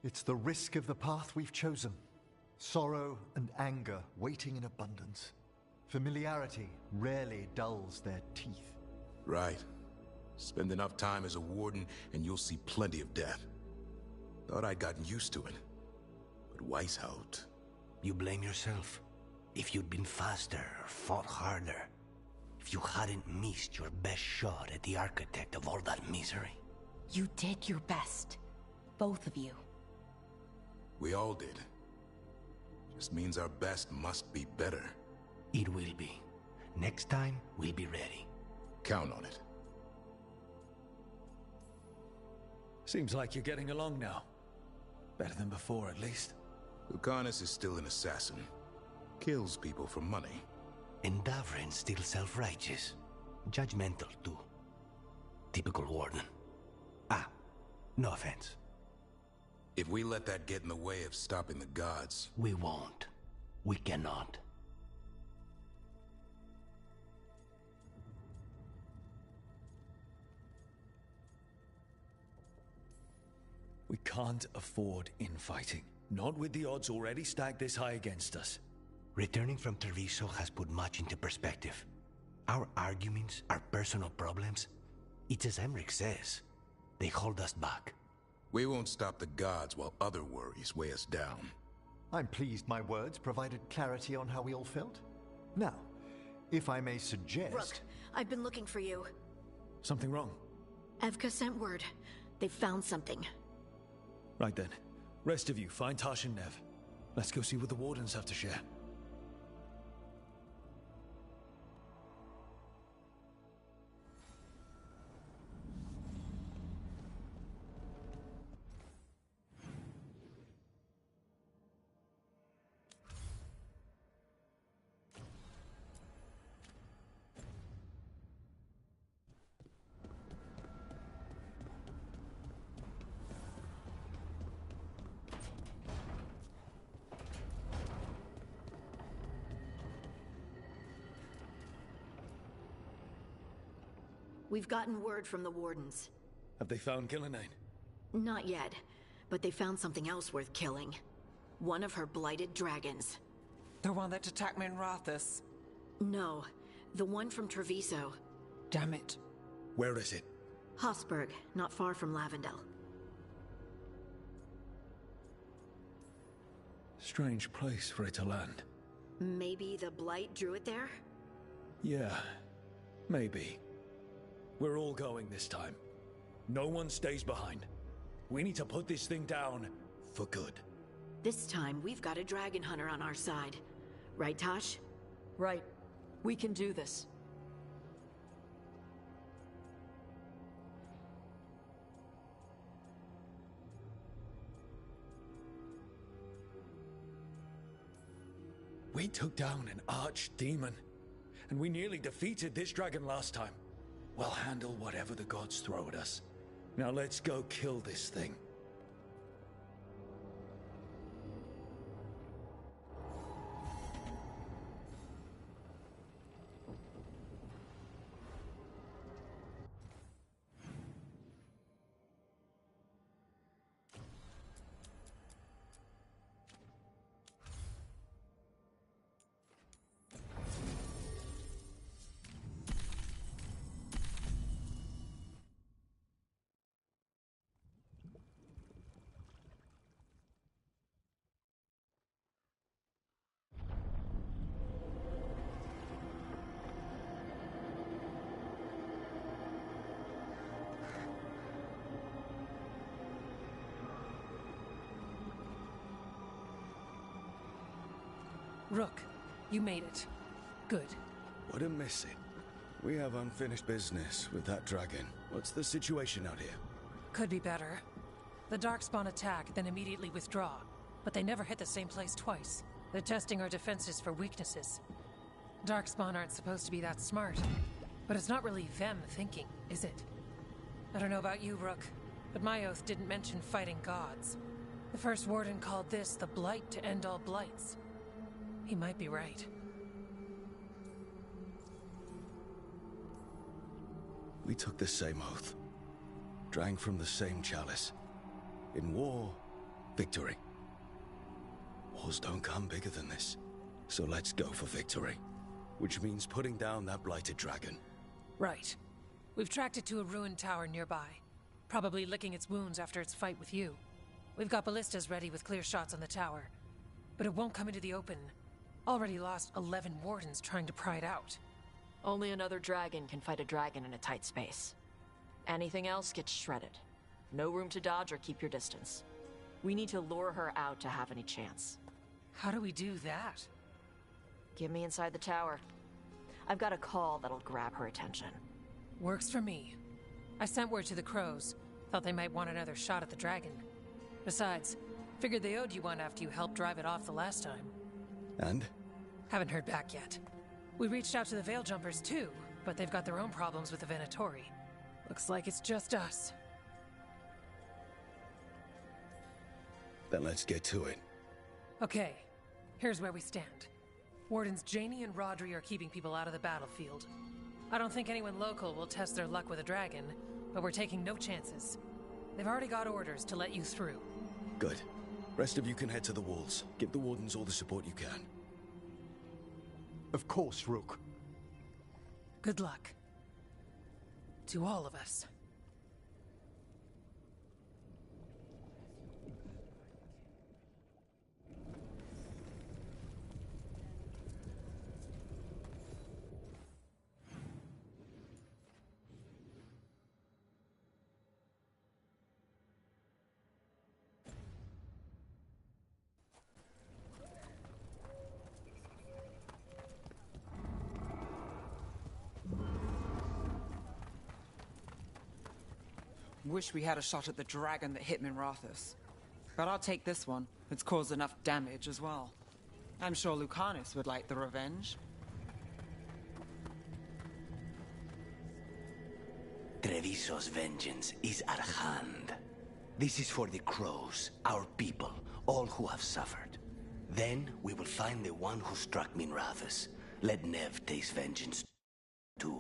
It's the risk of the path we've chosen. Sorrow and anger waiting in abundance. Familiarity rarely dulls their teeth. Right. Spend enough time as a warden and you'll see plenty of death. Thought I'd gotten used to it. But Weishaupt... You blame yourself. If you'd been faster or fought harder. If you hadn't missed your best shot at the architect of all that misery. You did your best. Both of you. We all did. Just means our best must be better. It will be. Next time, we'll be ready. Count on it. Seems like you're getting along now. Better than before, at least. Lucanus is still an assassin. Kills people for money. And Davrin's still self-righteous. Judgmental, too. Typical warden. Ah, no offense. If we let that get in the way of stopping the gods... We won't. We cannot. We can't afford infighting. Not with the odds already stacked this high against us. Returning from Treviso has put much into perspective. Our arguments, our personal problems, it's as Emmerich says. They hold us back. We won't stop the gods while other worries weigh us down. I'm pleased my words provided clarity on how we all felt. Now, if I may suggest... Rook, I've been looking for you. Something wrong? Evka sent word. They've found something. Right then. Rest of you, find Tash and Nev. Let's go see what the Wardens have to share. We've gotten word from the Wardens. Have they found Gillenane? Not yet, but they found something else worth killing. One of her blighted dragons. The one that attacked me in Rathus? No, the one from Treviso. Damn it. Where is it? Hosberg, not far from Lavendel. Strange place for it to land. Maybe the blight drew it there? Yeah, maybe. We're all going this time. No one stays behind. We need to put this thing down for good. This time, we've got a dragon hunter on our side. Right, Tosh? Right. We can do this. We took down an archdemon, and we nearly defeated this dragon last time. We'll handle whatever the gods throw at us. Now let's go kill this thing. Rook, you made it. Good. What a missing. We have unfinished business with that dragon. What's the situation out here? Could be better. The Darkspawn attack, then immediately withdraw. But they never hit the same place twice. They're testing our defenses for weaknesses. Darkspawn aren't supposed to be that smart. But it's not really them thinking, is it? I don't know about you, Rook, but my oath didn't mention fighting gods. The first warden called this the blight to end all blights. He might be right. We took the same oath. Drank from the same chalice. In war, victory. Wars don't come bigger than this. So let's go for victory. Which means putting down that blighted dragon. Right. We've tracked it to a ruined tower nearby. Probably licking its wounds after its fight with you. We've got ballistas ready with clear shots on the tower. But it won't come into the open. Already lost 11 wardens trying to pry it out. Only another dragon can fight a dragon in a tight space. Anything else gets shredded. No room to dodge or keep your distance. We need to lure her out to have any chance. How do we do that? Get me inside the tower. I've got a call that'll grab her attention. Works for me. I sent word to the crows. Thought they might want another shot at the dragon. Besides, figured they owed you one after you helped drive it off the last time. And? Haven't heard back yet. We reached out to the Veil Jumpers too, but they've got their own problems with the Venatori. Looks like it's just us. Then let's get to it. Okay, here's where we stand. Wardens Janie and Rodri are keeping people out of the battlefield. I don't think anyone local will test their luck with a dragon, but we're taking no chances. They've already got orders to let you through. Good. Rest of you can head to the walls. Give the wardens all the support you can. Of course, Rook. Good luck. To all of us. Wish we had a shot at the dragon that hit Minrathous. But I'll take this one. It's caused enough damage as well. I'm sure Lucanus would like the revenge. Treviso's vengeance is at hand. This is for the crows, our people, all who have suffered. Then we will find the one who struck Minrathous. Let Nev taste vengeance too.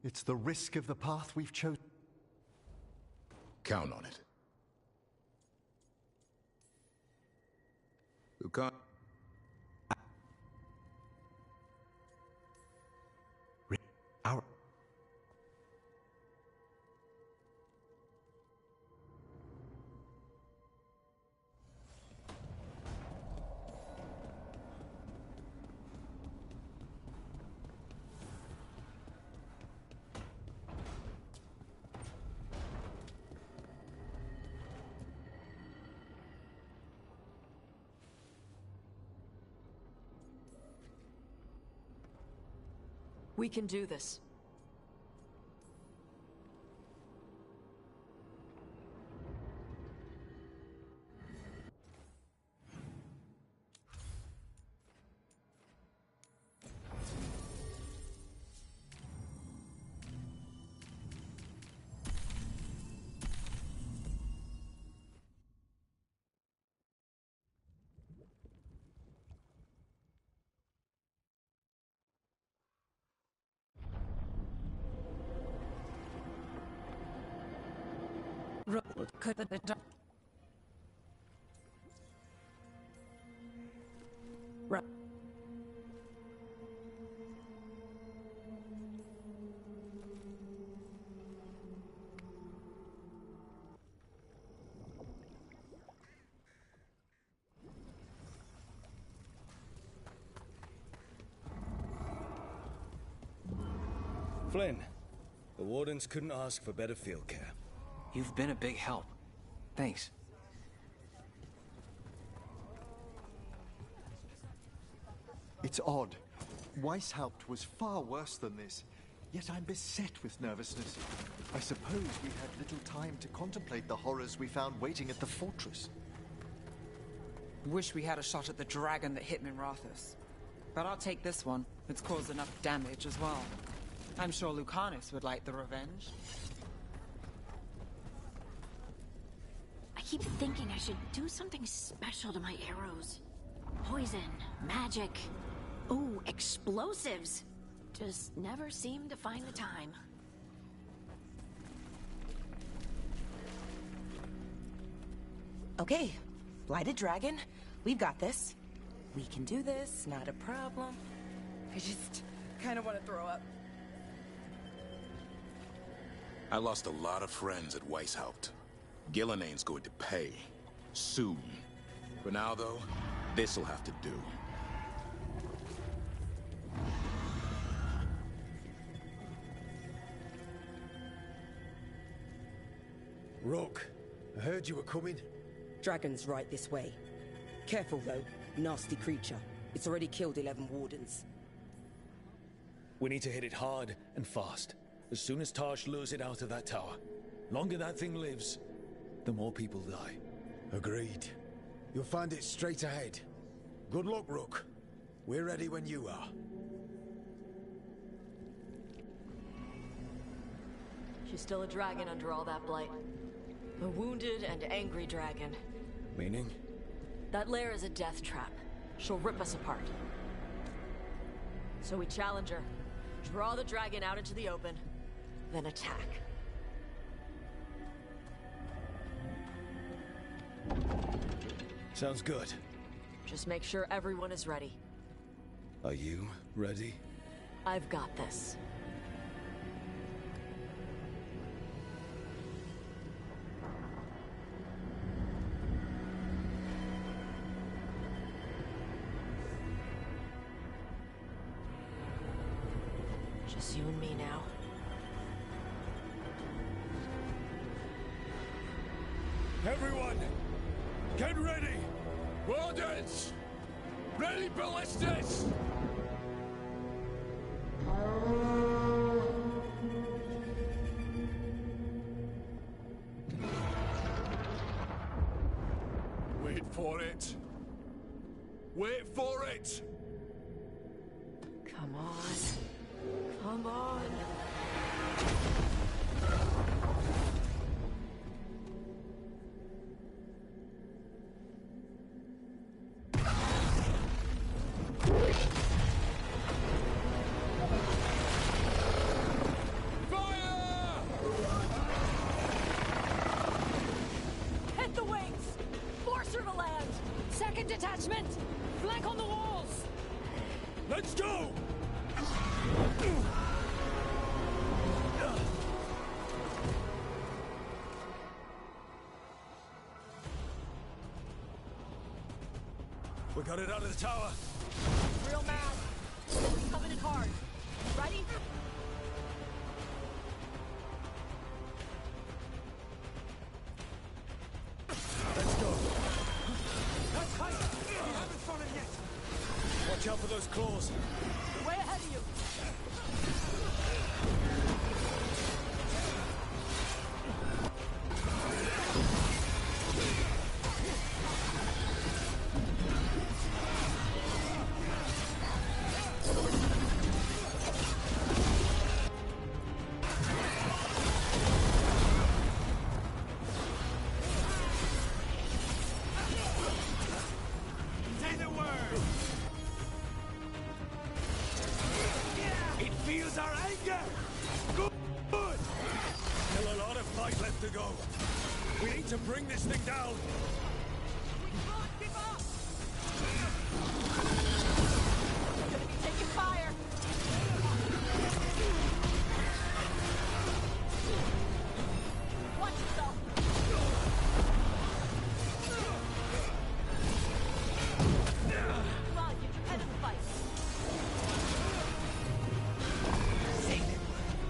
It's the risk of the path we've chosen. Count on it. Lucan. Our... We can do this. Could the dark... Right. Flynn, the Wardens couldn't ask for better field care. You've been a big help. Thanks. It's odd. Weishaupt was far worse than this, yet I'm beset with nervousness. I suppose we had little time to contemplate the horrors we found waiting at the fortress. Wish we had a shot at the dragon that hit Minrathous. But I'll take this one. It's caused enough damage as well. I'm sure Lucanus would like the revenge. I keep thinking I should do something special to my arrows. Poison, magic, ooh, explosives. Just never seem to find the time. Okay, Blighted Dragon, we've got this. We can do this, not a problem. I just kind of want to throw up. I lost a lot of friends at Weishaupt. Gillenane's going to pay. Soon. For now, though, this'll have to do. Rook, I heard you were coming. Dragon's right this way. Careful, though. Nasty creature. It's already killed 11 Wardens. We need to hit it hard and fast. As soon as Tarsh lures it out of that tower. Longer that thing lives, the more people die. Agreed. You'll find it straight ahead. Good luck, Rook. We're ready when you are. She's still a dragon under all that blight. A wounded and angry dragon. Meaning? That lair is a death trap. She'll rip us apart. So we challenge her, draw the dragon out into the open, then attack. Sounds good. Just make sure everyone is ready. Are you ready? I've got this. Just you and me now. Everyone, get ready! Wardens! Ready ballistas! Wait for it. Wait for it! Come on. Come on. Hit the wings! Force her to land! Second detachment! Flank on the walls! Let's go! We got it out of the tower. Real mad. Coming in hard. Ready? Let's go. That's tight! We haven't fallen yet! Watch out for those claws. Way ahead of you. Say the word! It feels our anger! Good! Still a lot of fight left to go. We need to bring this thing down. Taking fire. Watch yourself. Come on, get your head in the fight. Say the word!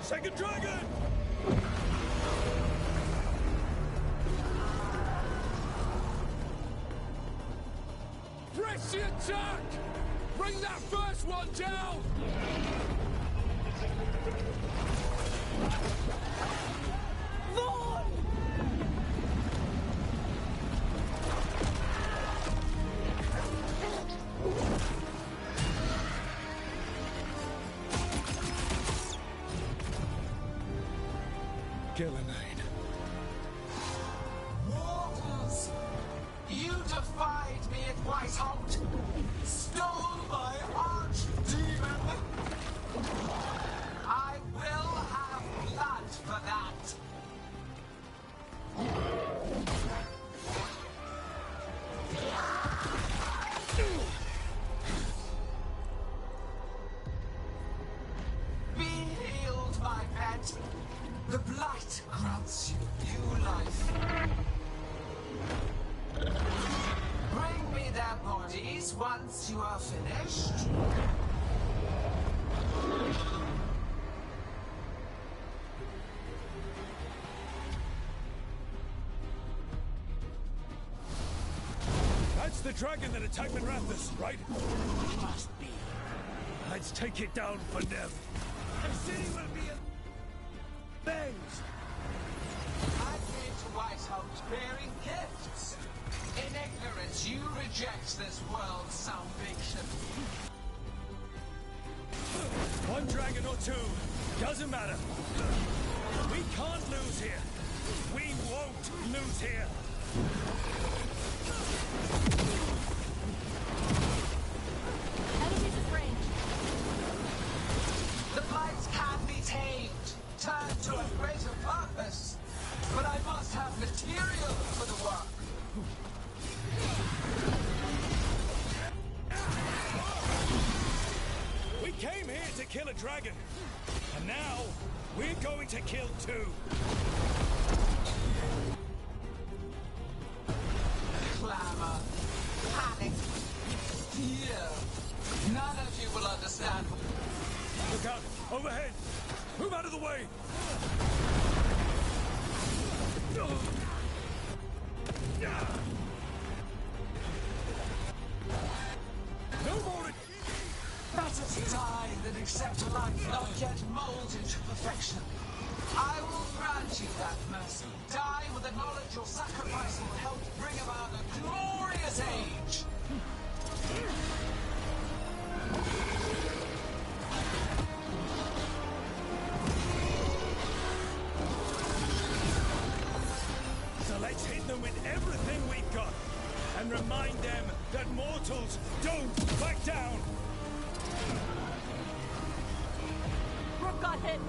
Second dragon! Press the attack! Bring that first one down! Vaughn! Gillenade. Mortals! You defied me at Whitehalt! Stole my archdemon! I will have blood for that! Be healed, my pet! The blight grants you new life. Bring me their bodies once you are finished. That's the dragon that attacked Minrathous, right? Must be. Let's take it down for Nev. The city will be avenged. I came to Whitehall bearing gifts. In ignorance, you reject this world's salvation. One dragon or two, doesn't matter. We can't lose here. We won't lose here. Enemies at range. The blights can be tamed, turned to a greater purpose. But I must have material for the work. We came here to kill a dragon. And now, we're going to kill two. Clamor, panic, fear. None of you will understand. Look out! Overhead! Move out of the way! No more! Better to die than accept a life not yet molded to perfection. I will grant you that mercy. Die with the knowledge your sacrifice will help bring about a glorious age. So let's hit them with everything we've got. And remind them that mortals don't back down. Rook got hit.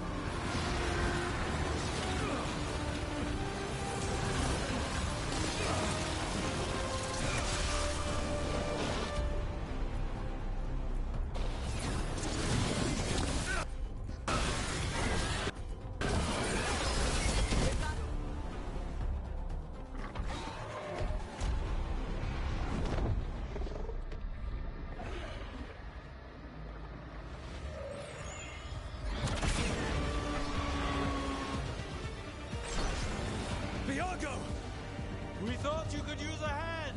We thought you could use a hand!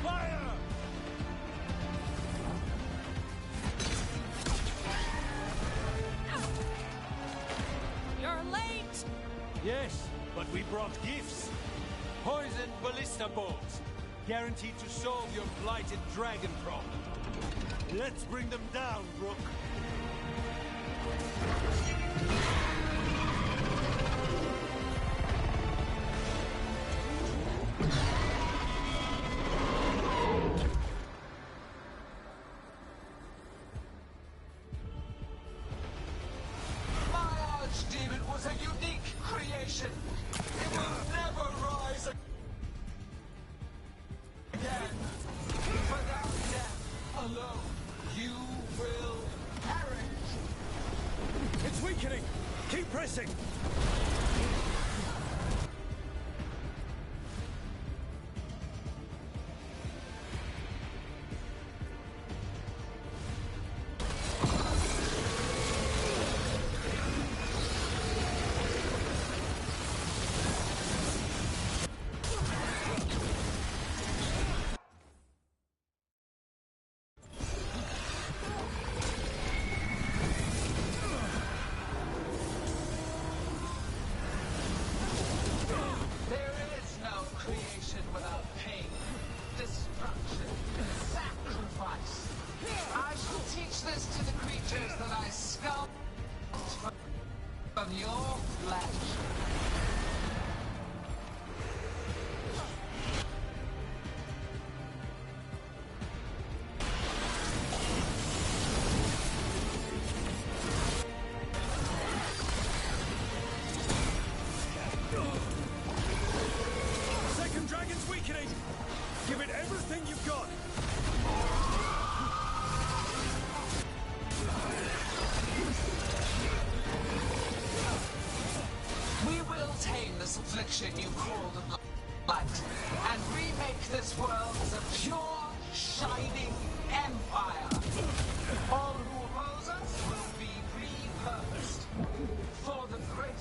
Fire! You're late! Yes, but we brought gifts. Poisoned ballista bolts. Guaranteed to solve your blighted dragon problem. Let's bring them down, Rook. Archdemon was a unique creation. It will never rise again. Without death alone, you will perish. It's weakening. Keep pressing. affliction you call the light, and remake this world as a pure, shining empire. All who oppose us will be repurposed for the greater.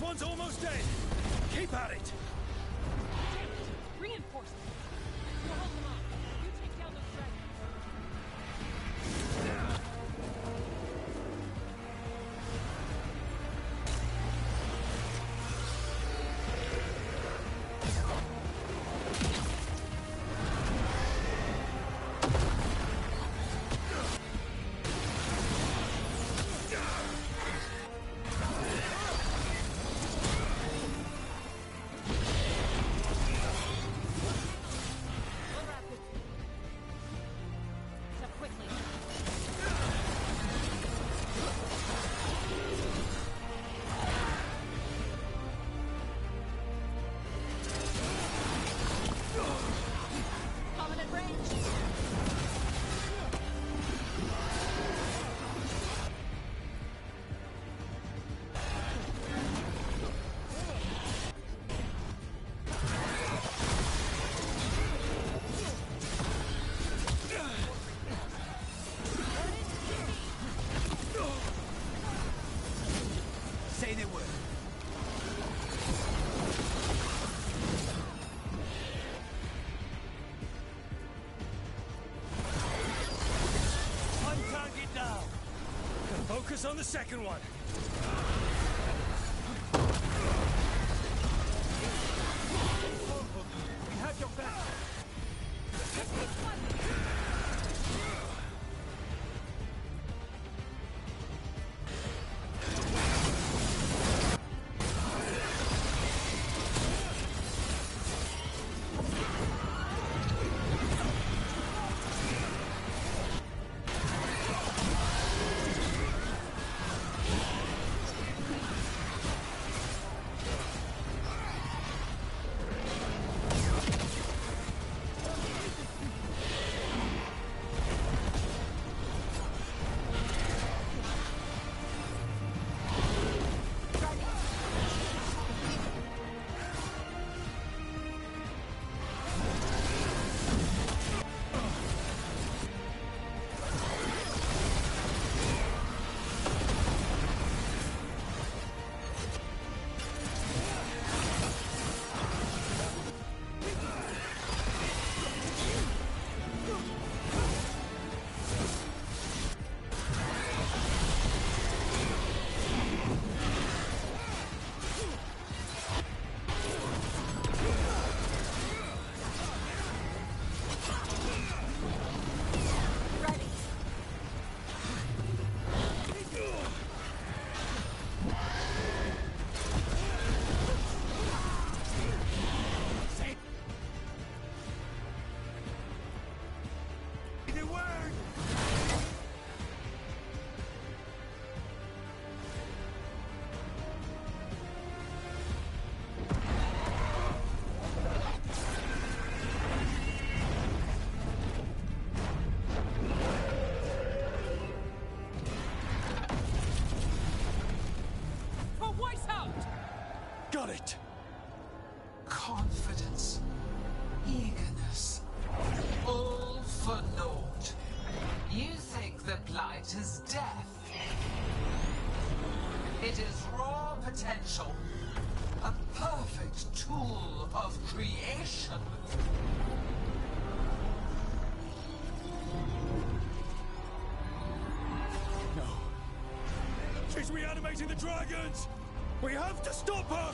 One's almost dead. Keep at it. Reinforcements. We'll hold them off. You take down those dragons. Say the word. One target down. Focus on the second one. We have your back. Got it! Confidence, eagerness, all for naught. You think the Blight is death. It is raw potential, a perfect tool of creation. No. She's reanimating the dragons! We have to stop her!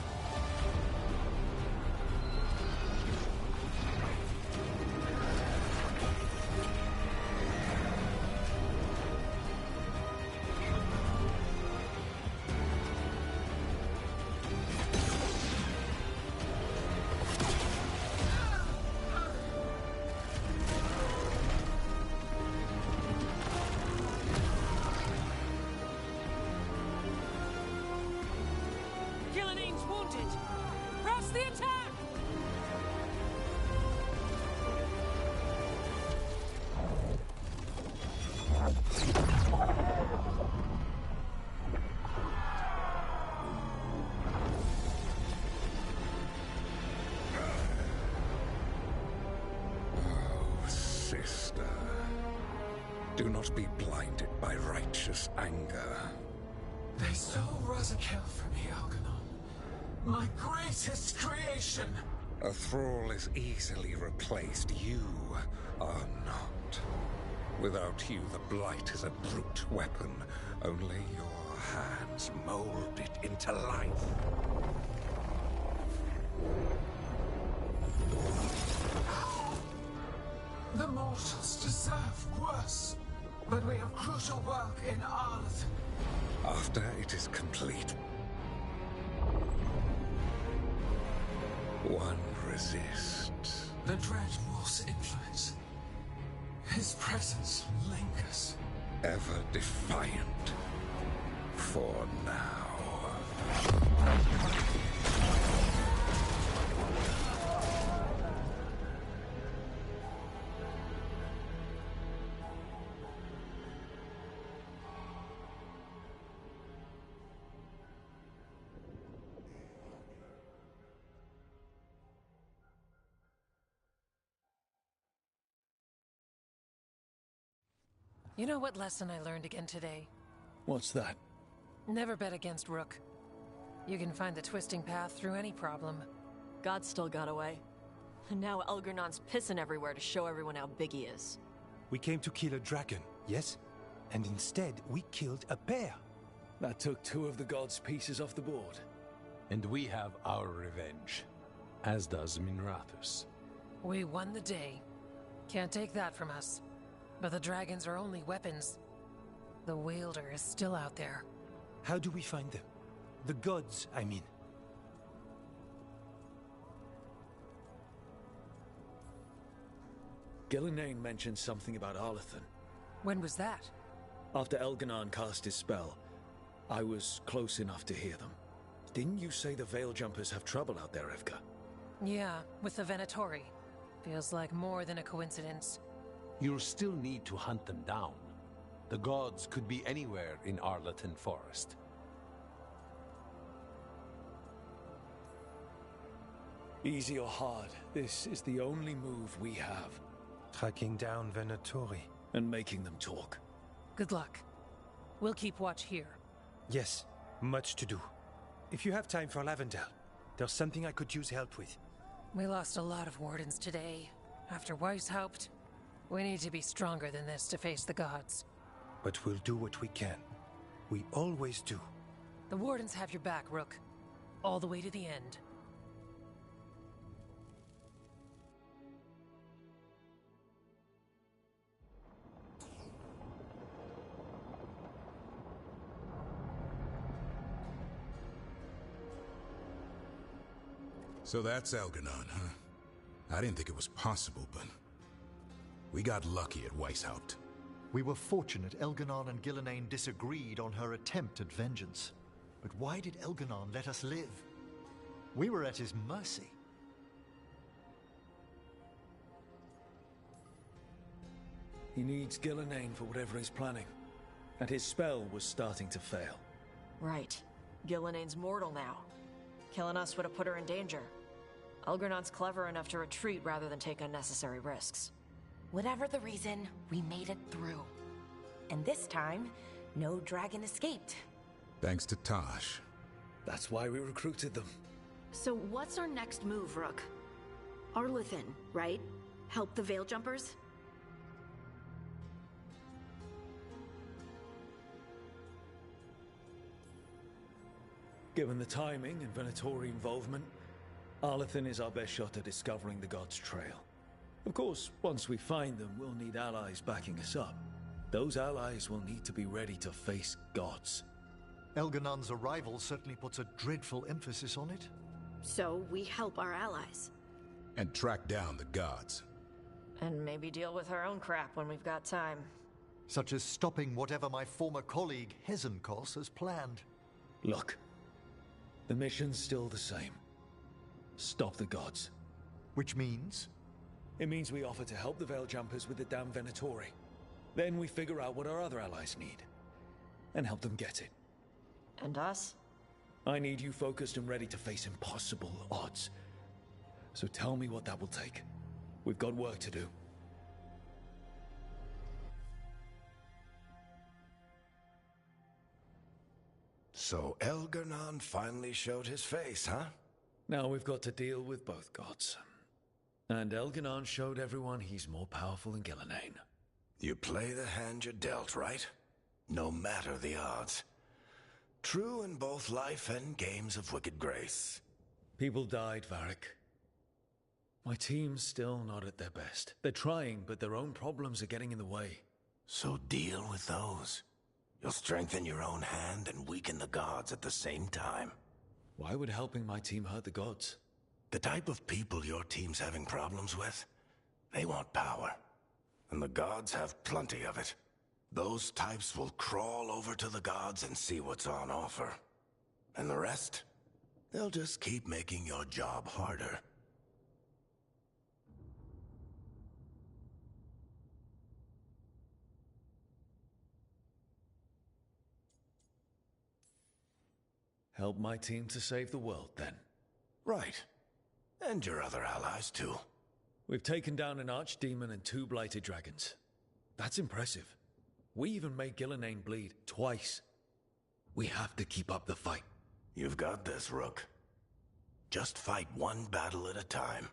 wounded! Press the attack! Sister, do not be blinded by righteous anger. They stole Razakel from me, Algernon. My greatest creation. A thrall is easily replaced. You are not. Without you, the Blight is a brute weapon. Only your hands mold it into life. The mortals deserve worse. But we have crucial work in Arleth. After it is complete, one resists. The Dread Wolf's influence. His presence lingers. Ever defiant. For now. You know what lesson I learned again today? What's that? Never bet against Rook. You can find the twisting path through any problem. God still got away. And now Elgernon's pissing everywhere to show everyone how big he is. We came to kill a dragon, yes? And instead, we killed a bear. That took 2 of the gods' pieces off the board. And we have our revenge, as does Minrathous. We won the day. Can't take that from us. But the dragons are only weapons. The wielder is still out there. How do we find them? The gods, I mean. Gillenane mentioned something about Arlethan. When was that? After Elganon cast his spell, I was close enough to hear them. Didn't you say the Veil Jumpers have trouble out there, Evka? Yeah, with the Venatori. Feels like more than a coincidence. You'll still need to hunt them down. The gods could be anywhere in Arleton Forest. Easy or hard, this is the only move we have. Tracking down Venatori. And making them talk. Good luck. We'll keep watch here. Yes, much to do. If you have time for Lavendel, there's something I could use help with. We lost a lot of wardens today. After Weishaupt, we need to be stronger than this to face the gods. But we'll do what we can. We always do. The wardens have your back, Rook. All the way to the end. So that's Elganon, huh? I didn't think it was possible, but we got lucky at Weishaupt. We were fortunate Elganon and Gillenane disagreed on her attempt at vengeance. But why did Elganon let us live? We were at his mercy. He needs Gillenane for whatever he's planning. And his spell was starting to fail. Right. Gillenane's mortal now. Killing us would have put her in danger. Elgernon's clever enough to retreat rather than take unnecessary risks. Whatever the reason, we made it through. And this time, no dragon escaped. Thanks to Tosh. That's why we recruited them. So what's our next move, Rook? Arlethan, right? Help the Veil Jumpers? Given the timing and Venatori involvement, Arlethan is our best shot at discovering the gods' trail. Of course, once we find them, we'll need allies backing us up. Those allies will need to be ready to face gods. Elganon's arrival certainly puts a dreadful emphasis on it. So we help our allies. And track down the gods. And maybe deal with our own crap when we've got time. Such as stopping whatever my former colleague, Hezenkos, has planned. Look, The mission's still the same. Stop the gods. Which means? It means we offer to help the Veil Jumpers with the damn Venatori. Then we figure out what our other allies need. And help them get it. And us? I need you focused and ready to face impossible odds. So tell me what that will take. We've got work to do. So Elgar'nan finally showed his face, huh? Now we've got to deal with both gods. And Elgar'nan showed everyone he's more powerful than Gillenane. You play the hand you're dealt, right? No matter the odds. True in both life and games of wicked grace. People died, Varric. My team's still not at their best. They're trying, but their own problems are getting in the way. So deal with those. You'll strengthen your own hand and weaken the gods at the same time. Why would helping my team hurt the gods? The type of people your team's having problems with, they want power. And the gods have plenty of it. Those types will crawl over to the gods and see what's on offer. And the rest? They'll just keep making your job harder. Help my team to save the world, then. Right. And your other allies, too. We've taken down an archdemon and 2 blighted dragons. That's impressive. We even made Gillenane bleed twice. We have to keep up the fight. You've got this, Rook. Just fight one battle at a time.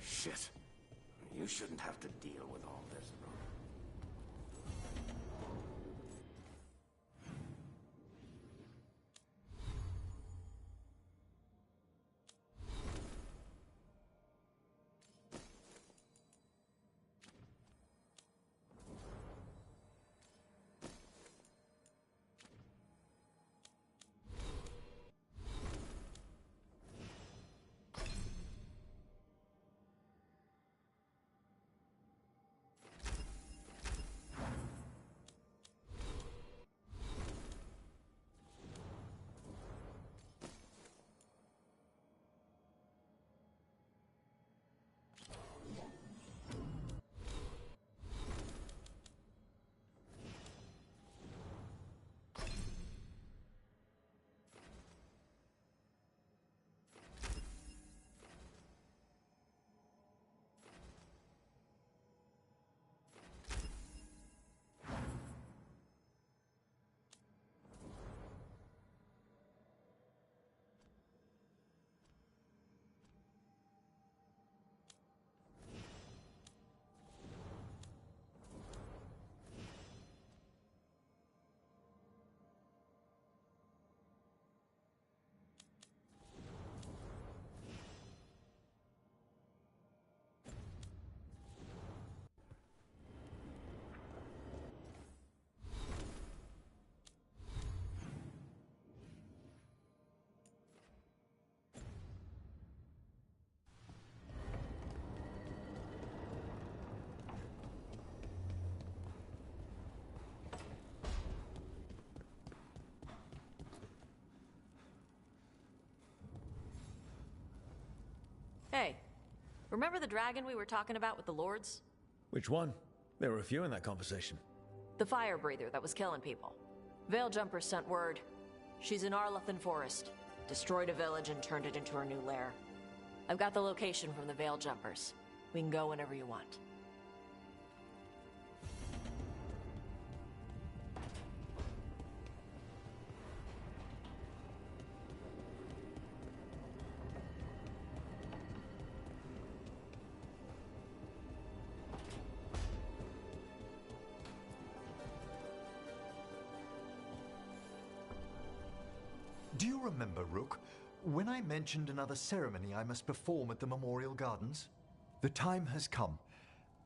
Shit. You shouldn't have to deal with all this, Rook. Hey, remember the dragon we were talking about with the lords? Which one? There were a few in that conversation. The fire breather that was killing people. Veil Jumpers sent word. She's in Arlathan Forest. Destroyed a village and turned it into her new lair. I've got the location from the Veil Jumpers. We can go whenever you want. Do you remember, Rook, when I mentioned another ceremony I must perform at the Memorial Gardens? The time has come.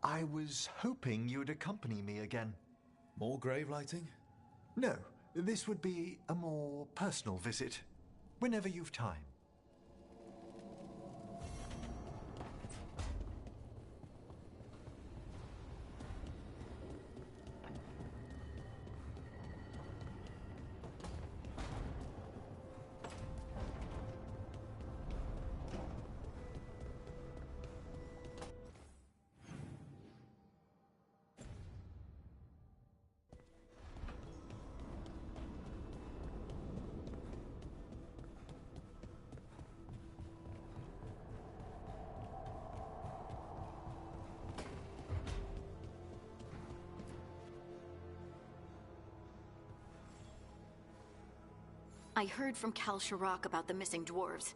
I was hoping you'd accompany me again. More grave lighting? No, this would be a more personal visit. Whenever you've time. I heard from Kal Sharok about the missing dwarves.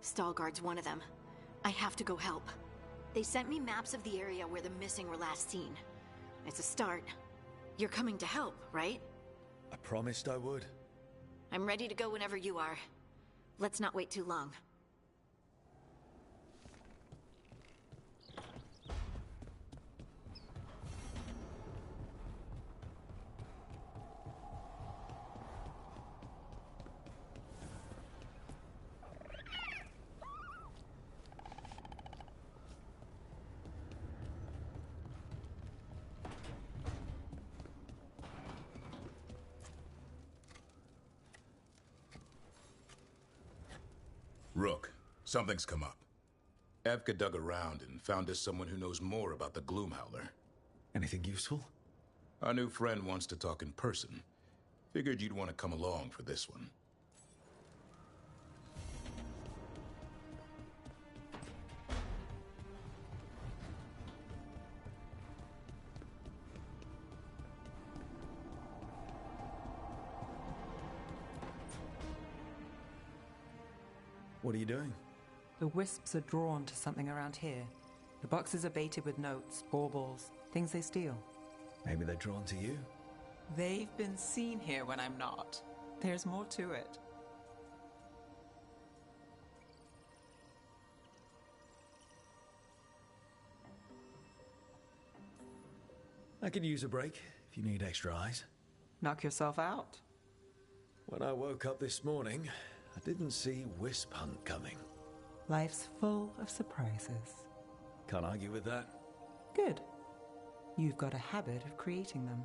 Stalguard's one of them. I have to go help. They sent me maps of the area where the missing were last seen. It's a start. You're coming to help, right? I promised I would. I'm ready to go whenever you are. Let's not wait too long. Rook, something's come up. Evka dug around and found us someone who knows more about the Gloomhowler. Anything useful? Our new friend wants to talk in person. Figured you'd want to come along for this one. What are you doing? The wisps are drawn to something around here. The boxes are baited with notes, baubles, things they steal. Maybe they're drawn to you? They've been seen here when I'm not. There's more to it. I could use a break if you need extra eyes. Knock yourself out. When I woke up this morning, I didn't see Wisp Hunt coming. Life's full of surprises. Can't argue with that. Good. You've got a habit of creating them.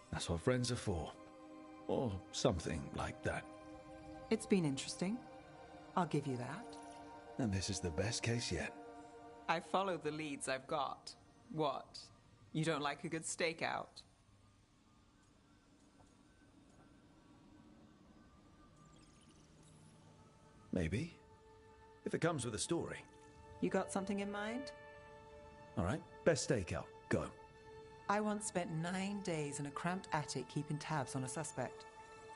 That's what friends are for. Or something like that. It's been interesting. I'll give you that. And this is the best case yet. I follow the leads I've got. What? You don't like a good stakeout? Maybe. If it comes with a story. You got something in mind? All right, best stakeout. Go. I once spent 9 days in a cramped attic keeping tabs on a suspect.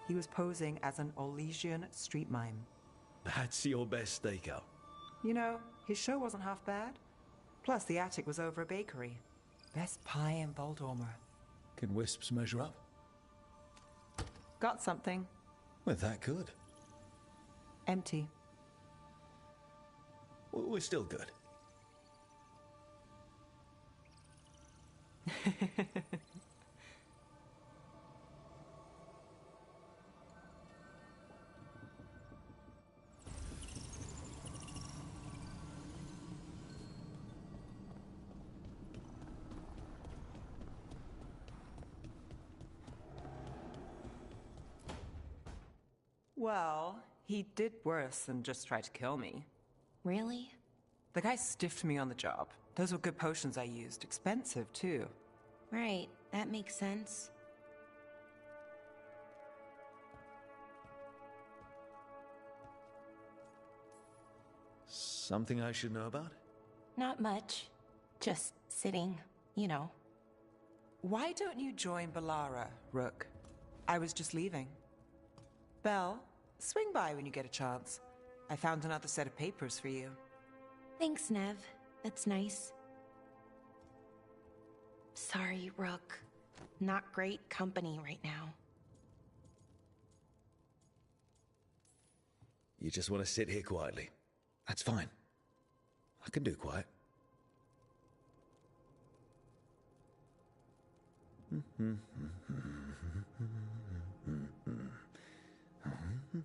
He was posing as an Orlesian street mime. That's your best stakeout. You know, his show wasn't half bad. Plus, the attic was over a bakery. Best pie in Voldormer. Can Wisps measure up? Got something. Well, that could. Empty. We're still good. Well, he did worse than just try to kill me. Really? The guy stiffed me on the job. Those were good potions I used. Expensive, too. Right, that makes sense. Something I should know about? Not much. Just sitting, you know. Why don't you join Balara, Rook? I was just leaving. Belle, swing by when you get a chance. I found another set of papers for you. Thanks, Nev. That's nice. Sorry, Rook. Not great company right now. You just want to sit here quietly. That's fine. I can do quiet.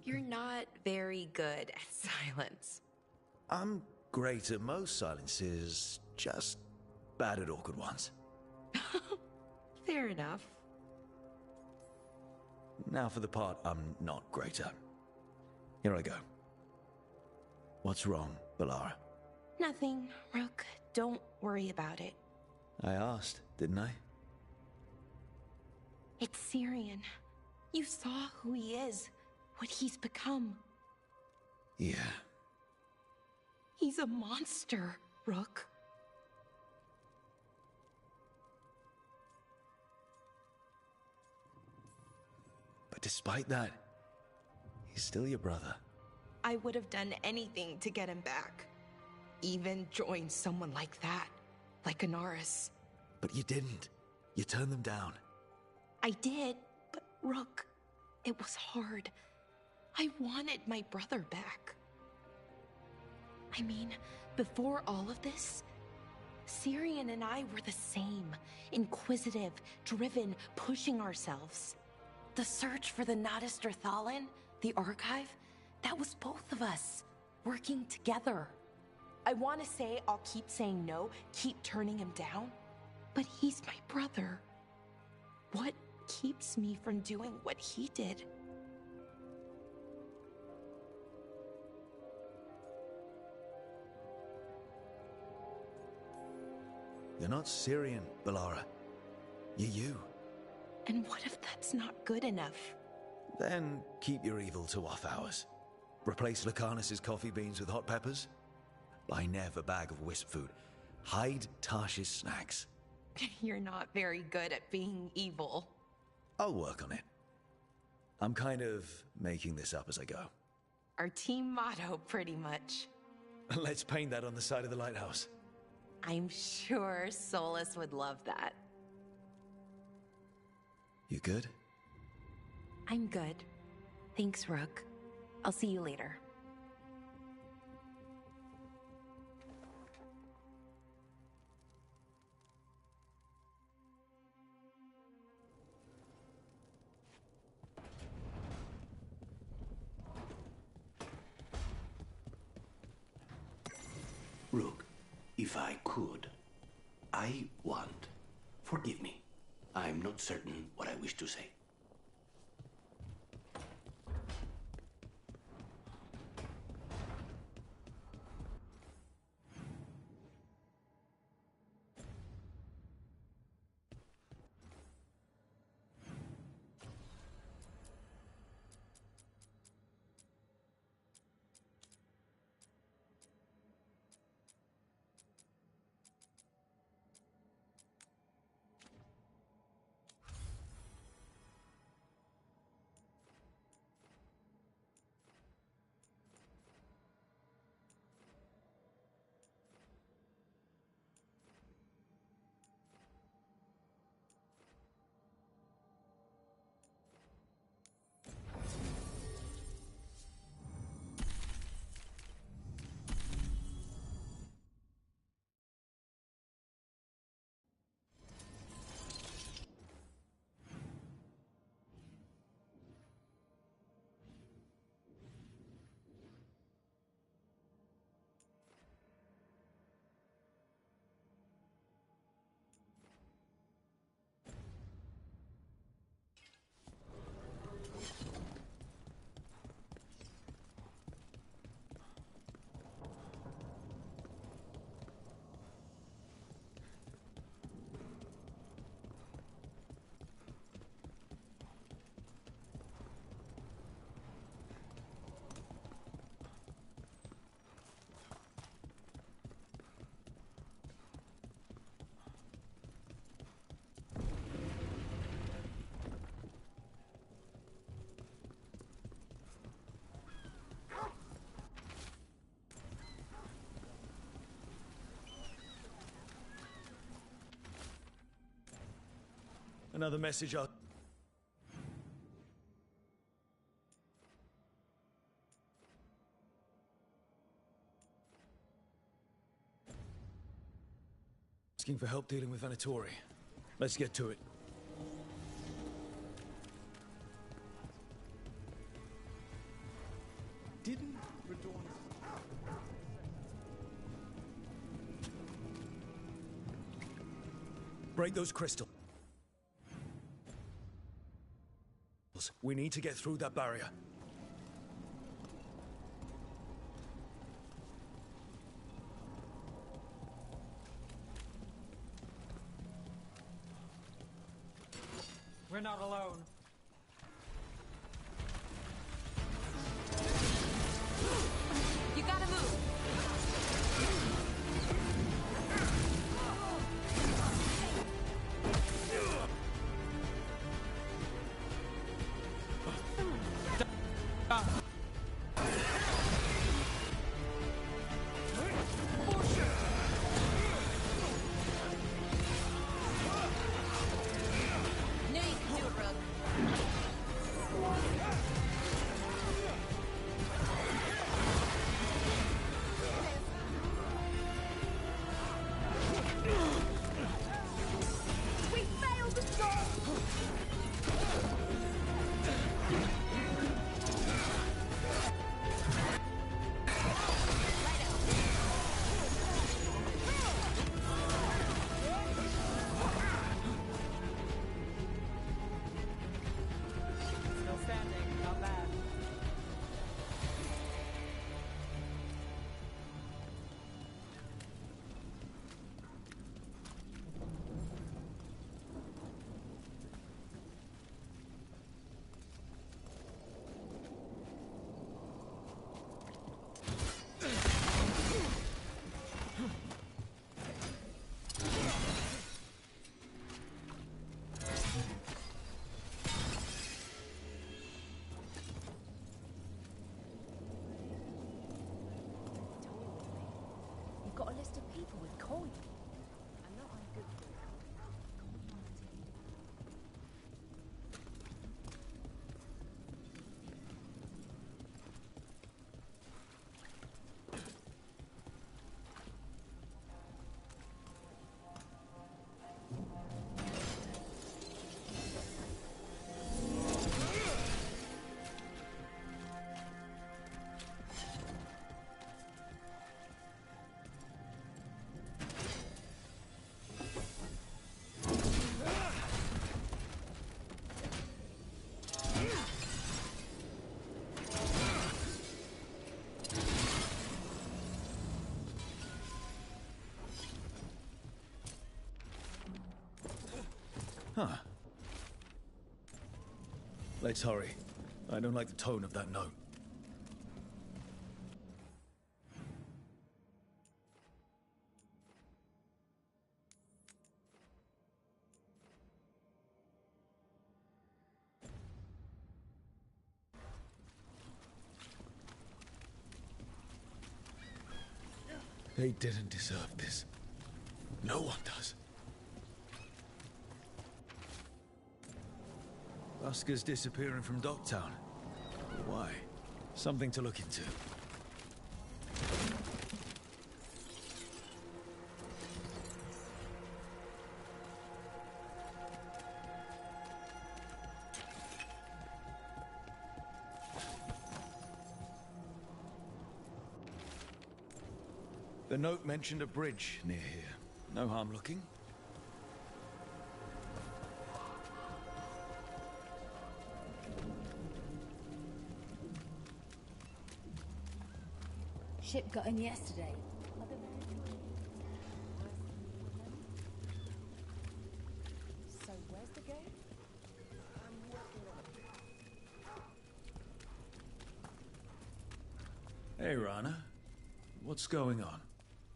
You're not very good at silence. I'm great at most silences, just bad at awkward ones. Fair enough. Now for the part I'm not great at. Here I go. What's wrong, Balara? Nothing, Rook. Don't worry about it. I asked, didn't I? It's Syrian. You saw who he is, what he's become. Yeah. He's a monster, Rook. But despite that, he's still your brother. I would have done anything to get him back. Even join someone like that, like Anaris. But you didn't. You turned them down. I did, but Rook, it was hard. I wanted my brother back. I mean, before all of this, Syrian and I were the same. Inquisitive, driven, pushing ourselves. The search for the Nadister Thalin, the archive, that was both of us, working together. I want to say I'll keep saying no, keep turning him down, but he's my brother. What keeps me from doing what he did? You're not Syrian, Balara. You're you. And what if that's not good enough? Then keep your evil to off hours. Replace Lucanus's coffee beans with hot peppers. Buy Nev a bag of wisp food. Hide Tarsh's snacks. You're not very good at being evil. I'll work on it. I'm kind of making this up as I go. Our team motto, pretty much. Let's paint that on the side of the lighthouse. I'm sure Solus would love that. You good? I'm good. Thanks, Rook. I'll see you later. Rook, if I could, I want. Forgive me. I'm not certain what I wish to say. Another message I'll... Asking for help dealing with Venatori. Let's get to it. Didn't Radorn... Break those crystals. We need to get through that barrier. We're not alone. You gotta move. Knew you could do it, Rogue. We failed the goal! Still standing, not bad. You've got a list of people with coin. I know I'm good for it. Huh. Let's hurry. I don't like the tone of that note. They didn't deserve this. No one does. Busker's disappearing from Docktown. Why? Something to look into. The note mentioned a bridge near here. No harm looking. Ship got in yesterday. So where's the gate? Hey, Rana. What's going on?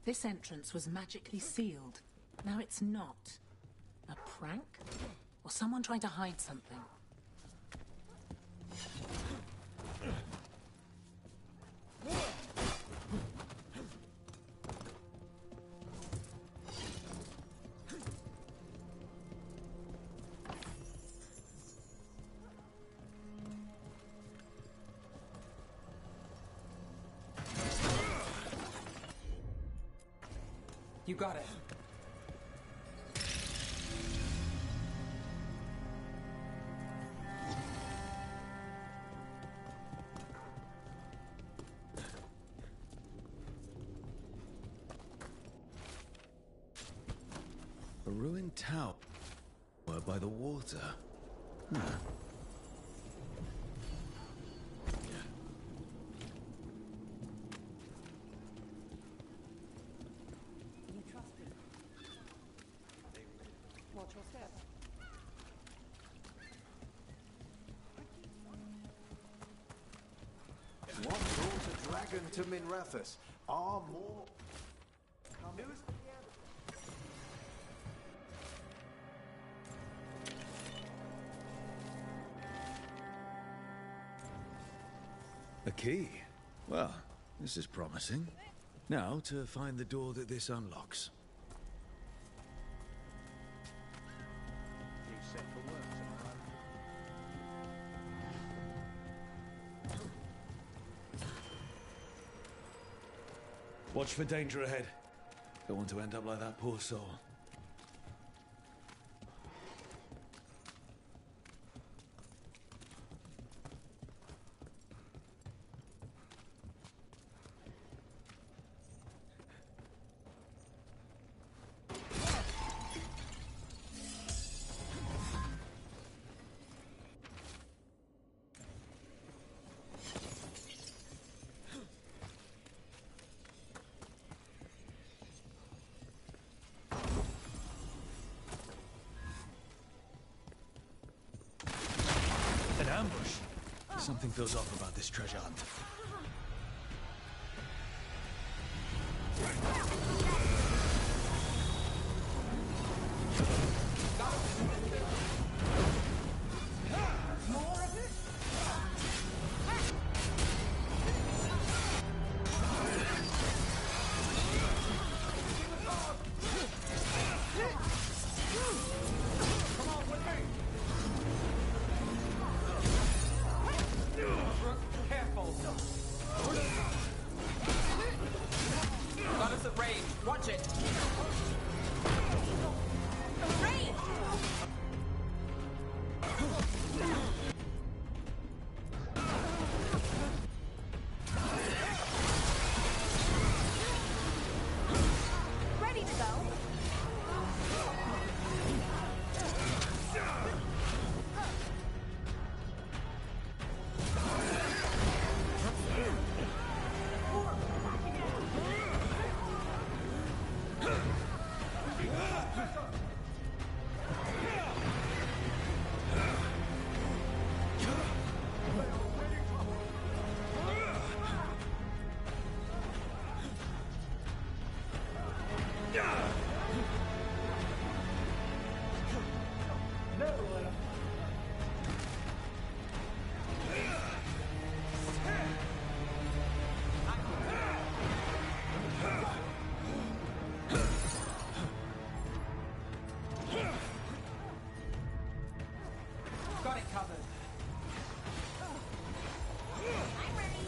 This entrance was magically sealed. Now it's not. A prank? Or someone trying to hide something? You got it. A ruined tower by the water. Huh. You trust me. Watch your step. What brought a dragon to Minrathous? Are more... A key. Well, this is promising. Now to find the door that this unlocks. You set for work tomorrow. Watch for danger ahead. Don't want to end up like that poor soul. Ambush. Something feels off about this treasure hunt. Got us at range. Watch it. Range! Ready to go. Got it covered. I'm ready.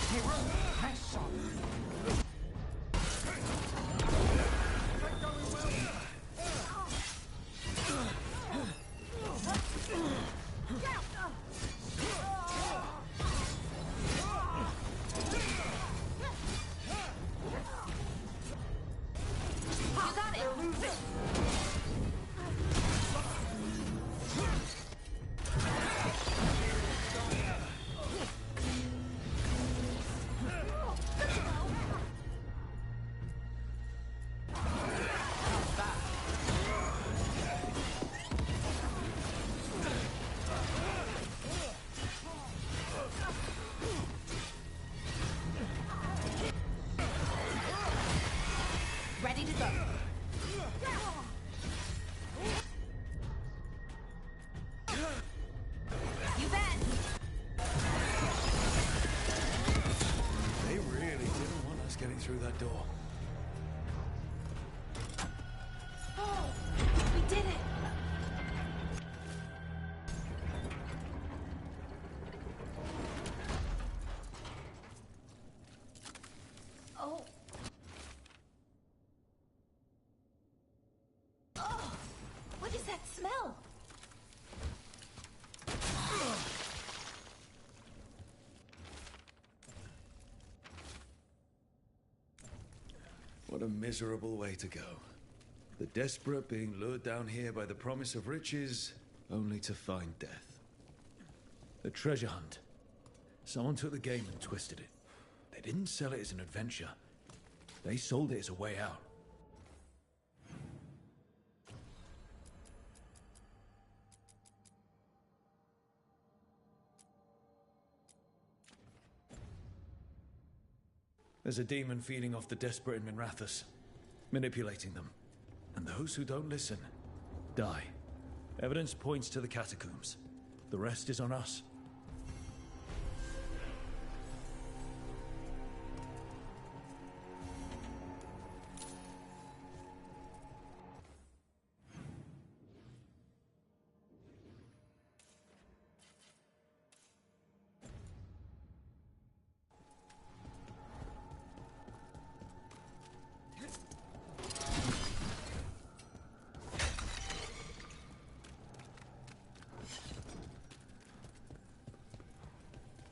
Hey, Rook, nice shot. You got it. Lose it. Ready to go. You bet. They really didn't want us getting through that door. Oh, we did it. What a miserable way to go. The desperate being lured down here by the promise of riches, only to find death. A treasure hunt. Someone took the game and twisted it. They didn't sell it as an adventure. They sold it as a way out. There's a demon feeding off the desperate in Minrathous, manipulating them. And those who don't listen, die. Evidence points to the catacombs. The rest is on us.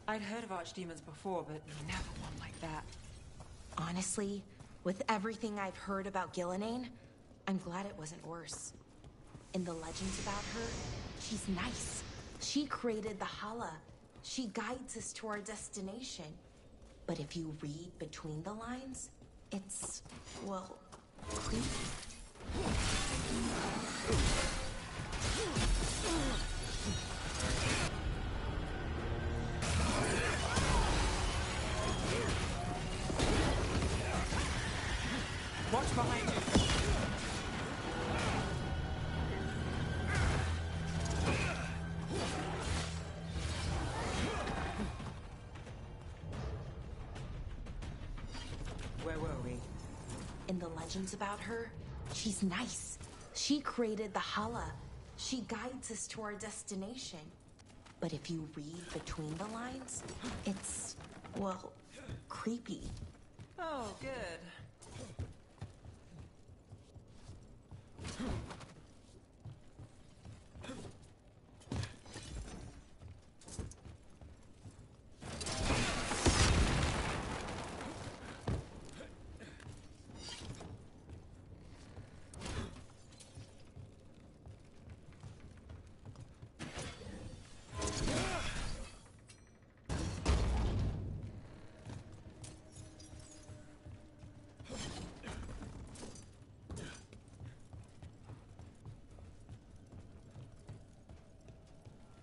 I'd heard of archdemons before, but never one like that. Honestly, with everything I've heard about Gillenane, I'm glad it wasn't worse. In the legends about her, she's nice. She created the Hala. She guides us to our destination. But if you read between the lines, it's, well, creepy. Watch behind you. Where were we? In the legends about her, she's nice. She created the Hala. She guides us to our destination. But if you read between the lines, it's, well, creepy. Oh, good.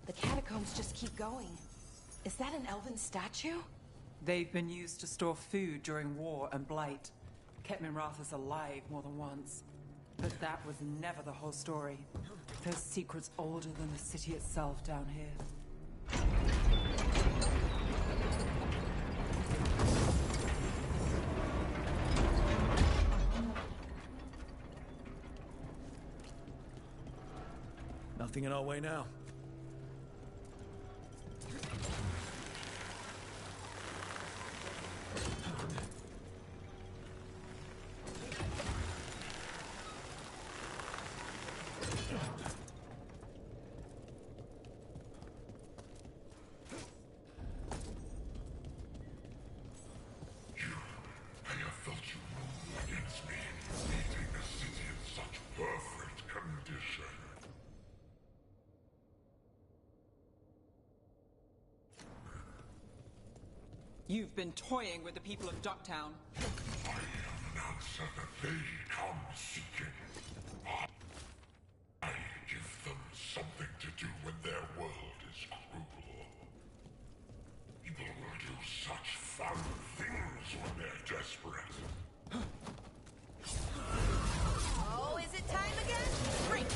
The catacombs just keep going. Is that an elven statue? They've been used to store food during war and blight. Kept Minrathous alive more than once. But that was never the whole story. There's secrets older than the city itself down here. Nothing in our way now. You've been toying with the people of Ducktown. I am an answer that they come seeking. I give them something to do when their world is cruel. People will do such fun things when they're desperate. Oh, is it time again? Freak!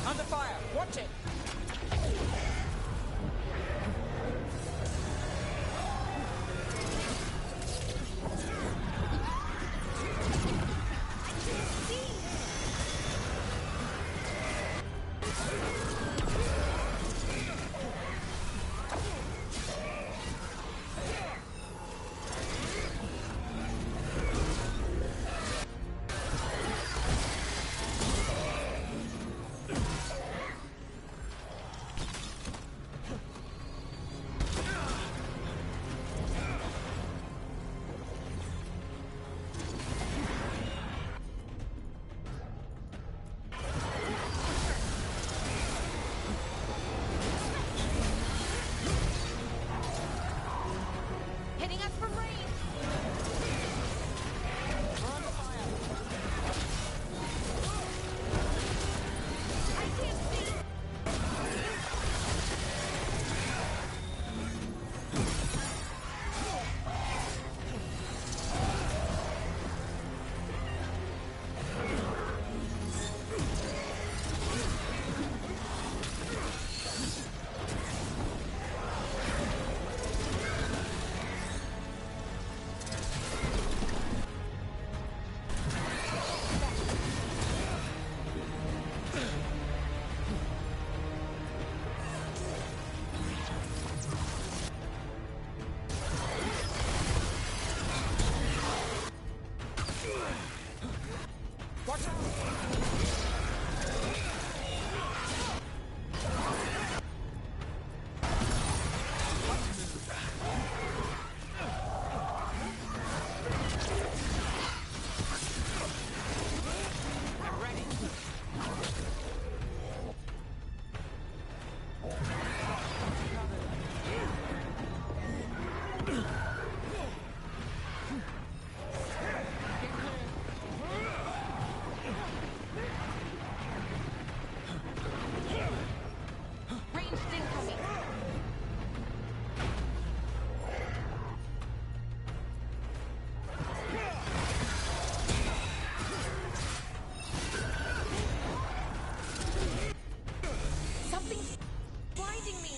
Under fire! Watch it! Something's blinding me.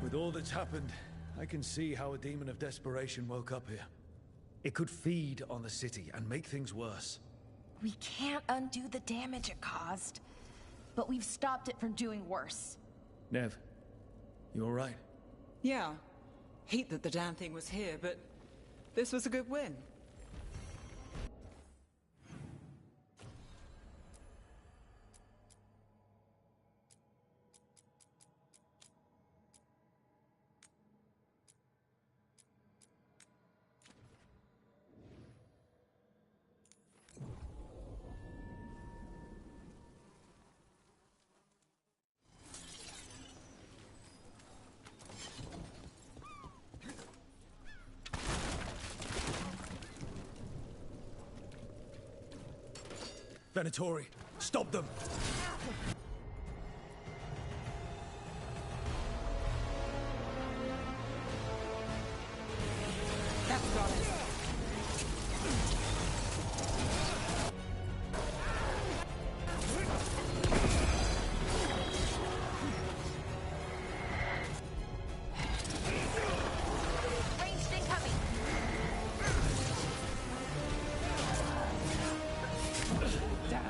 With all that's happened, I can see how a demon of desperation woke up here. It could feed on the city and make things worse. We can't undo the damage it caused, but we've stopped it from doing worse. Nev, you all right? Yeah. Hate that the damn thing was here, but this was a good win. Venatori, stop them! That's got it. Ranged incoming. Damn.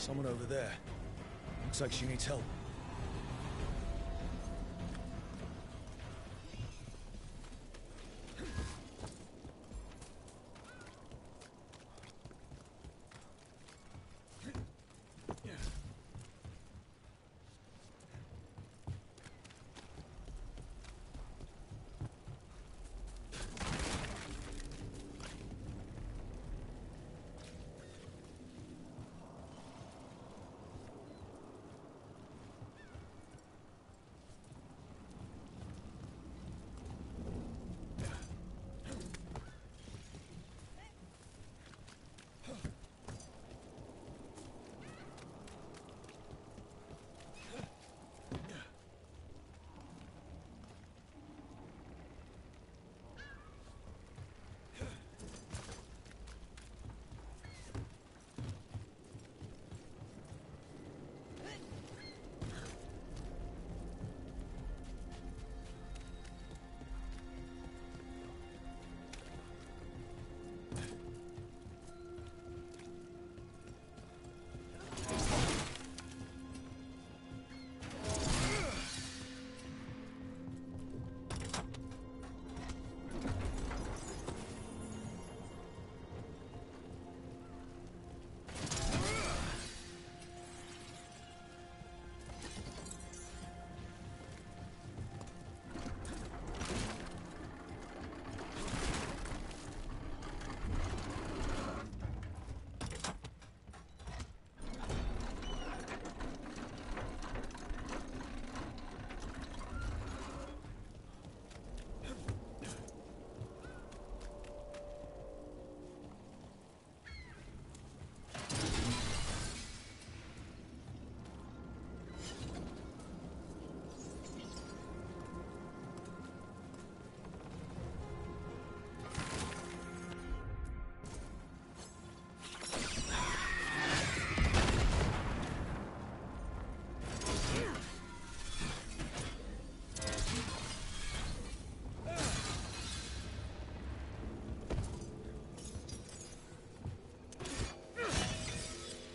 Someone over there. Looks like she needs help.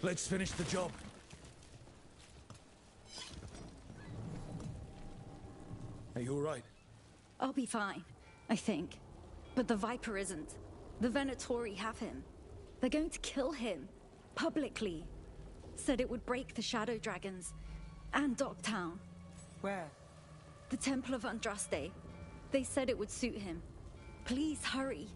Let's finish the job. Are you all right? I'll be fine, I think. But the Viper isn't. The Venatori have him. They're going to kill him. Publicly. Said it would break the Shadow Dragons. And Dogtown. Where? The Temple of Andraste. They said it would suit him. Please hurry.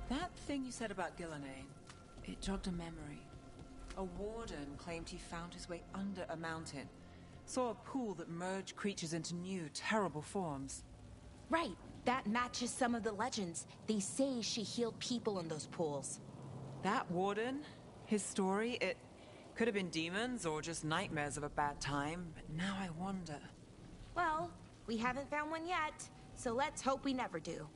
That thing you said about Gillenane, it jogged a memory. A warden claimed he found his way under a mountain. Saw a pool that merged creatures into new, terrible forms. Right. That matches some of the legends. They say she healed people in those pools. That warden, his story, it could have been demons or just nightmares of a bad time, but now I wonder. Well, we haven't found one yet, so let's hope we never do.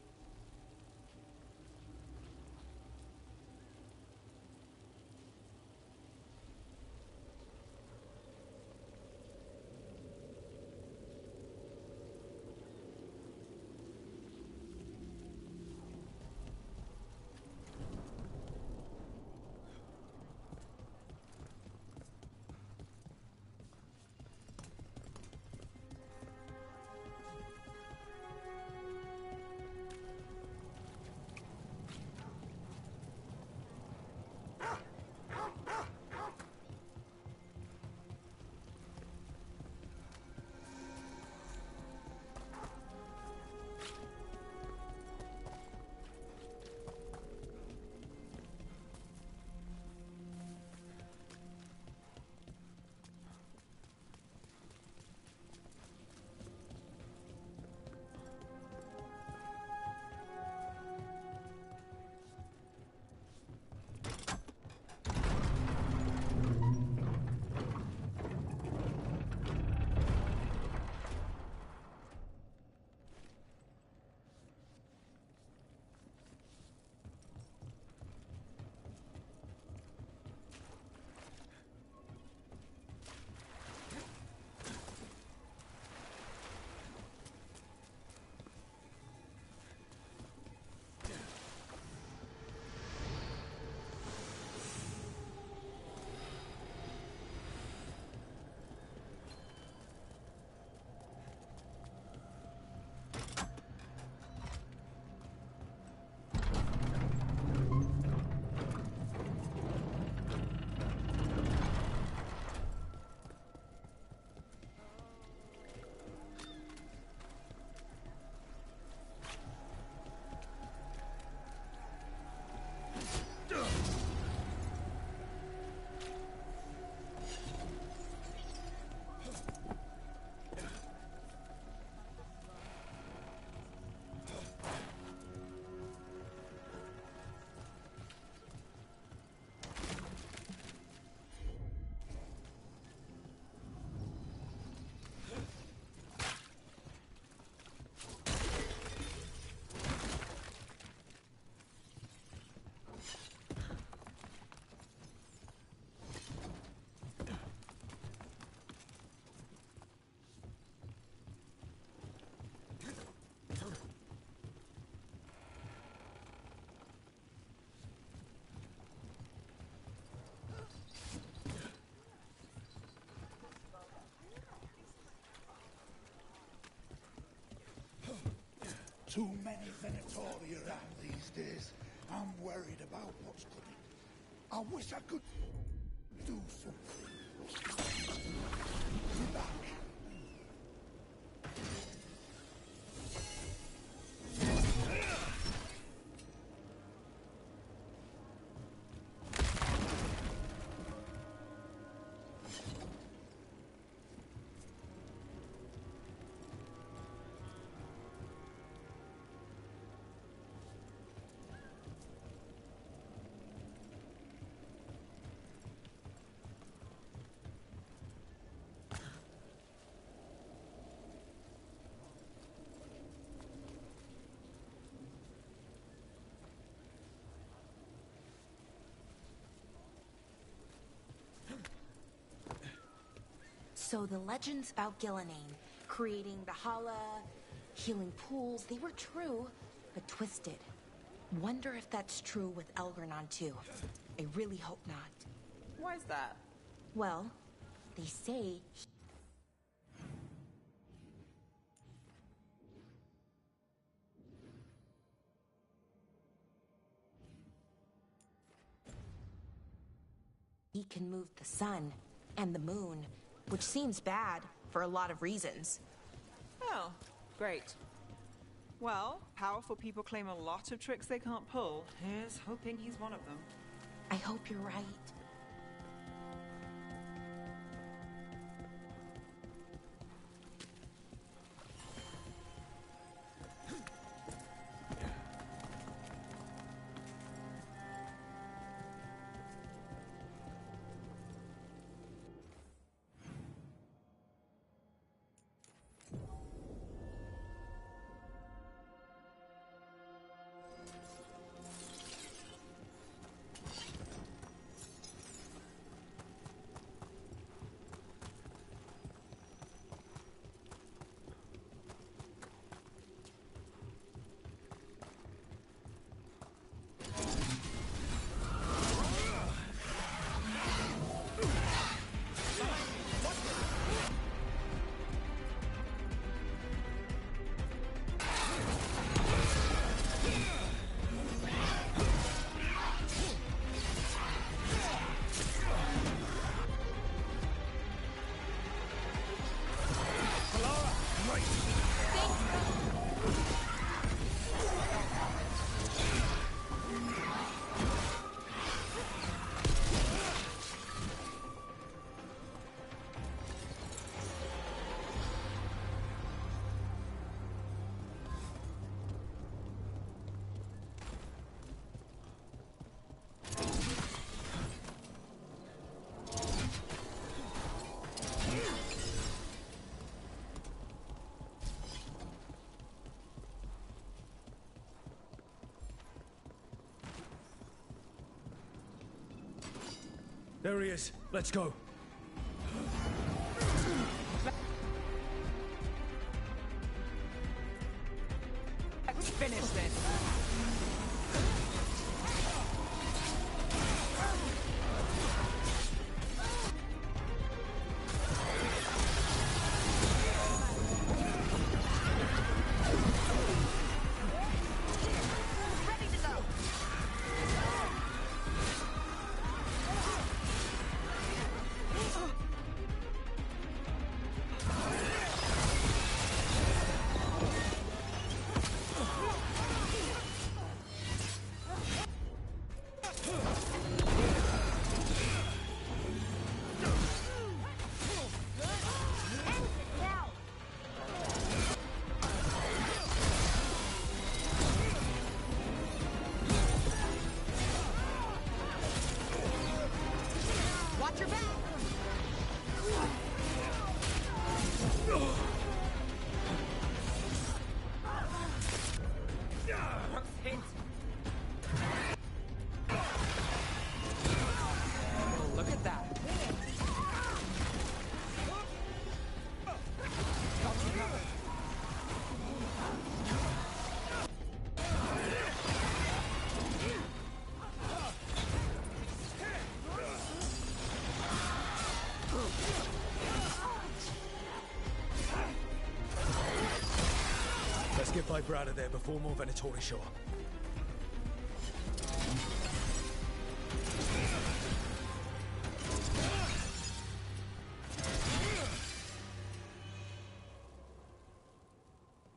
Too many Venatori around these days. I'm worried about what's coming. I wish I could do something. Be back. So the legends about Gillenane, creating the Hala, healing pools, they were true, but twisted. Wonder if that's true with Elgranon too. I really hope not. Why's that? Well, they say he can move the sun and the moon, which seems bad for a lot of reasons. Oh, great. Well, powerful people claim a lot of tricks they can't pull. Here's hoping he's one of them. I hope you're right. There he is. Let's go. Let's finish this. Let's get Viper out of there before more Venatori show up.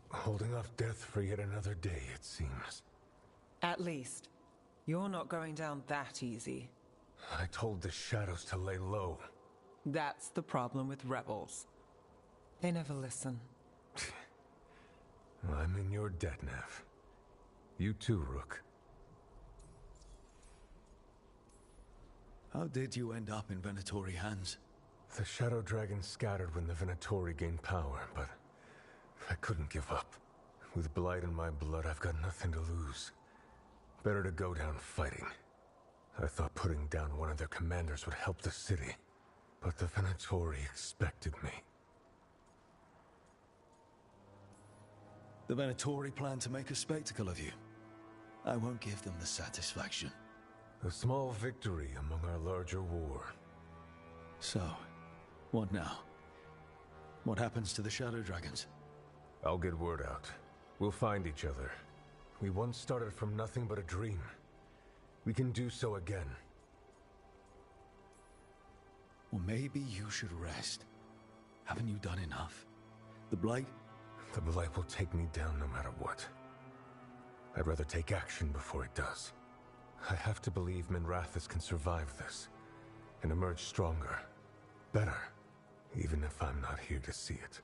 Holding off death for yet another day, it seems. At least. You're not going down that easy. I told the shadows to lay low. That's the problem with rebels. They never listen. I'm in your debt, Nev. You too, Rook. How did you end up in Venatori hands? The Shadow Dragon scattered when the Venatori gained power, but I couldn't give up. With Blight in my blood, I've got nothing to lose. Better to go down fighting. I thought putting down one of their commanders would help the city, but the Venatori expected me. The Venatori plan to make a spectacle of you. I won't give them the satisfaction. A small victory among our larger war. So, what now? What happens to the Shadow Dragons? I'll get word out. We'll find each other. We once started from nothing but a dream. We can do so again. Or maybe you should rest. Haven't you done enough? The Blight? The Blight will take me down no matter what. I'd rather take action before it does. I have to believe Minrathous can survive this, and emerge stronger, better, even if I'm not here to see it.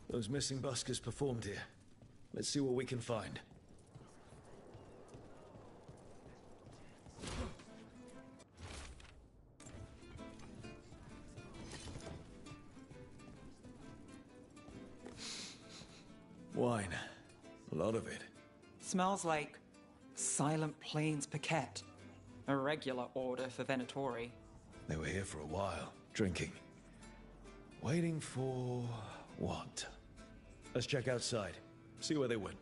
Those missing buskers performed here. Let's see what we can find. Wine. A lot of it. Smells like Silent Plains Paquette. A regular order for Venatori. They were here for a while, drinking. Waiting for... what? Let's check outside. See where they went.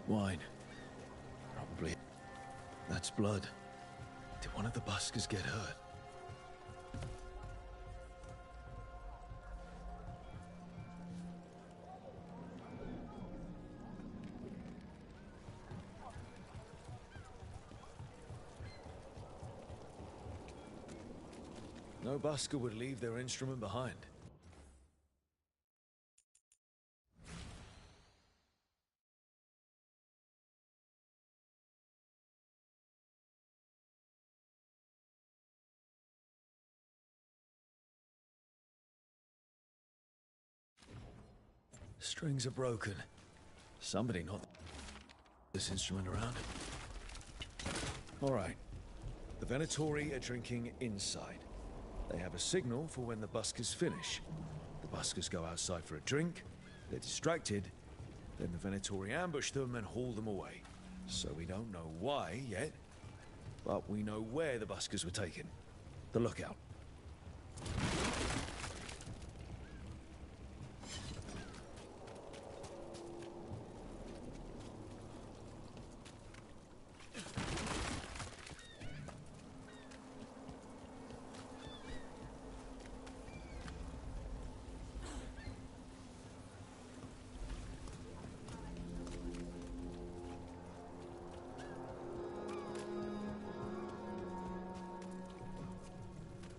Wine. Probably. That's blood. Did one of the buskers get hurt? No busker would leave their instrument behind. Strings are broken. Somebody knocked this instrument around. All right. The Venatori are drinking inside. They have a signal for when the buskers finish. The buskers go outside for a drink, they're distracted, then the Venatori ambush them and haul them away. So we don't know why yet, but we know where the buskers were taken. The lookout.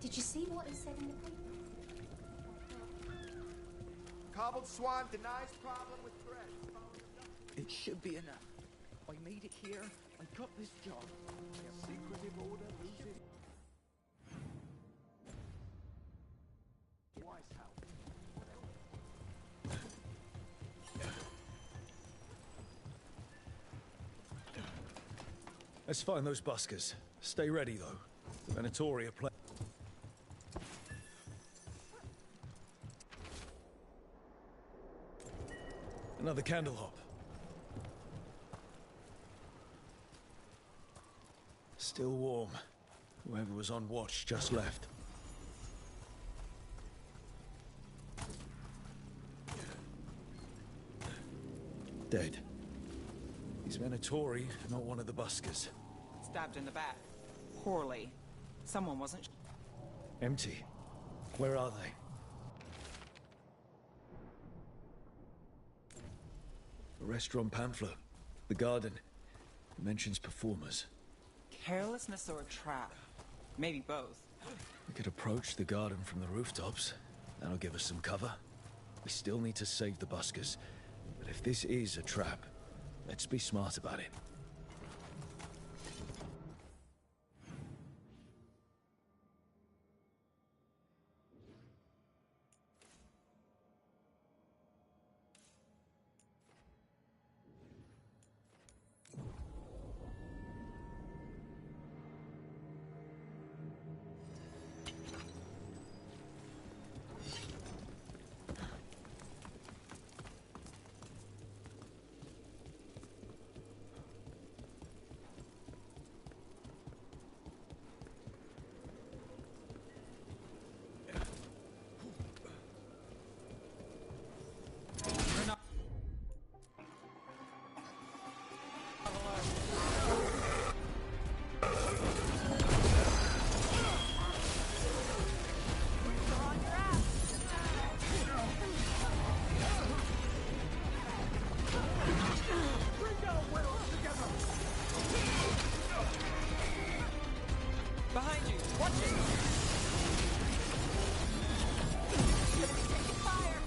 Did you see what he said in the paper? Cobbled Swan denies problem with threat. It should be enough. I made it here. I got this job. Secretive order loses. Wise help. Let's find those buskers. Stay ready, though. The Venatori are playing. Another candle hop. Still warm. Whoever was on watch just left. Dead. These Venatori are not one of the buskers. Stabbed in the back. Poorly. Someone wasn't... Empty. Where are they? A restaurant pamphlet. The garden. It mentions performers. Carelessness or a trap? Maybe both. We could approach the garden from the rooftops. That'll give us some cover. We still need to save the buskers. But if this is a trap, let's be smart about it. Behind you! Watch it! Taking fire!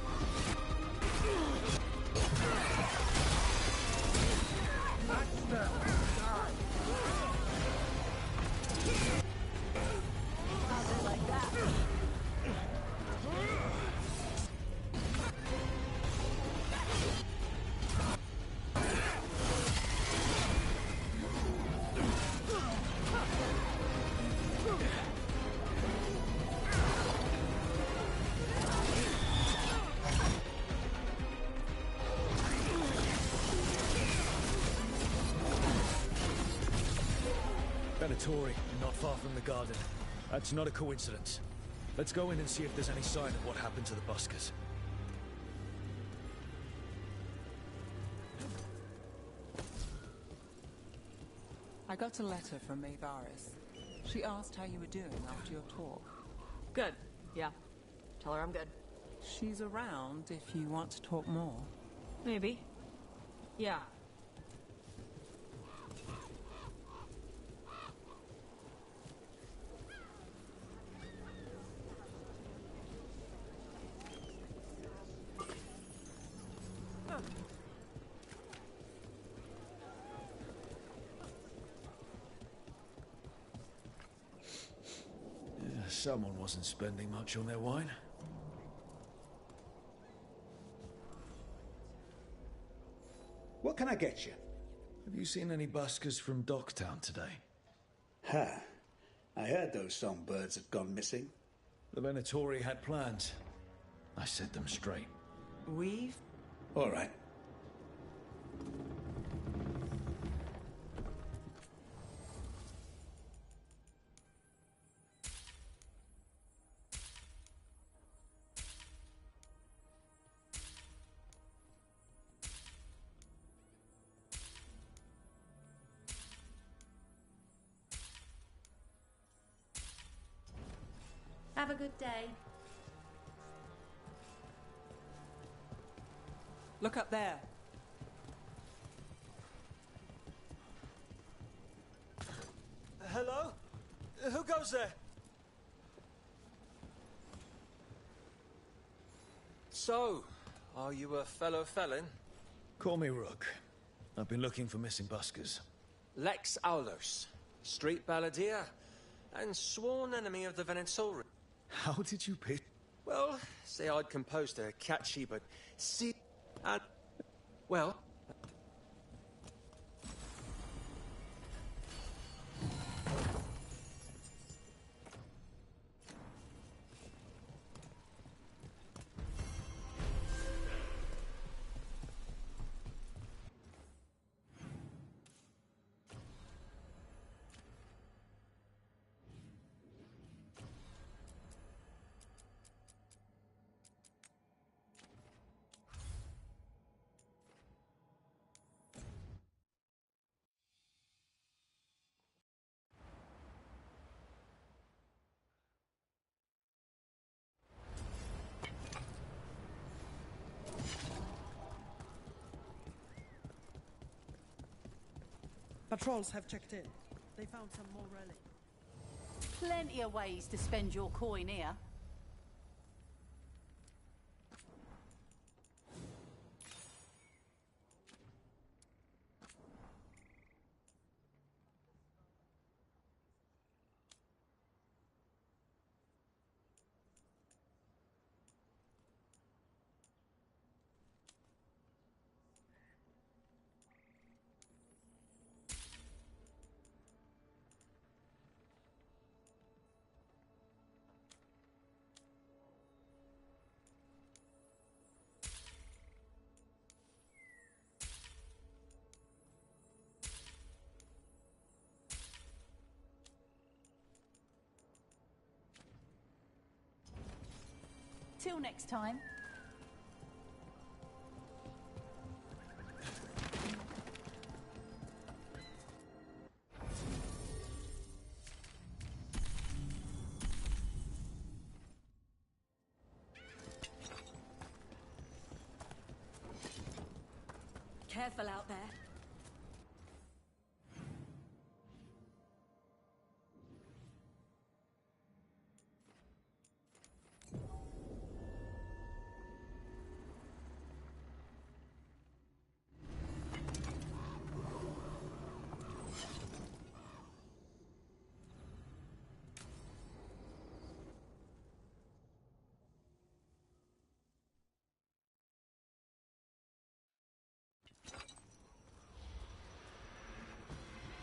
That's them! Nothing like that. Venatori, not far from the garden. That's not a coincidence. Let's go in and see if there's any sign of what happened to the buskers. I got a letter from Maevaris. She asked how you were doing after your talk. Good. Yeah. Tell her I'm good. She's around if you want to talk more. Maybe. Yeah. Someone wasn't spending much on their wine. What can I get you? Have you seen any buskers from Docktown today? Ha! I heard those songbirds had gone missing. The Venatori had plans. I set them straight. We've... All right. Have a good day. Look up there. Hello? Who goes there? So, are you a fellow felon? Call me Rook. I've been looking for missing buskers. Lex Aulos, street balladeer, and sworn enemy of the Venatori. How did you pick? Well, say I'd composed a catchy but well... Patrols have checked in. They found some more relics. Plenty of ways to spend your coin here. Till next time. Careful out there.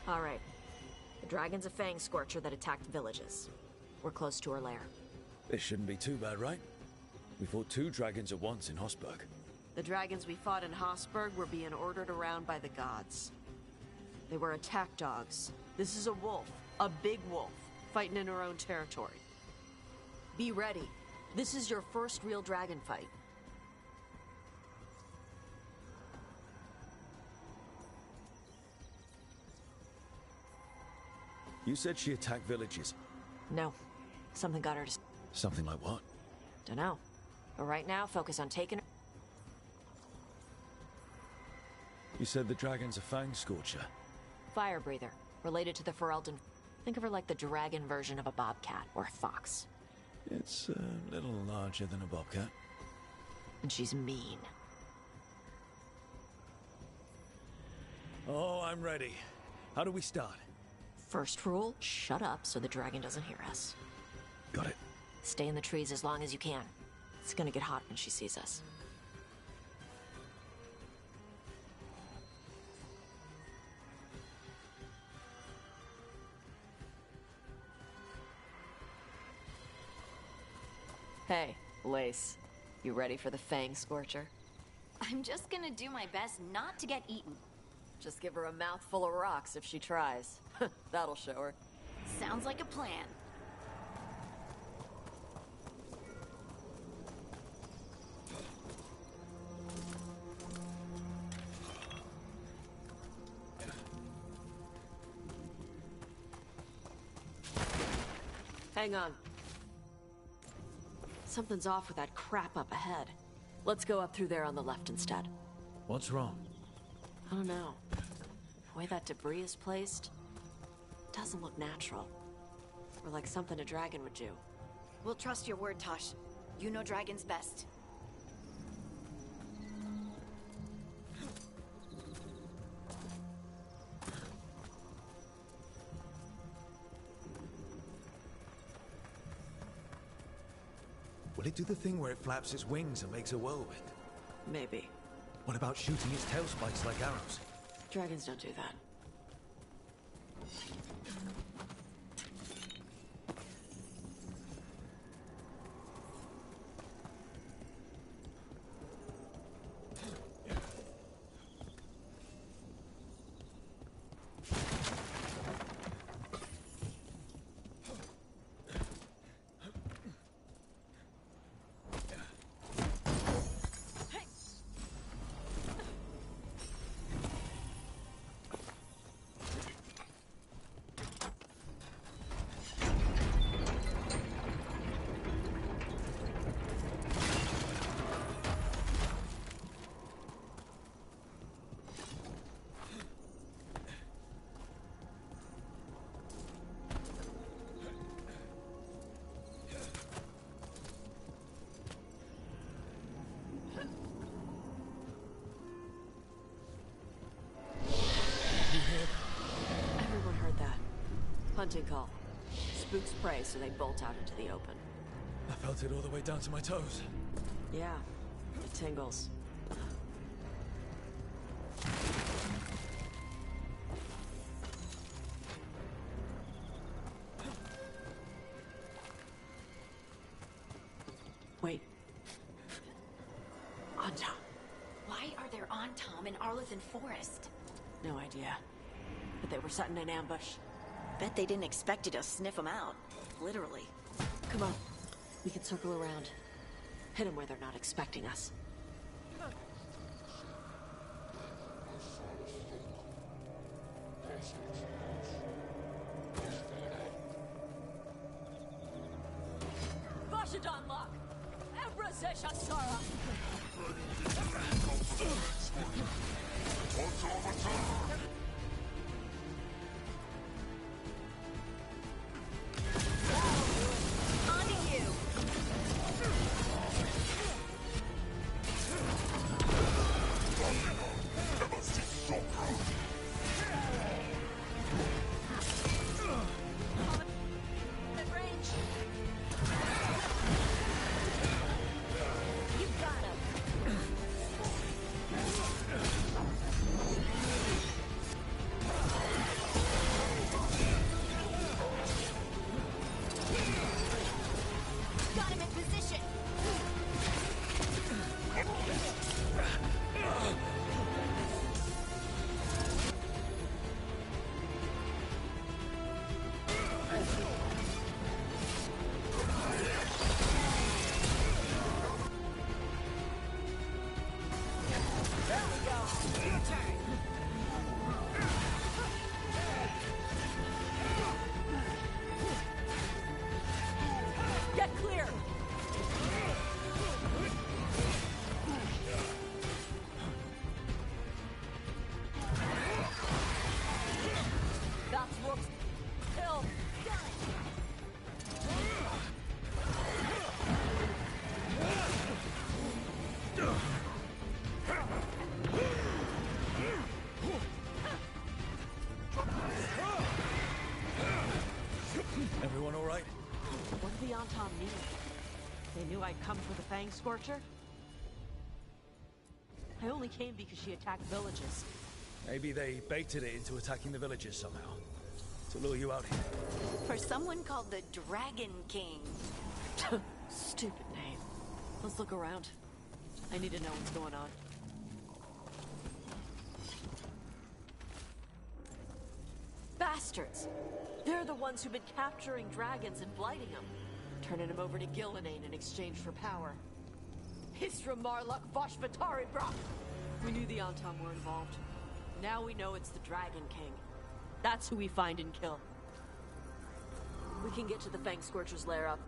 All right. The dragon's a fang scorcher that attacked villages. We're close to her lair. This shouldn't be too bad, right? We fought 2 dragons at once in Hosberg. The dragons we fought in Hosberg were being ordered around by the gods. They were attack dogs. This is a wolf, a big wolf, fighting in her own territory. Be ready. This is your first real dragon fight. You said she attacked villages. No. Something got her to... Something like what? Dunno. But right now, focus on taking her... You said the dragon's a fang scorcher. Fire breather. Related to the Ferelden. Think of her like the dragon version of a bobcat or a fox. It's a little larger than a bobcat. And she's mean. Oh, I'm ready. How do we start? First rule, shut up so the dragon doesn't hear us. Got it. Stay in the trees as long as you can. It's gonna get hot when she sees us. Hey, Lace. You ready for the Fang Scorcher? I'm just gonna do my best not to get eaten. Just give her a mouthful of rocks if she tries. That'll show her. Sounds like a plan. Hang on. Something's off with that crap up ahead. Let's go up through there on the left instead. What's wrong? I don't know. The way that debris is placed doesn't look natural. Or like something a dragon would do. We'll trust your word, Tosh. You know dragons best. Will it do the thing where it flaps its wings and makes a whirlwind? Maybe. What about shooting its tail spikes like arrows? Dragons don't do that. Everyone heard that. Hunting call. Spooks prey, so they bolt out into the open. I felt it all the way down to my toes. Yeah, it tingles. Wait. Antom. Why are there Antom in Arlathan Forest? No idea. But they were setting an ambush. Bet they didn't expect you to sniff them out. Literally. Come on. We can circle around. Hit them where they're not expecting us. Vashadon lock! Ebra Sara! Get clear! That's Rook's kill. Everyone all right? What did the Antom need? They knew I'd come for the Fang Scorcher? I only came because she attacked villages. Maybe they baited it into attacking the villagers somehow. To lure you out here. For someone called the Dragon King. Stupid name. Let's look around. I need to know what's going on. Bastards! They're the ones who've been capturing dragons and blighting them. Turning them over to Gillenane in exchange for power. Hisra Marluk Voshvatari Brock! We knew the Antom were involved. Now we know it's the Dragon King. That's who we find and kill. We can get to the Fang Scorcher's lair up.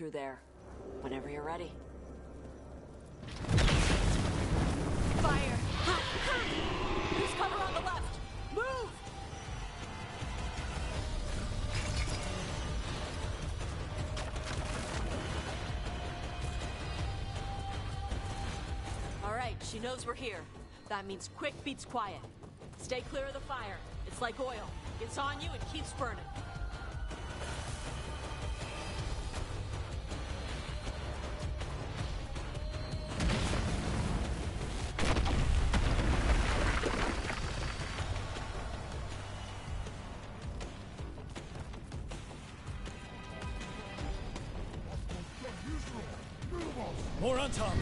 through there. Whenever you're ready. Fire! Use cover on the left! Move! All right, she knows we're here. That means quick beats quiet. Stay clear of the fire. It's like oil. It's on you and keeps burning. More on top.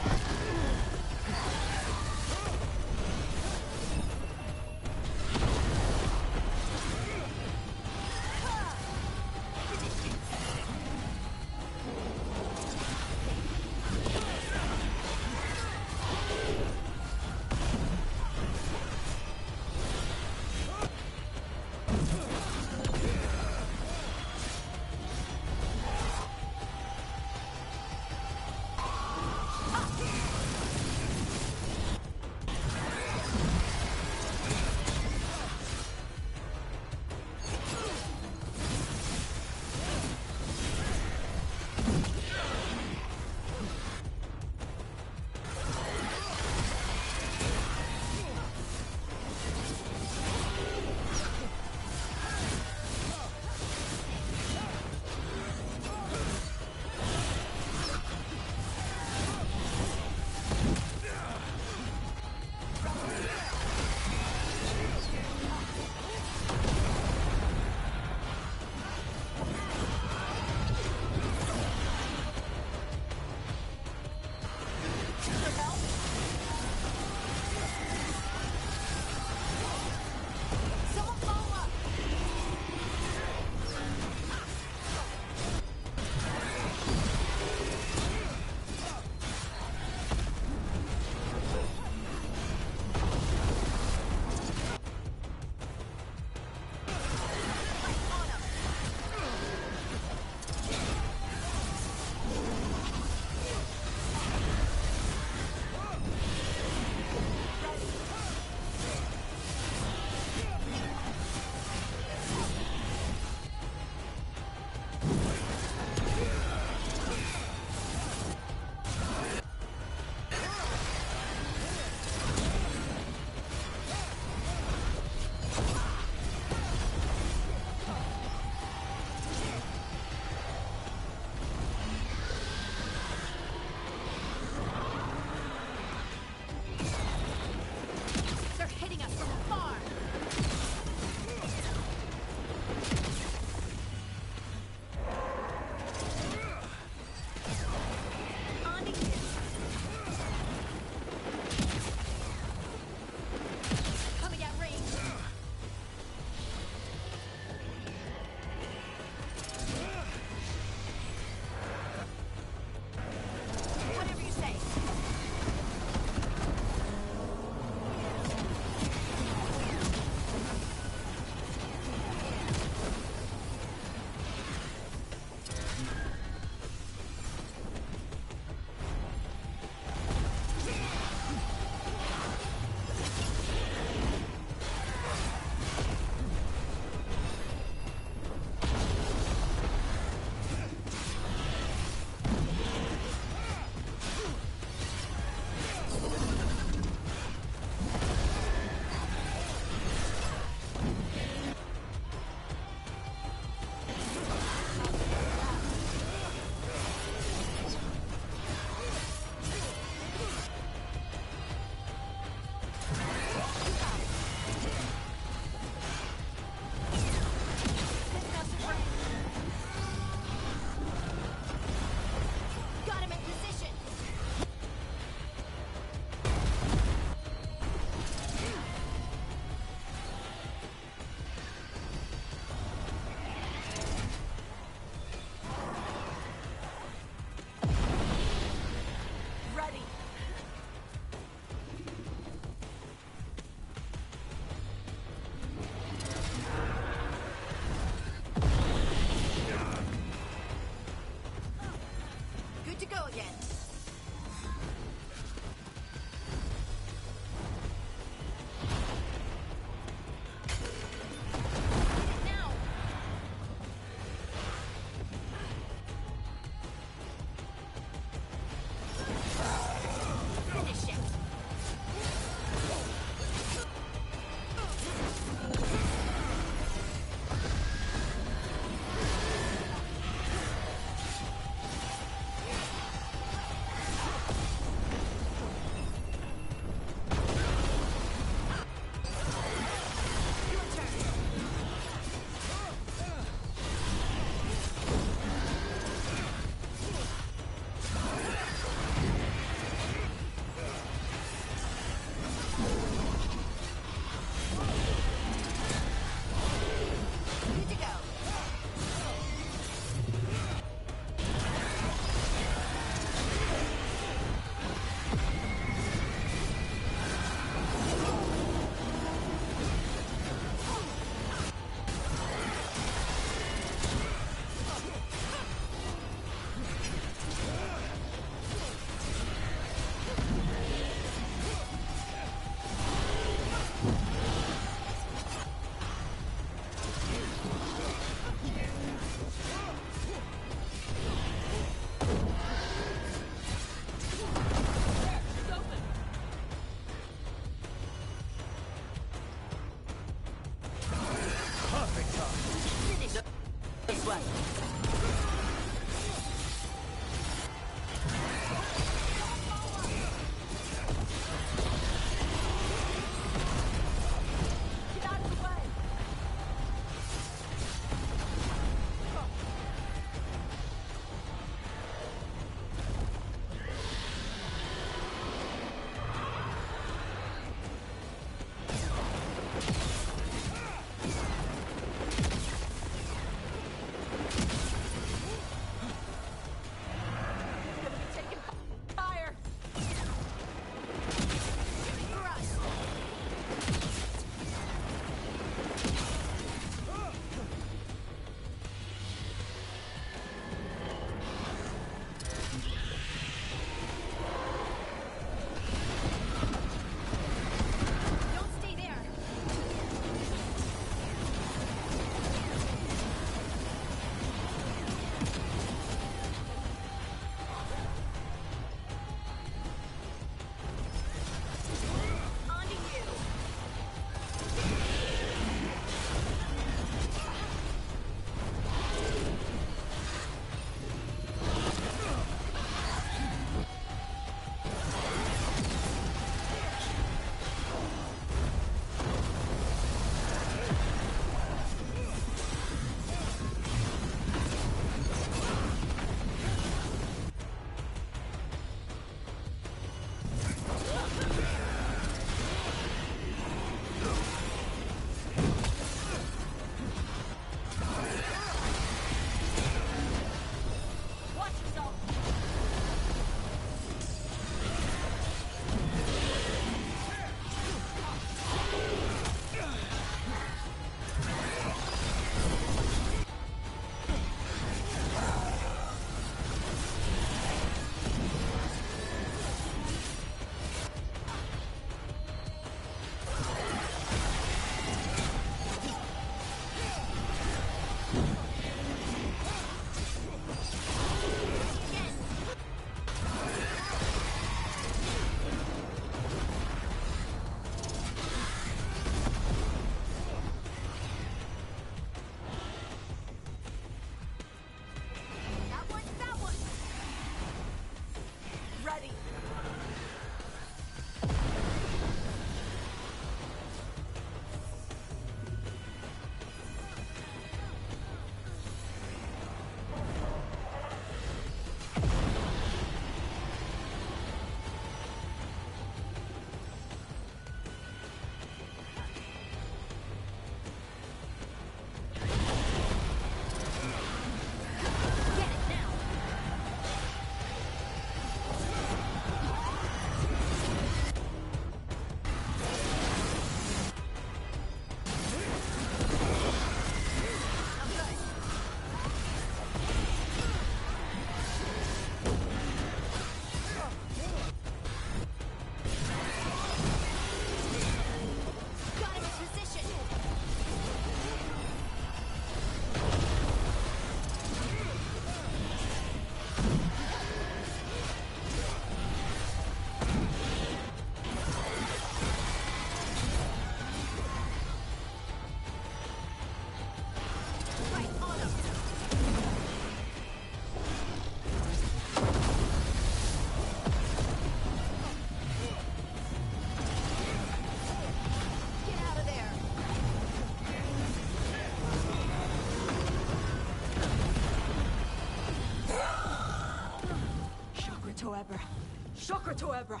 Toebra.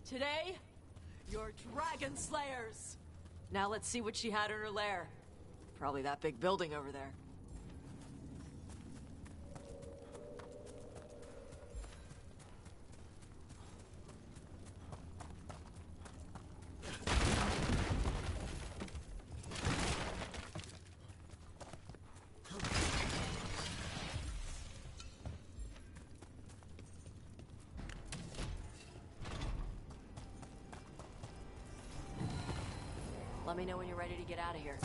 Today, you're Dragon Slayers. Now let's see what she had in her lair. Probably that big building over there. Let me know when you're ready to get out of here.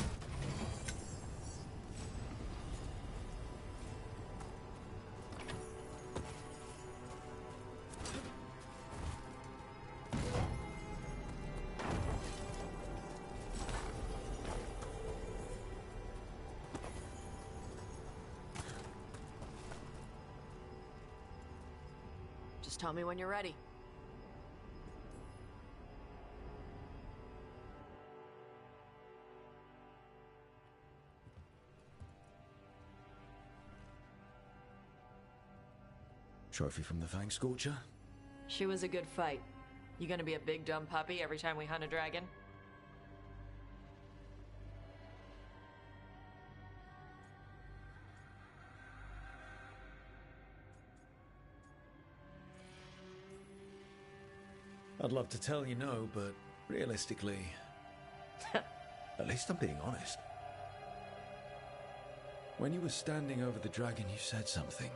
Just tell me when you're ready. Trophy from the Fang Scorcher? She was a good fight. You gonna be a big dumb puppy every time we hunt a dragon? I'd love to tell you no, but realistically... at least I'm being honest. When you were standing over the dragon, you said something.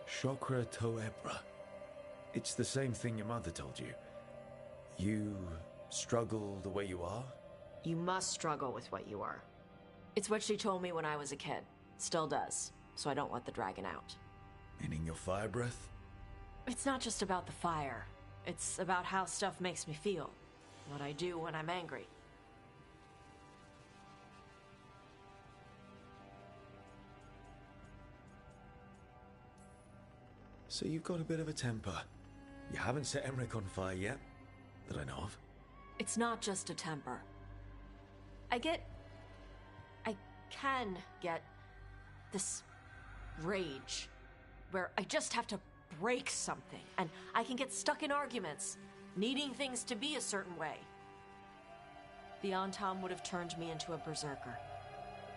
Chokra to Ebra. It's the same thing your mother told you. You struggle the way you are? You must struggle with what you are. It's what she told me when I was a kid. Still does. So I don't let the dragon out. Meaning your fire breath? It's not just about the fire. It's about how stuff makes me feel. What I do when I'm angry. So you've got a bit of a temper. You haven't set Emmerich on fire yet, that I know of. It's not just a temper. I can get this rage where I just have to break something, and I can get stuck in arguments, needing things to be a certain way. The Antam would have turned me into a berserker,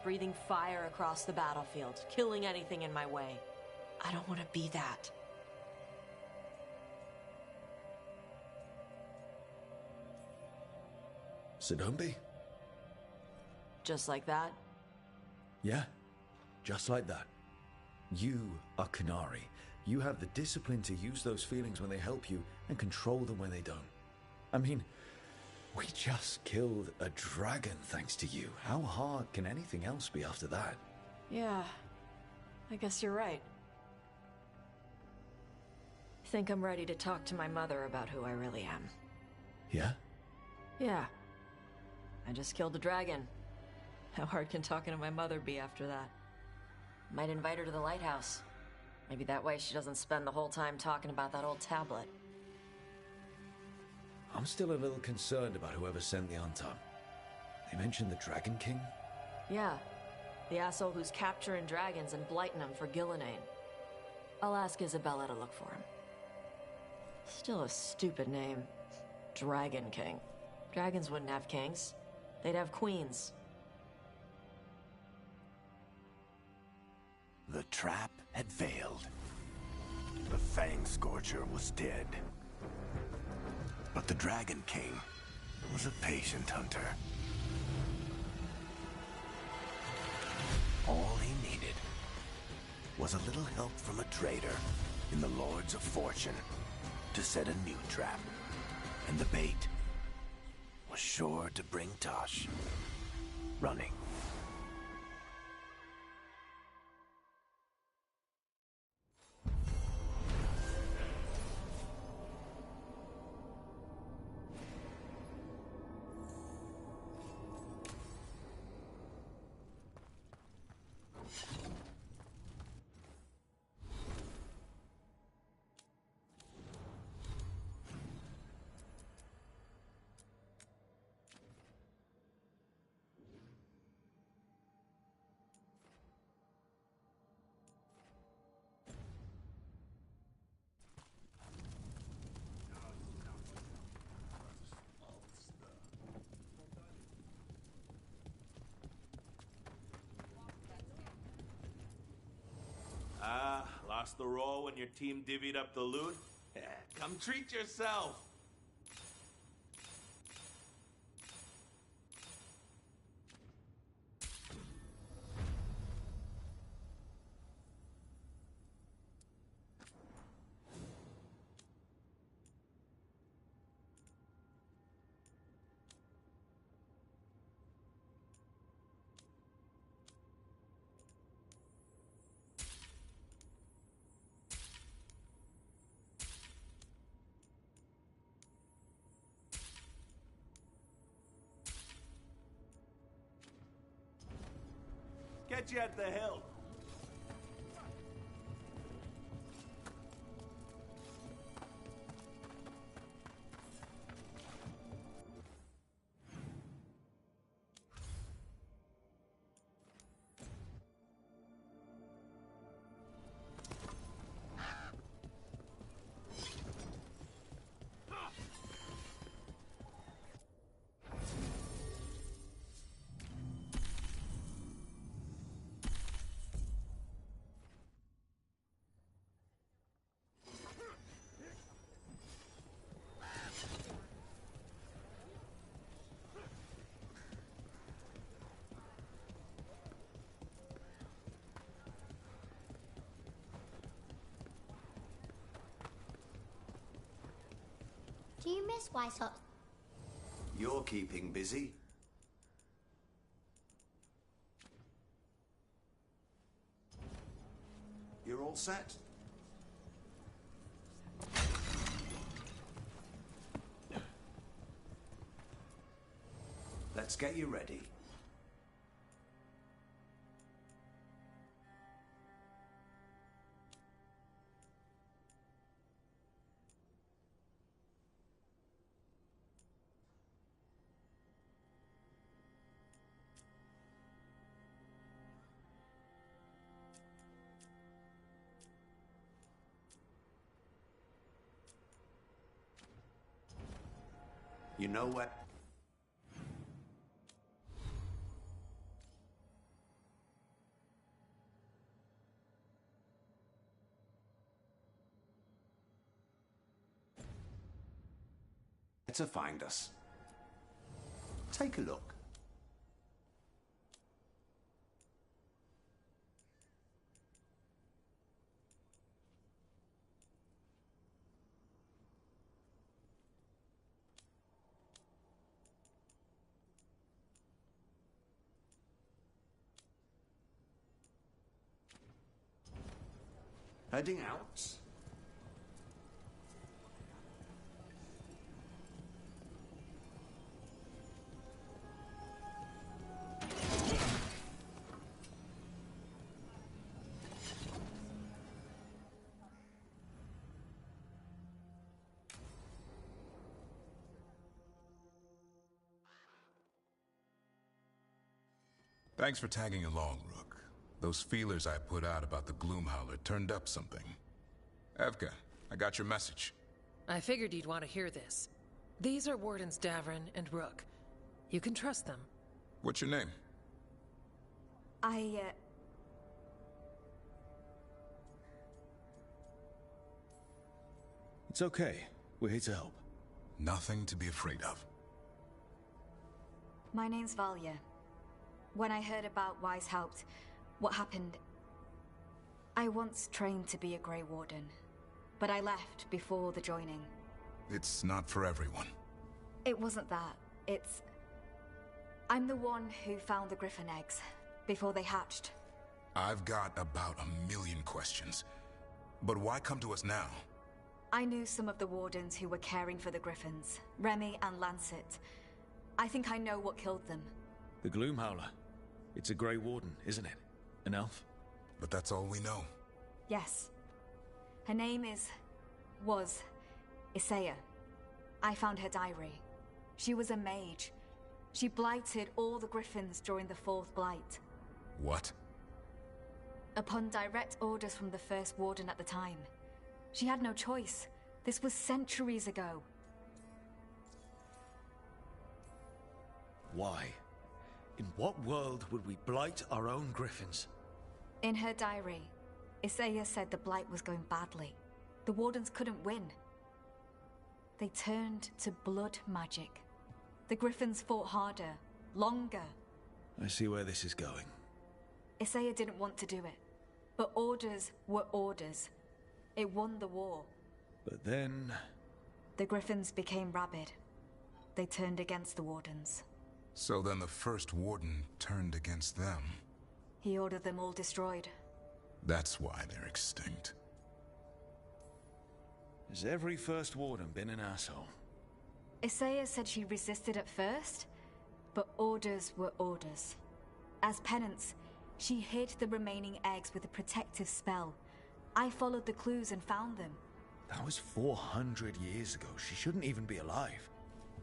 breathing fire across the battlefield, killing anything in my way. I don't want to be that. So don't be. Just like that? Yeah, just like that. You are Kanari. You have the discipline to use those feelings when they help you and control them when they don't. I mean, we just killed a dragon thanks to you. How hard can anything else be after that? Yeah, I guess you're right. I think I'm ready to talk to my mother about who I really am. Yeah? Yeah. I just killed a dragon. How hard can talking to my mother be after that? Might invite her to the lighthouse. Maybe that way she doesn't spend the whole time talking about that old tablet. I'm still a little concerned about whoever sent the Antam. They mentioned the Dragon King? Yeah. The asshole who's capturing dragons and blighting them for Gillinane. I'll ask Isabella to look for him. Still a stupid name. Dragon King. Dragons wouldn't have kings. They'd have queens. The trap had failed. The Fang Scorcher was dead. But the Dragon King was a patient hunter. All he needed was a little help from a trader in the Lords of Fortune to set a new trap. And the bait was sure to bring Tosh running. Lost the roll when your team divvied up the loot? Yeah, come treat yourself! Get you at the hill. Yes, Wise Hot. You're keeping busy. You're all set? Let's get you ready. You know where... to find us. Take a look. Heading out? Thanks for tagging along, Rook. Those feelers I put out about the Gloomhowler turned up something. Evka, I got your message. I figured you'd want to hear this. These are Wardens Davrin and Rook. You can trust them. What's your name? It's okay. We're here to help. Nothing to be afraid of. My name's Valia. When I heard about Weishaupt, what happened... I once trained to be a Grey Warden, but I left before the joining. It's not for everyone. It wasn't that. It's... I'm the one who found the Griffin eggs, before they hatched. I've got about 1,000,000 questions. But why come to us now? I knew some of the Wardens who were caring for the Griffins, Remy and Lancet. I think I know what killed them. The Gloomhowler. It's a Grey Warden, isn't it? An elf? But that's all we know. Yes. Her name was Isaiah. I found her diary. She was a mage. She blighted all the Griffins during the Fourth Blight. What? Upon direct orders from the First Warden at the time. She had no choice. This was centuries ago. Why? In what world would we blight our own Griffins? In her diary, Isaiah said the Blight was going badly. The Wardens couldn't win. They turned to blood magic. The Griffins fought harder, longer. I see where this is going. Isaiah didn't want to do it. But orders were orders. It won the war. But then... The Griffins became rabid. They turned against the Wardens. So then the First Warden turned against them. He ordered them all destroyed. That's why they're extinct. Has every First Warden been an asshole? Isaiah said she resisted at first, but orders were orders. As penance, she hid the remaining eggs with a protective spell. I followed the clues and found them. That was 400 years ago. She shouldn't even be alive.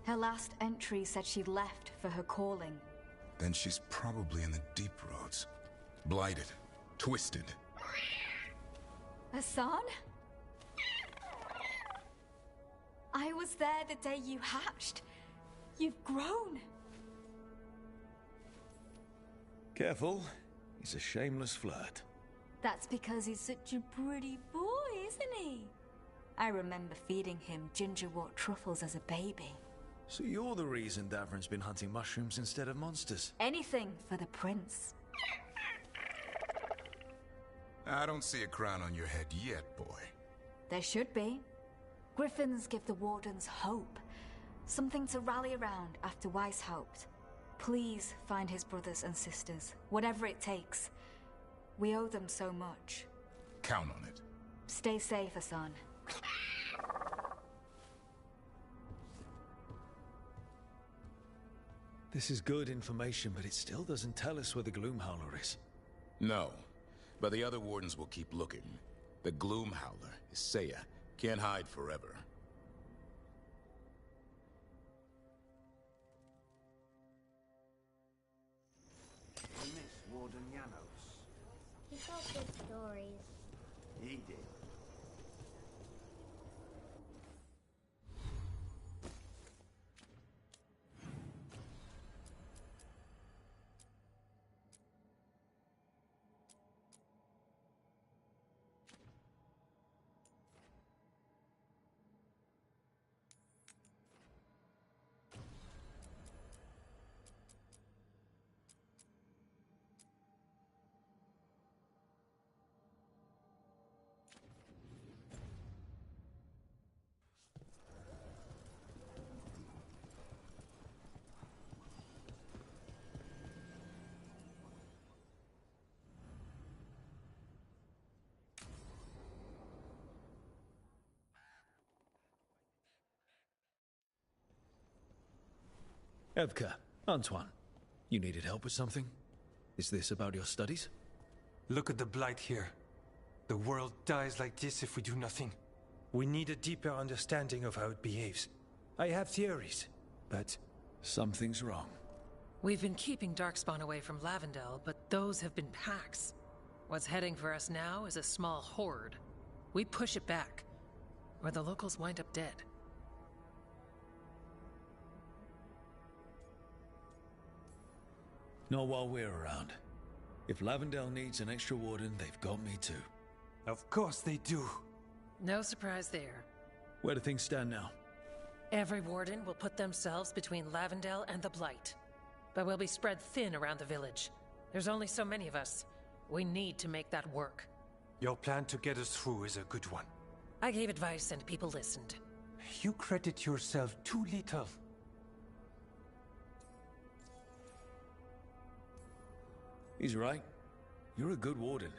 Her last entry said she'd left for her calling. Then she's probably in the deep roads. Blighted. Twisted. Hassan? I was there the day you hatched. You've grown. Careful. He's a shameless flirt. That's because he's such a pretty boy, isn't he? I remember feeding him gingerwort truffles as a baby. So you're the reason Davrin's been hunting mushrooms instead of monsters? Anything for the prince. I don't see a crown on your head yet, boy. There should be. Griffins give the Wardens hope. Something to rally around after Weiss helped. Please find his brothers and sisters, whatever it takes. We owe them so much. Count on it. Stay safe, Hassan. This is good information, but it still doesn't tell us where the Gloomhowler is. No, but the other wardens will keep looking. The Gloomhowler is Seiya. Can't hide forever. I miss Warden Janos. He told good stories. He did. Evka, Antoine, you needed help with something? Is this about your studies? Look at the blight here. The world dies like this if we do nothing. We need a deeper understanding of how it behaves. I have theories, but... Something's wrong. We've been keeping Darkspawn away from Lavendel, but those have been packs. What's heading for us now is a small horde. We push it back, or the locals wind up dead. Not while we're around. If Lavendel needs an extra warden, they've got me too. Of course they do. No surprise there. Where do things stand now? Every warden will put themselves between Lavendel and the Blight. But we'll be spread thin around the village. There's only so many of us. We need to make that work. Your plan to get us through is a good one. I gave advice and people listened. You credit yourself too little. He's right. You're a good warden.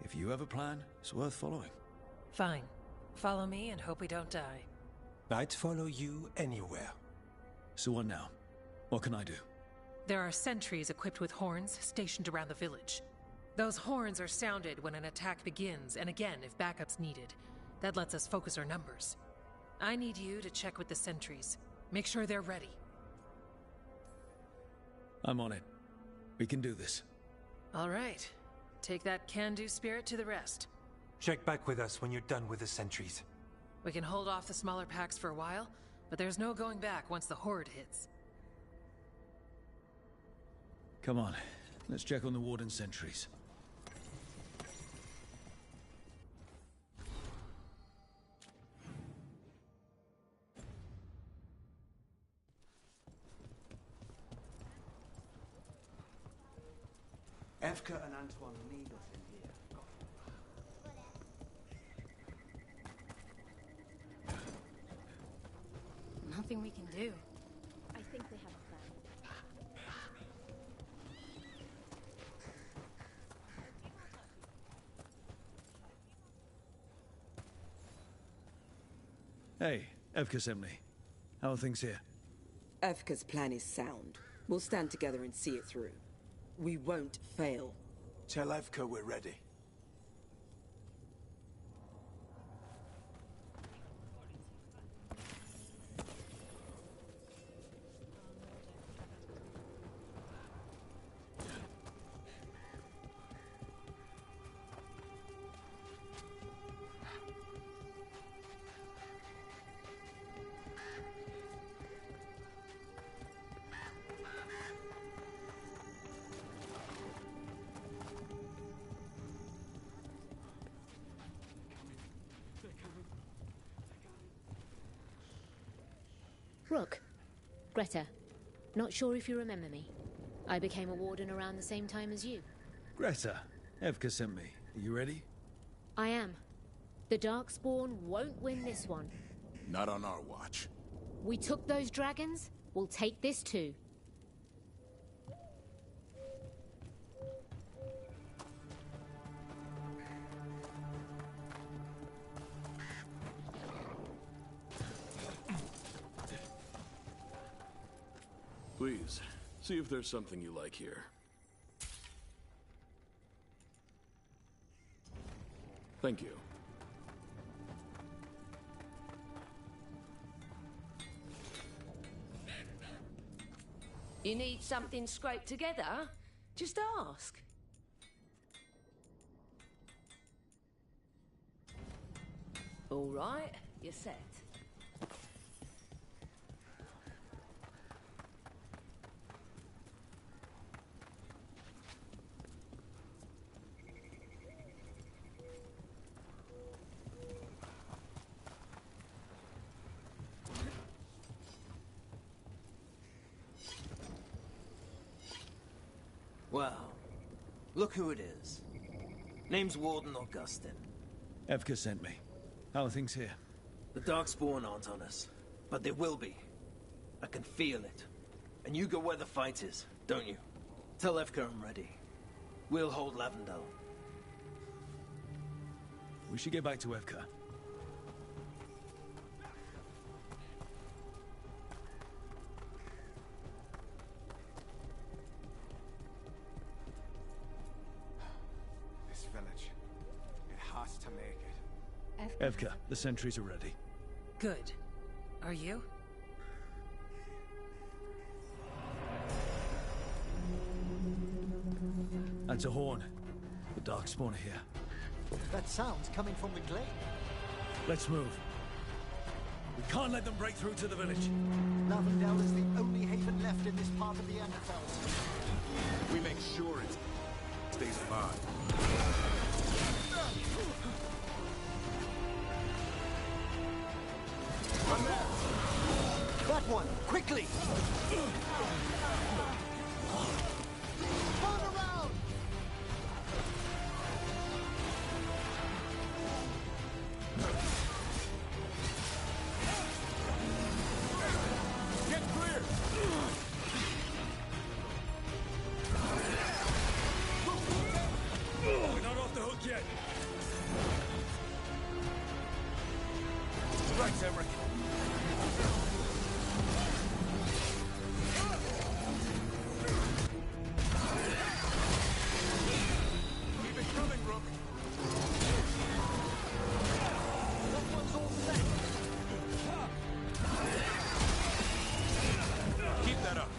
If you have a plan, it's worth following. Fine. Follow me and hope we don't die. I'd follow you anywhere. So what now? What can I do? There are sentries equipped with horns stationed around the village. Those horns are sounded when an attack begins, and again if backup's needed. That lets us focus our numbers. I need you to check with the sentries. Make sure they're ready. I'm on it. We can do this. All right. Take that can-do spirit to the rest. Check back with us when you're done with the sentries. We can hold off the smaller packs for a while, but there's no going back once the horde hits. Come on. Let's check on the warden sentries. Evka and Antoine need us in here. Nothing we can do. I think they have a plan. Hey, Evka sent me. How are things here? Evka's plan is sound. We'll stand together and see it through. We won't fail. Tell Evka we're ready. Rook. Greta. Not sure if you remember me. I became a warden around the same time as you. Greta, Evka sent me. Are you ready? I am. The Darkspawn won't win this one. Not on our watch. We took those dragons, we'll take this too. Please, see if there's something you like here. Thank you. You need something scraped together? Just ask. All right, you're set. Well, look who it is. Name's Warden Augustin. Evka sent me. How are things here? The Darkspawn aren't on us, but they will be. I can feel it. And you go where the fight is, don't you? Tell Evka I'm ready. We'll hold Lavendel. We should get back to Evka. This village. It has to make it. Evka, the sentries are ready. Good. Are you? That's a horn. The Darkspawn are here. That sound's coming from the glade. Let's move. We can't let them break through to the village. Lavendel is the only haven left in this part of the Enderfell. We make sure it stays alive. Run there! That one! Quickly! Turn around! Get clear! We're not off the hook yet. Right, Emmerich. Keep it coming, Rook. That one's all set! Keep that up.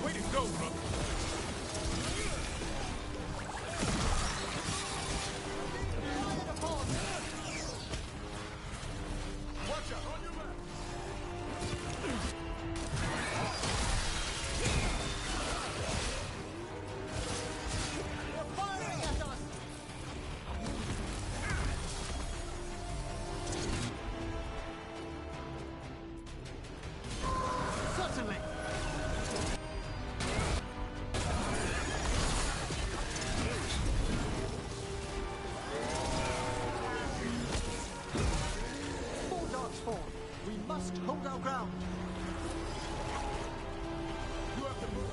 Way to go, Rook. Watch out, on your left. They're firing at us! Certainly! More Darkspawn! We must hold our ground! You have to move.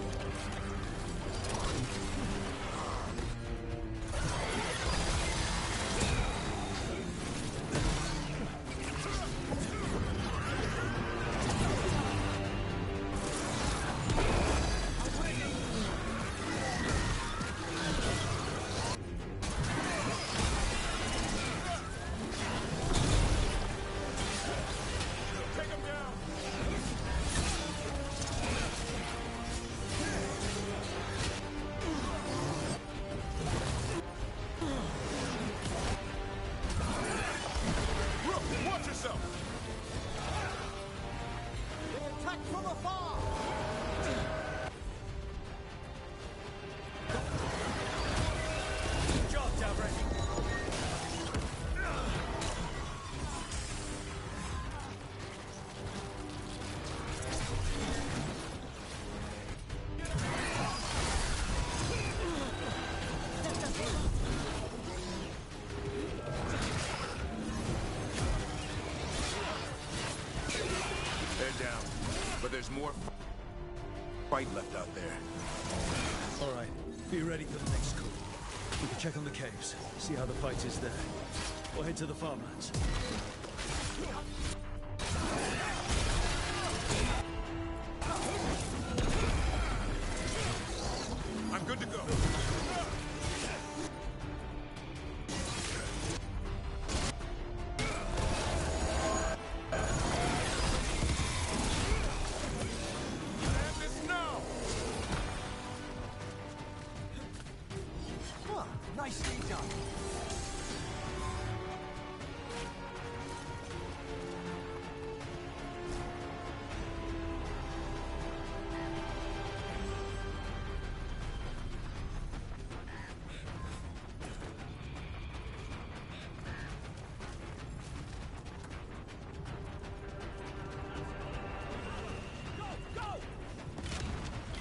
down. But there's more fight left out there. All right, be ready for the next call. We can check on the caves, see how the fight is there. Or head to the farmlands. I'm good to go. Nicely done.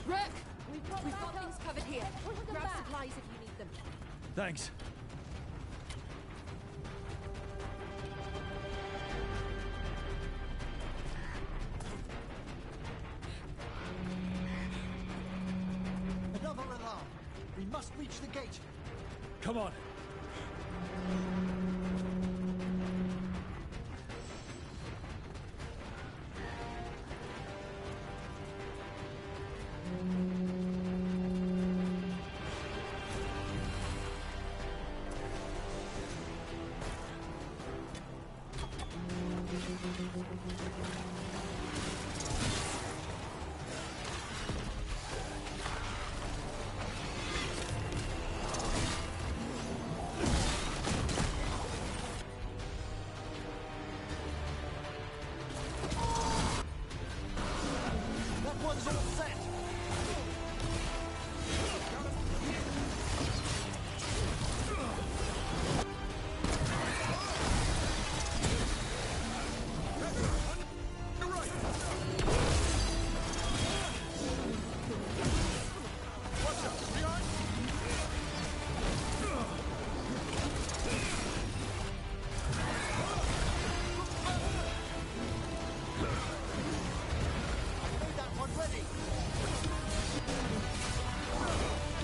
Rook! We've got things covered here. Grab supplies if you need them. Thanks. Another alarm. We must reach the gate. Come on. That one's all set.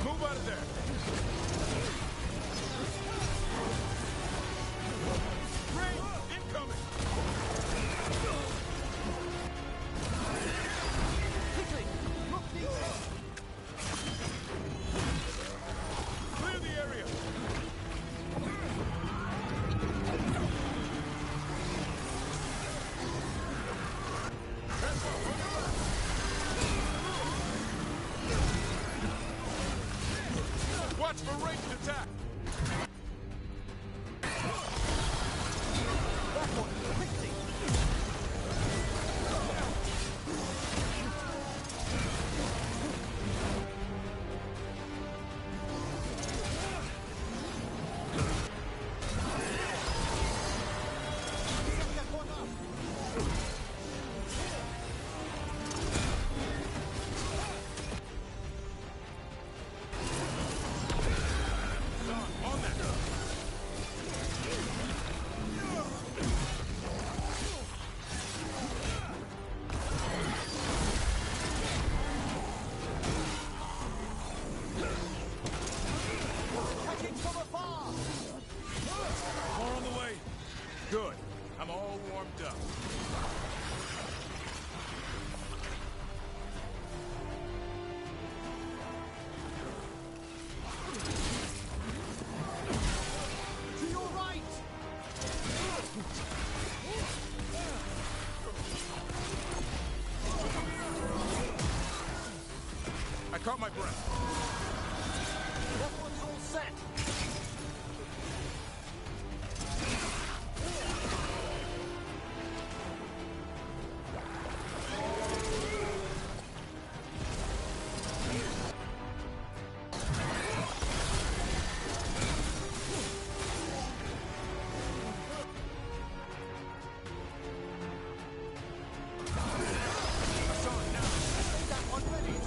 Move out of there. Rain incoming. Quickly! Look these. Clear the area. Watch for ranged attack. That one, quickly! That one up! On that. Attacking from afar! More on the way. Good. I'm all warmed up. To your right! I caught my breath. That one's all set. That one ready.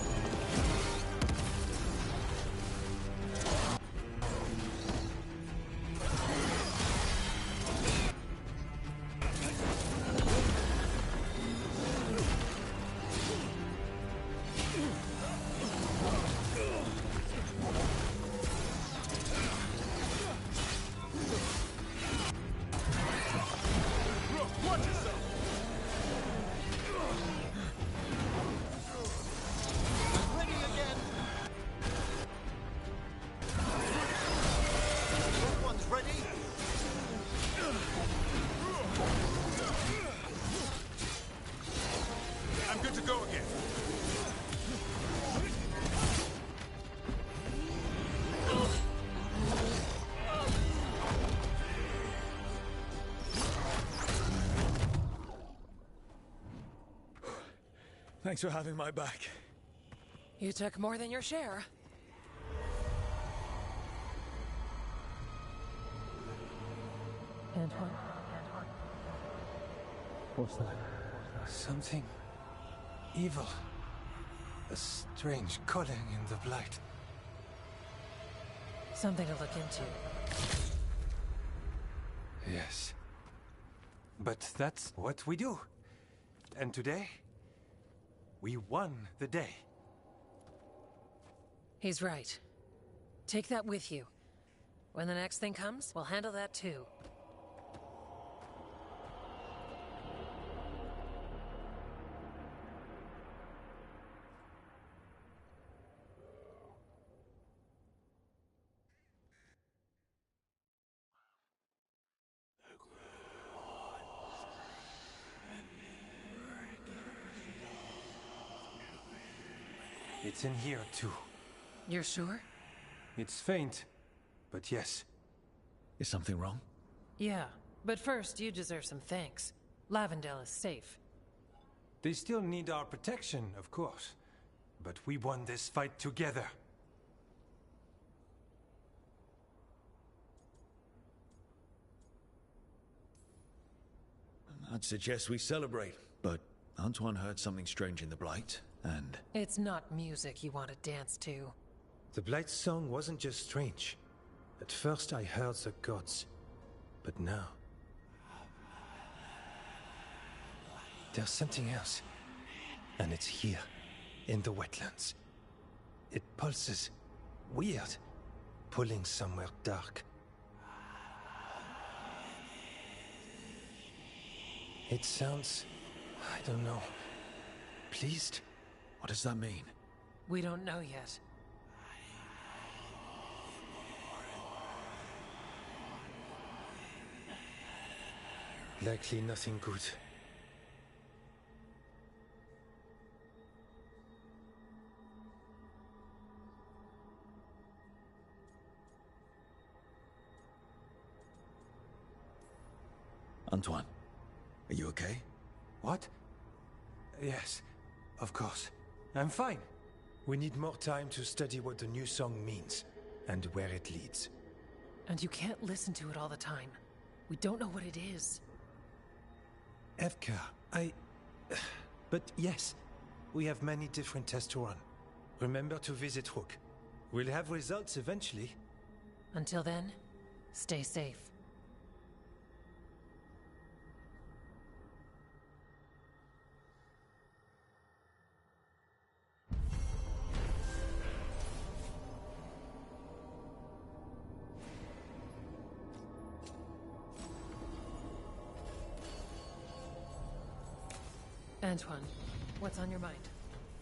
Thanks for having my back. You took more than your share. Antoine? What's that? Something evil. A strange calling in the Blight. Something to look into. Yes. But that's what we do. And today, we won the day. He's right. Take that with you. When the next thing comes, we'll handle that too. It's in here, too. You're sure? It's faint, but yes. Is something wrong? Yeah, but first you deserve some thanks. Lavendale is safe. They still need our protection, of course. But we won this fight together. I'd suggest we celebrate, but Antoine heard something strange in the Blight, and... It's not music you want to dance to. The Blight's song wasn't just strange. At first I heard the gods, but now... there's something else. And it's here, in the wetlands. It pulses. Weird. Pulling somewhere dark. It sounds... I don't know. Pleased? What does that mean? We don't know yet. Likely nothing good. Antoine, are you okay? What? Yes, of course. I'm fine. We need more time to study what the new song means, and where it leads. And you can't listen to it all the time. We don't know what it is. Evka, But yes, we have many different tests to run. Remember to visit Rook. We'll have results eventually. Until then, stay safe. Antoine, what's on your mind?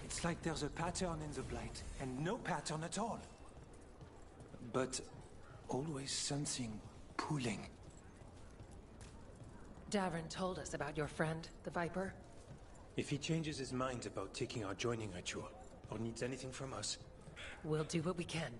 It's like there's a pattern in the Blight, and no pattern at all. But always something pulling. Davrin told us about your friend, the Viper. If he changes his mind about taking our joining ritual, or needs anything from us, we'll do what we can.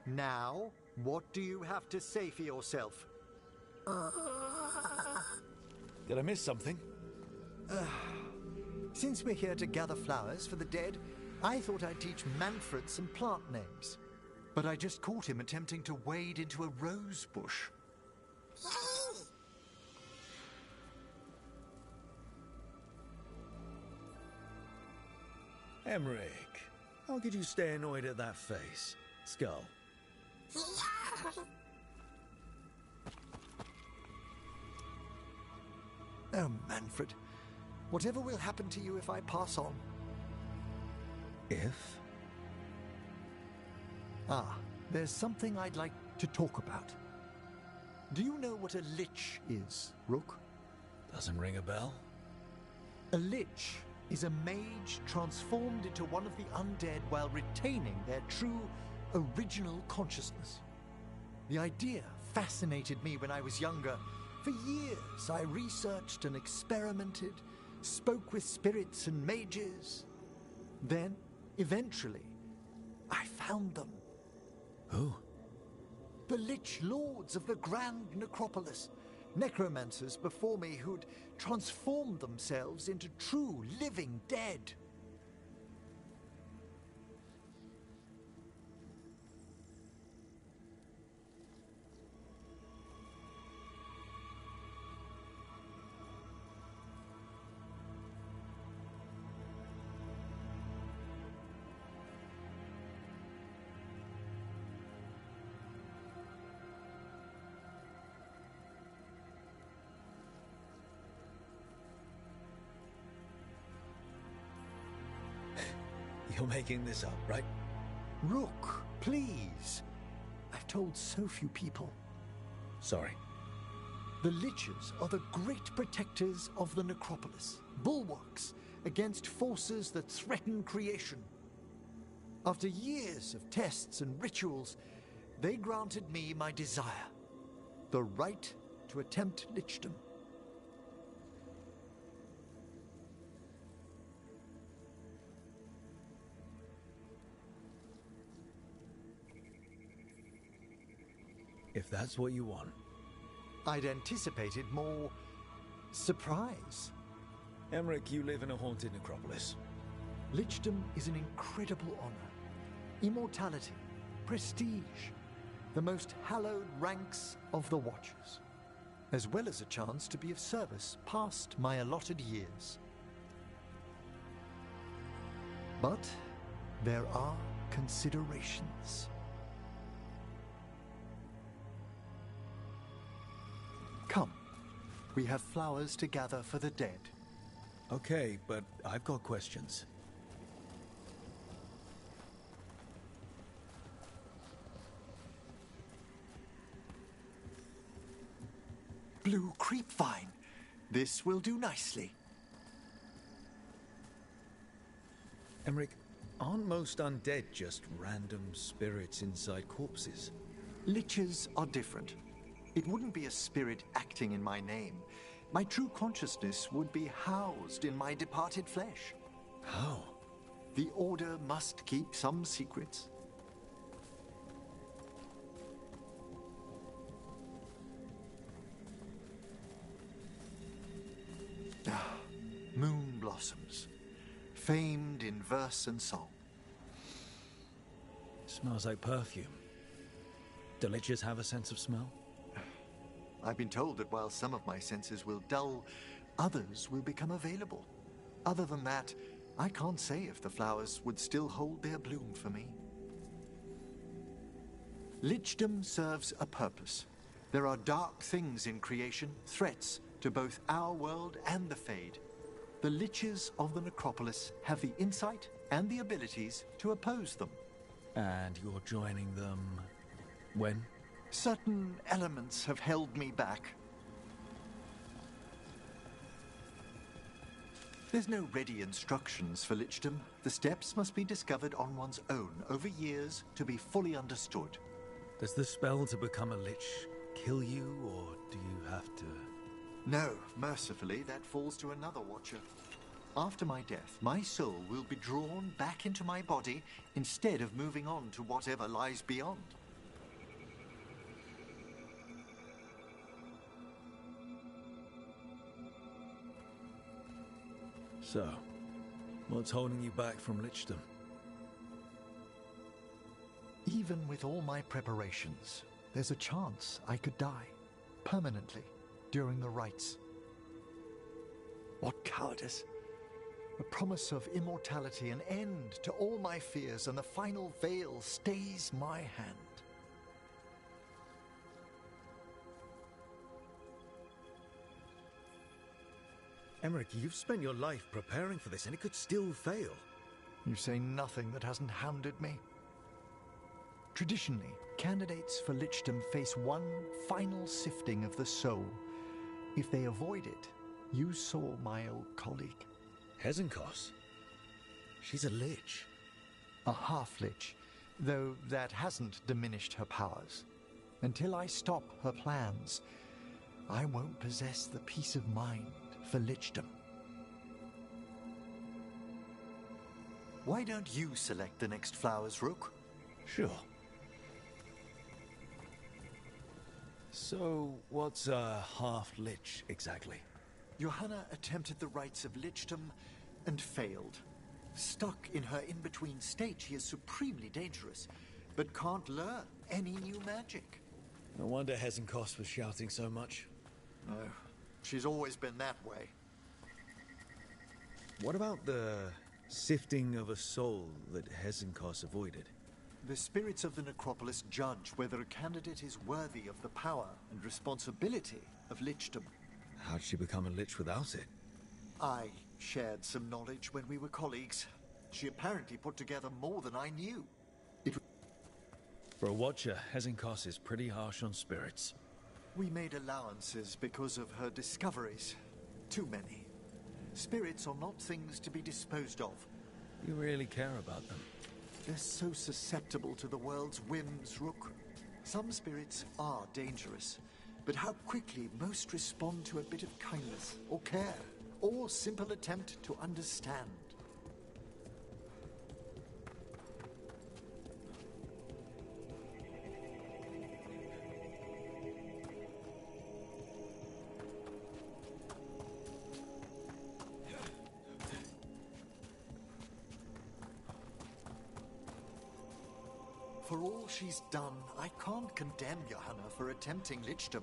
Now, what do you have to say for yourself? Did I miss something? Since we're here to gather flowers for the dead, I thought I'd teach Manfred some plant names. But I just caught him attempting to wade into a rose bush. Emmerich, how could you stay annoyed at that face? Skull. Oh, Manfred. Whatever will happen to you if I pass on? If? Ah, there's something I'd like to talk about. Do you know what a lich is, Rook? Doesn't ring a bell? A lich is a mage transformed into one of the undead while retaining their true, original consciousness. The idea fascinated me when I was younger. For years, I researched and experimented, spoke with spirits and mages. Then, eventually, I found them. Who? The Lich Lords of the Grand Necropolis. Necromancers before me who'd transformed themselves into true living dead. You're making this up, right? Rook, please. I've told so few people. Sorry. The Liches are the great protectors of the necropolis, bulwarks against forces that threaten creation. After years of tests and rituals, they granted me my desire, the right to attempt lichdom. If that's what you want. I'd anticipated more surprise. Emmerich, you live in a haunted necropolis. Lichdom is an incredible honor. Immortality, prestige, the most hallowed ranks of the Watchers, as well as a chance to be of service past my allotted years. But there are considerations. Come, we have flowers to gather for the dead. Okay, but I've got questions. Blue creepvine. This will do nicely. Emmerich, aren't most undead just random spirits inside corpses? Liches are different. It wouldn't be a spirit acting in my name. My true consciousness would be housed in my departed flesh. How? The Order must keep some secrets. Moon blossoms, famed in verse and song. Smells like perfume. Do liches have a sense of smell? I've been told that while some of my senses will dull, others will become available. Other than that, I can't say if the flowers would still hold their bloom for me. Lichdom serves a purpose. There are dark things in creation, threats to both our world and the Fade. The Liches of the Necropolis have the insight and the abilities to oppose them. And you're joining them when? Certain elements have held me back. There's no ready instructions for lichdom. The steps must be discovered on one's own over years to be fully understood. Does the spell to become a lich kill you, or do you have to... No, mercifully, that falls to another Watcher. After my death, my soul will be drawn back into my body instead of moving on to whatever lies beyond. So, what's holding you back from lichdom? Even with all my preparations, there's a chance I could die permanently during the rites. What cowardice! The promise of immortality, an end to all my fears, and the final veil stays my hand. Emmerich, you've spent your life preparing for this, and it could still fail. You say nothing that hasn't hounded me. Traditionally, candidates for lichdom face one final sifting of the soul. If they avoid it, you saw my old colleague. Hezenkos? She's a lich. A half-lich, though that hasn't diminished her powers. Until I stop her plans, I won't possess the peace of mind for lichdom. Why don't you select the next flowers, Rook? Sure. So, what's a half-lich exactly? Johanna attempted the rites of lichdom and failed. Stuck in her in-between state, she is supremely dangerous, but can't learn any new magic. No wonder Hezenkos was shouting so much. No, she's always been that way. What about the sifting of a soul that Hezenkos avoided? The spirits of the necropolis judge whether a candidate is worthy of the power and responsibility of lichdom. How'd she become a lich without it? I shared some knowledge when we were colleagues. She apparently put together more than I knew. For a Watcher, Hezenkos is pretty harsh on spirits. We made allowances because of her discoveries. Too many. Spirits are not things to be disposed of. You really care about them? They're so susceptible to the world's whims, Rook. Some spirits are dangerous, but how quickly most respond to a bit of kindness, or care, or simple attempt to understand. For all she's done, I can't condemn Johanna for attempting lichdom.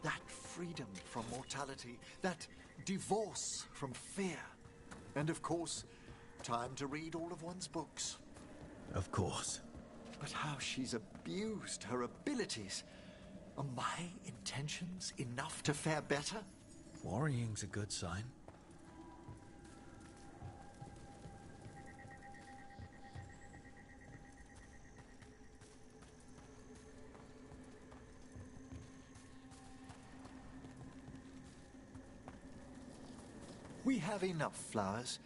That freedom from mortality, that divorce from fear. And of course, time to read all of one's books. Of course. But how she's abused her abilities. Are my intentions enough to fare better? Worrying's a good sign. We have enough flowers.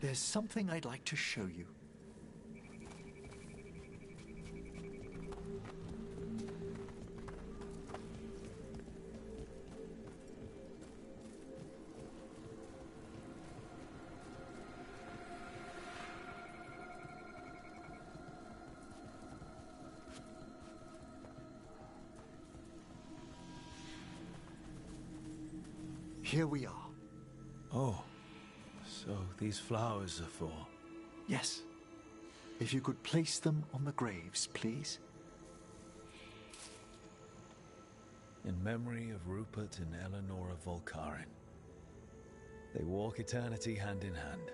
There's something I'd like to show you. Here we are. Oh, so these flowers are for... Yes. If you could place them on the graves, please. In memory of Rupert and Eleonora Volkarin. They walk eternity hand in hand.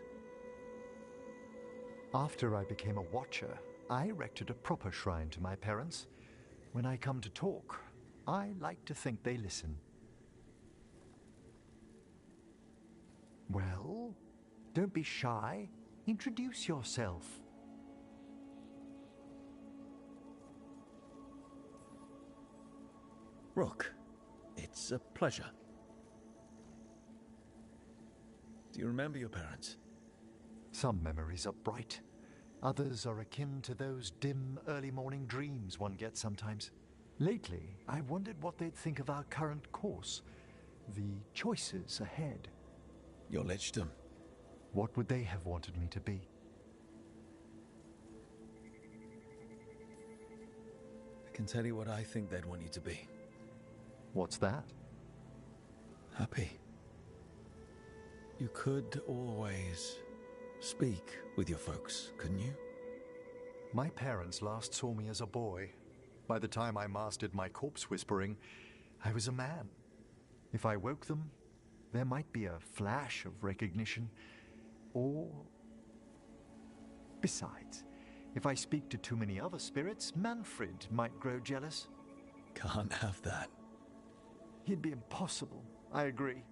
After I became a Watcher, I erected a proper shrine to my parents. When I come to talk, I like to think they listen. Well, don't be shy. Introduce yourself. Rook, it's a pleasure. Do you remember your parents? Some memories are bright. Others are akin to those dim early morning dreams one gets sometimes. Lately, I've wondered what they'd think of our current course. The choices ahead. Your lichdom. What would they have wanted me to be? I can tell you what I think they'd want you to be. What's that? Happy. You could always speak with your folks, couldn't you? My parents last saw me as a boy. By the time I mastered my corpse whispering, I was a man. If I woke them, there might be a flash of recognition, or... Besides, if I speak to too many other spirits, Manfred might grow jealous. Can't have that. He'd be impossible, I agree.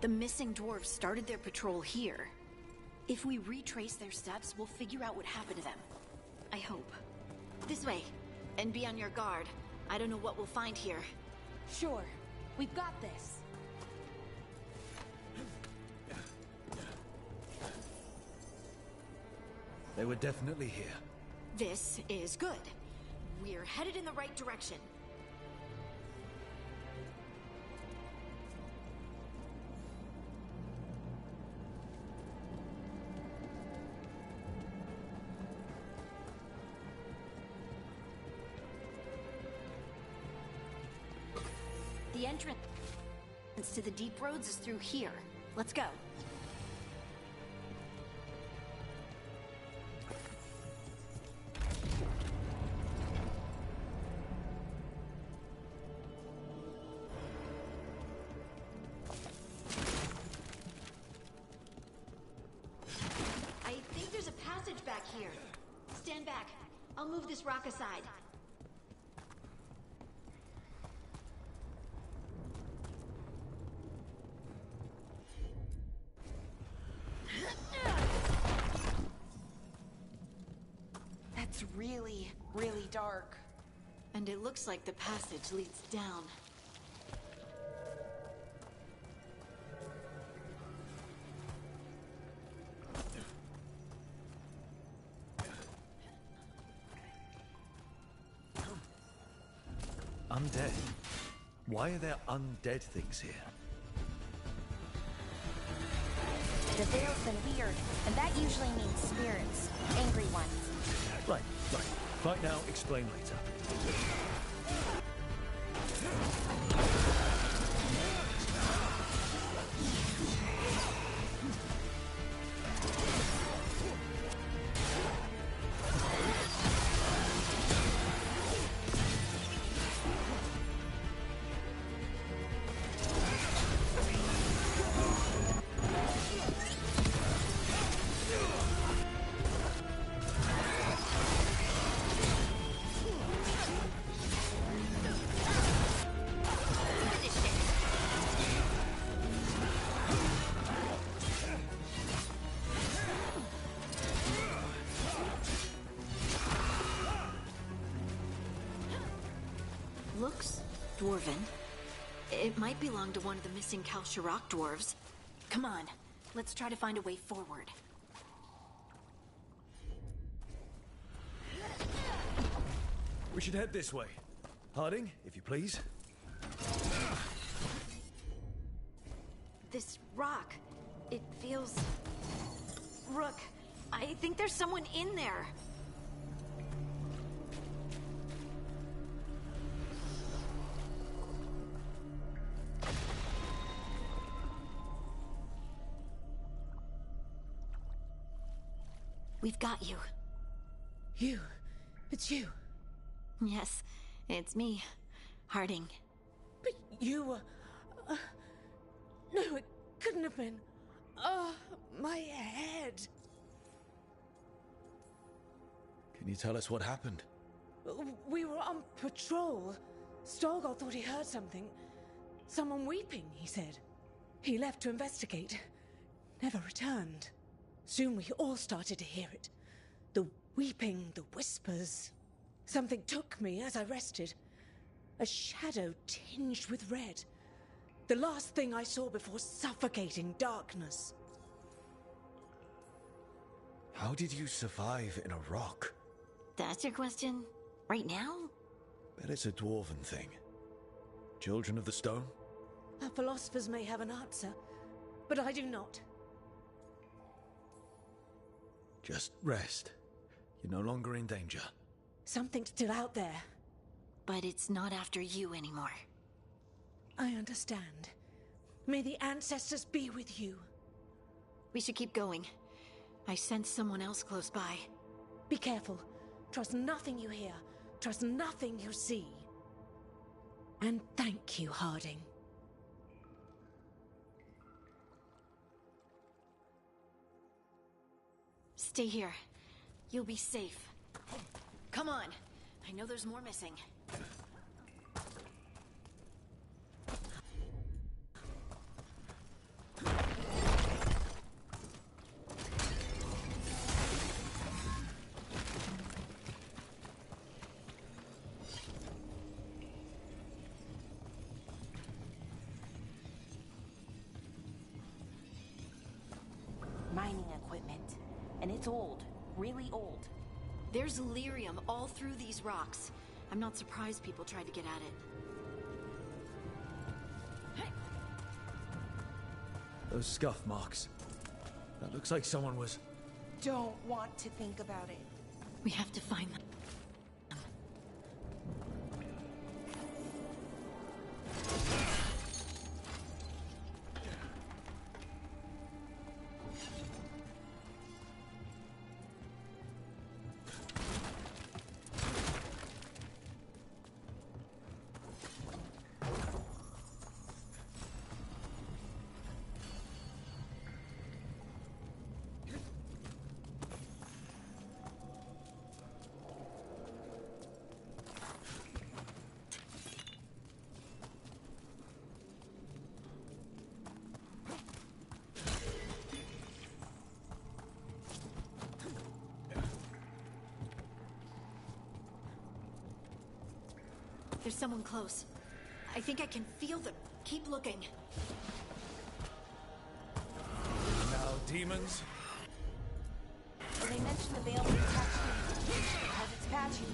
The missing dwarves started their patrol here. If we retrace their steps, we'll figure out what happened to them. I hope. This way. And be on your guard. I don't know what we'll find here. Sure. We've got this. They were definitely here. This is good. We're headed in the right direction. The entrance to the deep roads is through here. Let's go. I think there's a passage back here. Stand back. I'll move this rock aside. That's really, really dark. And it looks like the passage leads down. Undead? Why are there undead things here? The veil's been weird, and that usually means spirits. Angry ones. Right. Fight now, explain later. Looks dwarven. It might belong to one of the missing Kalsharok dwarves. Come on, let's try to find a way forward. We should head this way. Harding, if you please. This rock, it feels... Rook, I think there's someone in there. We've got you. You? It's you? Yes, it's me, Harding. But you were... no, it couldn't have been. Oh, my head. Can you tell us what happened? We were on patrol. Stolgar thought he heard something. Someone weeping, he said. He left to investigate. Never returned. Soon we all started to hear it. The weeping, the whispers. Something took me as I rested. A shadow tinged with red. The last thing I saw before suffocating darkness. How did you survive in a rock? That's your question? Right now? Bet it's a dwarven thing. Children of the Stone? Our philosophers may have an answer, but I do not. Just rest. You're no longer in danger. Something's still out there. But it's not after you anymore. I understand. May the ancestors be with you. We should keep going. I sense someone else close by. Be careful. Trust nothing you hear. Trust nothing you see. And thank you, Harding. Stay here. You'll be safe. Come on. I know there's more missing. it's old. Really old. There's lyrium all through these rocks. I'm not surprised people tried to get at it. Those scuff marks. That looks like someone was... Don't want to think about it. We have to find them. There's someone close. I think I can feel them. Keep looking. Now, demons. When they mention the veil being patchy, because it's patchy.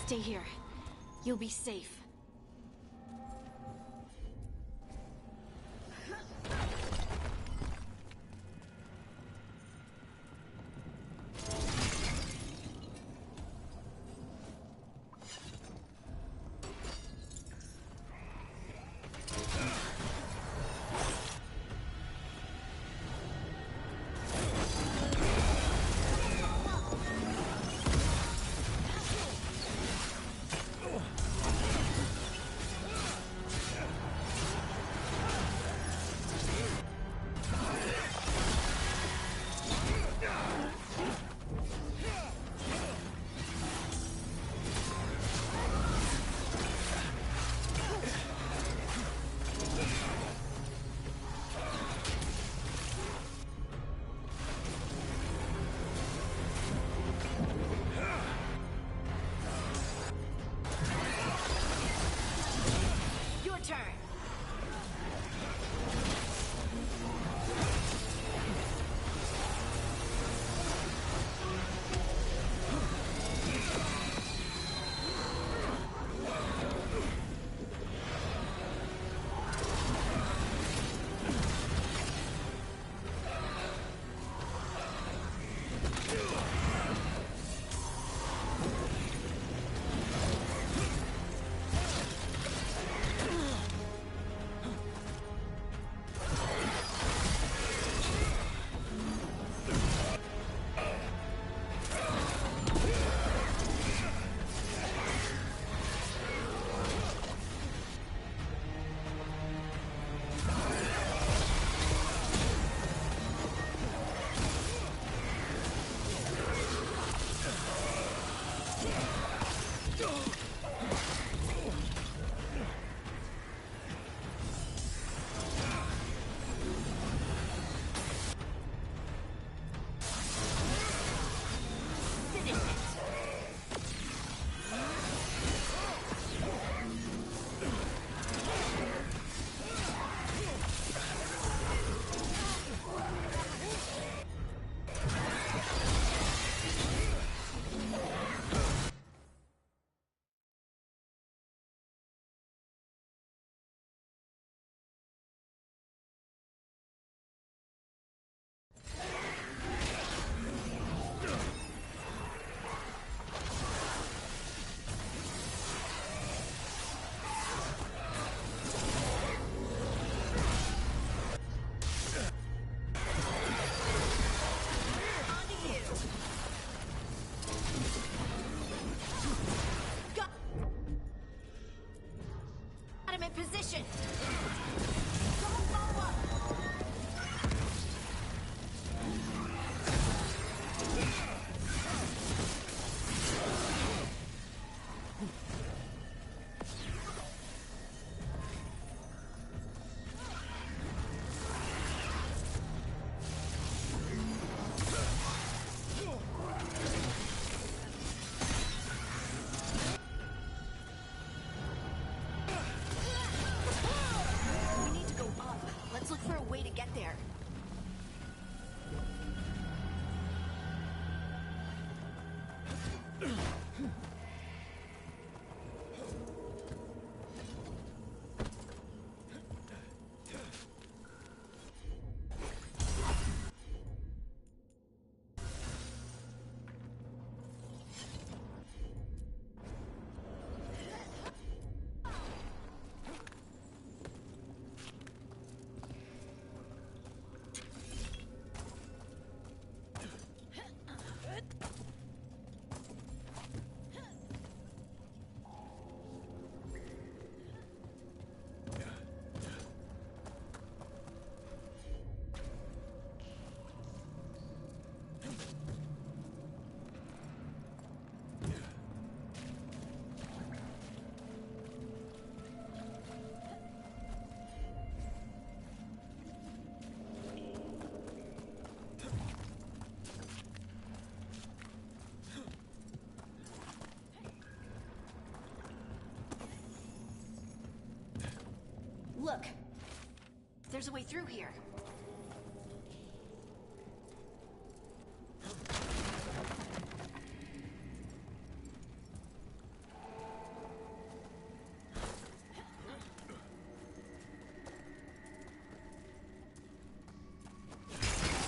Stay here. You'll be safe. Position! Look, there's a way through here.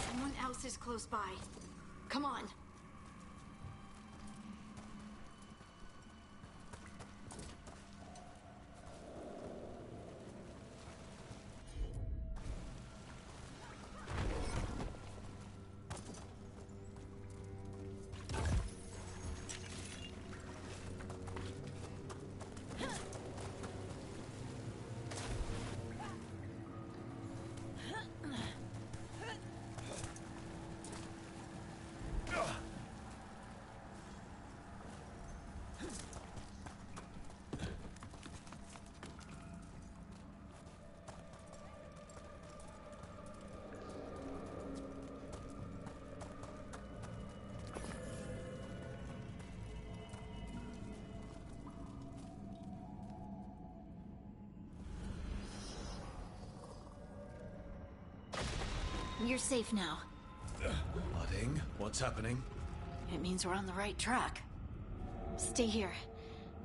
Someone else is close by. Come on. You're safe now. Budding, what's happening? It means we're on the right track. Stay here.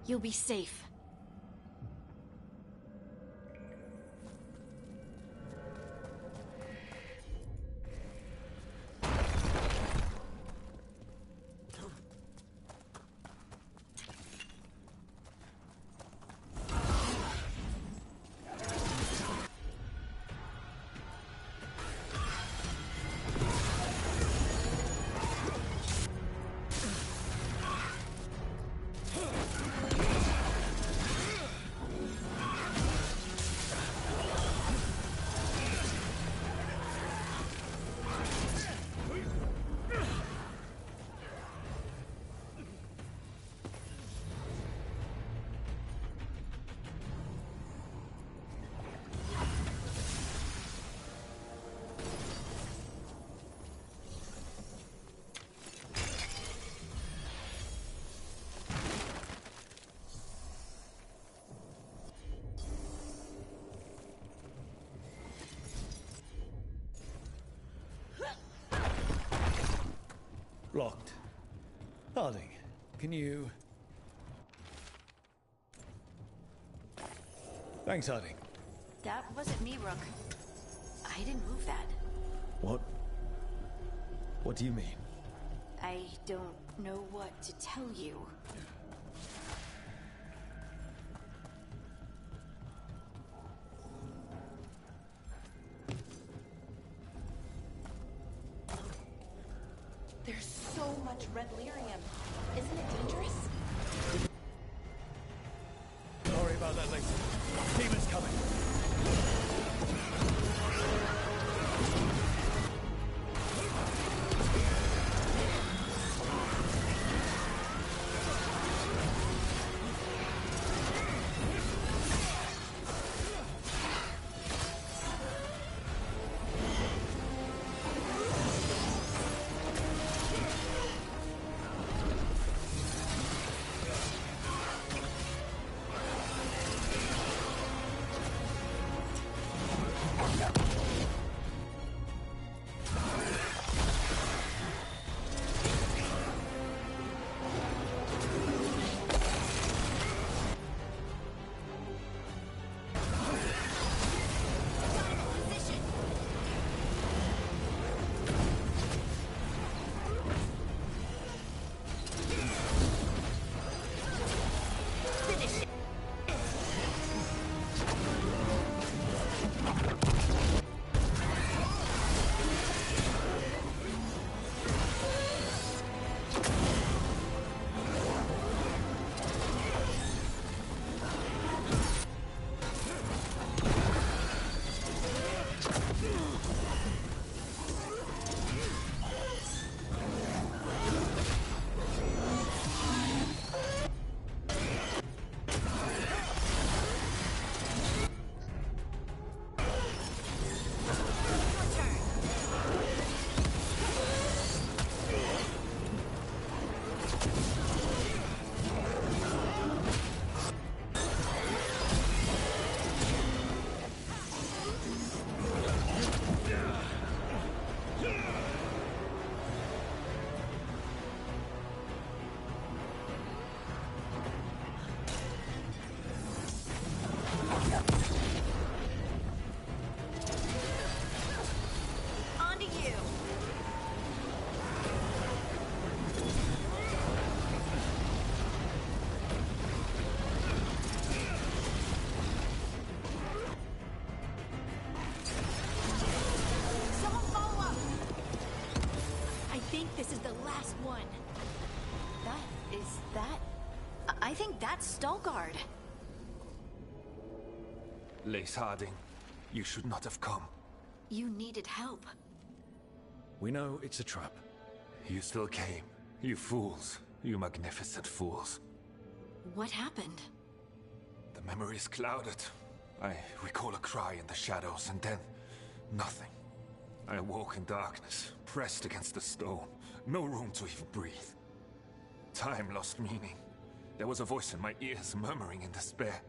You'll be safe. Locked. Harding, can you... Thanks, Harding. That wasn't me, Rook. I didn't move that. What? What do you mean? I don't know what to tell you. There's so much red lyrium. Isn't it dangerous? Sorry about that, later. Demon's coming. I think that's Veilguard. Lace Harding, you should not have come. You needed help. We know it's a trap. You still came. You fools. You magnificent fools. What happened? The memory is clouded. I recall a cry in the shadows, and then... nothing. I awoke in darkness, pressed against the stone. No room to even breathe. Time lost meaning. There was a voice in my ears, murmuring in despair.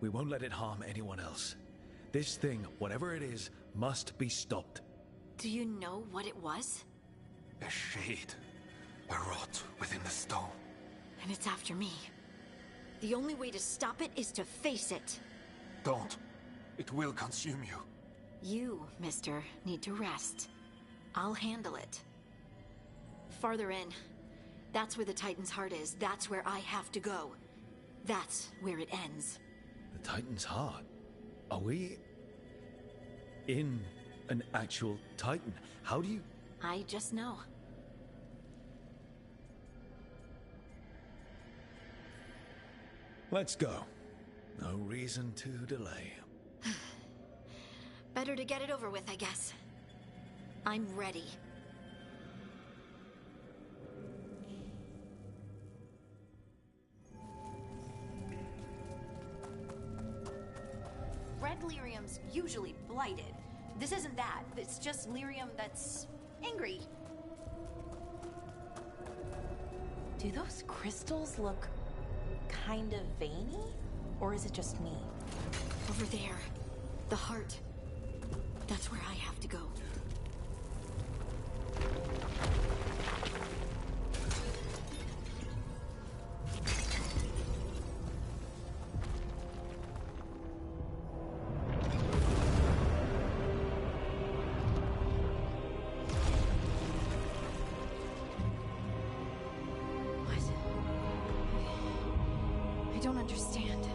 We won't let it harm anyone else. This thing, whatever it is, must be stopped. Do you know what it was? A shade. A rot within the stone. And it's after me. The only way to stop it is to face it. Don't. It will consume you. You, mister, need to rest. I'll handle it. Farther in. That's where the Titan's heart is. That's where I have to go. That's where it ends. The Titan's heart? Are we... in an actual Titan? How do you... I just know. Let's go. No reason to delay. Better to get it over with, I guess. I'm ready. Red lyrium's usually blighted. This isn't that. It's just lyrium that's angry. Do those crystals look kind of veiny? Or is it just me? Over there. The heart. That's where I have to go. I don't understand.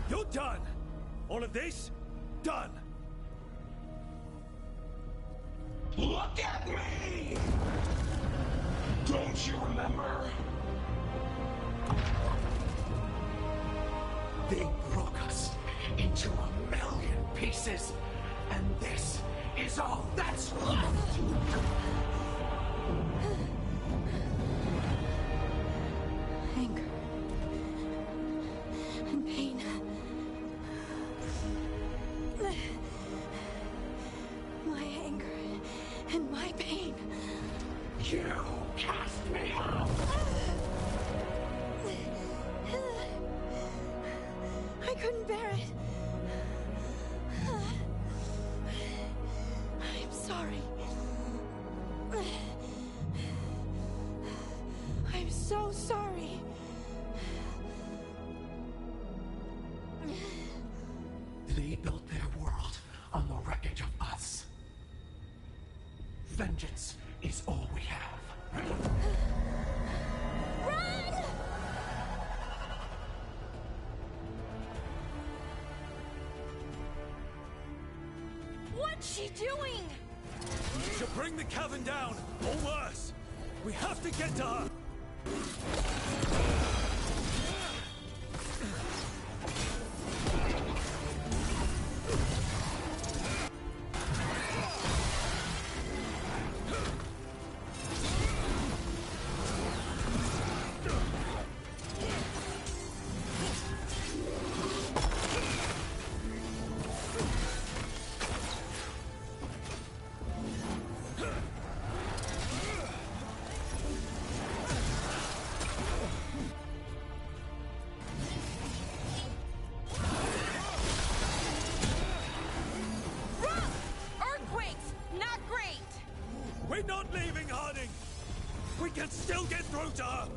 You're done! All of this? Done! Look at me! Don't you remember? They broke us into 1,000,000 pieces, and this is all that's left! Anger. And pain. My anger and my pain. You cast me out! I couldn't bear it. I'm sorry. I'm so sorry. They built their world on the wreckage of us. Vengeance is all we have. Run! What's she doing? To bring the cavern down, or worse. We have to get to her. Earthquakes! Not great! We're not leaving, Harding! We can still get through to her!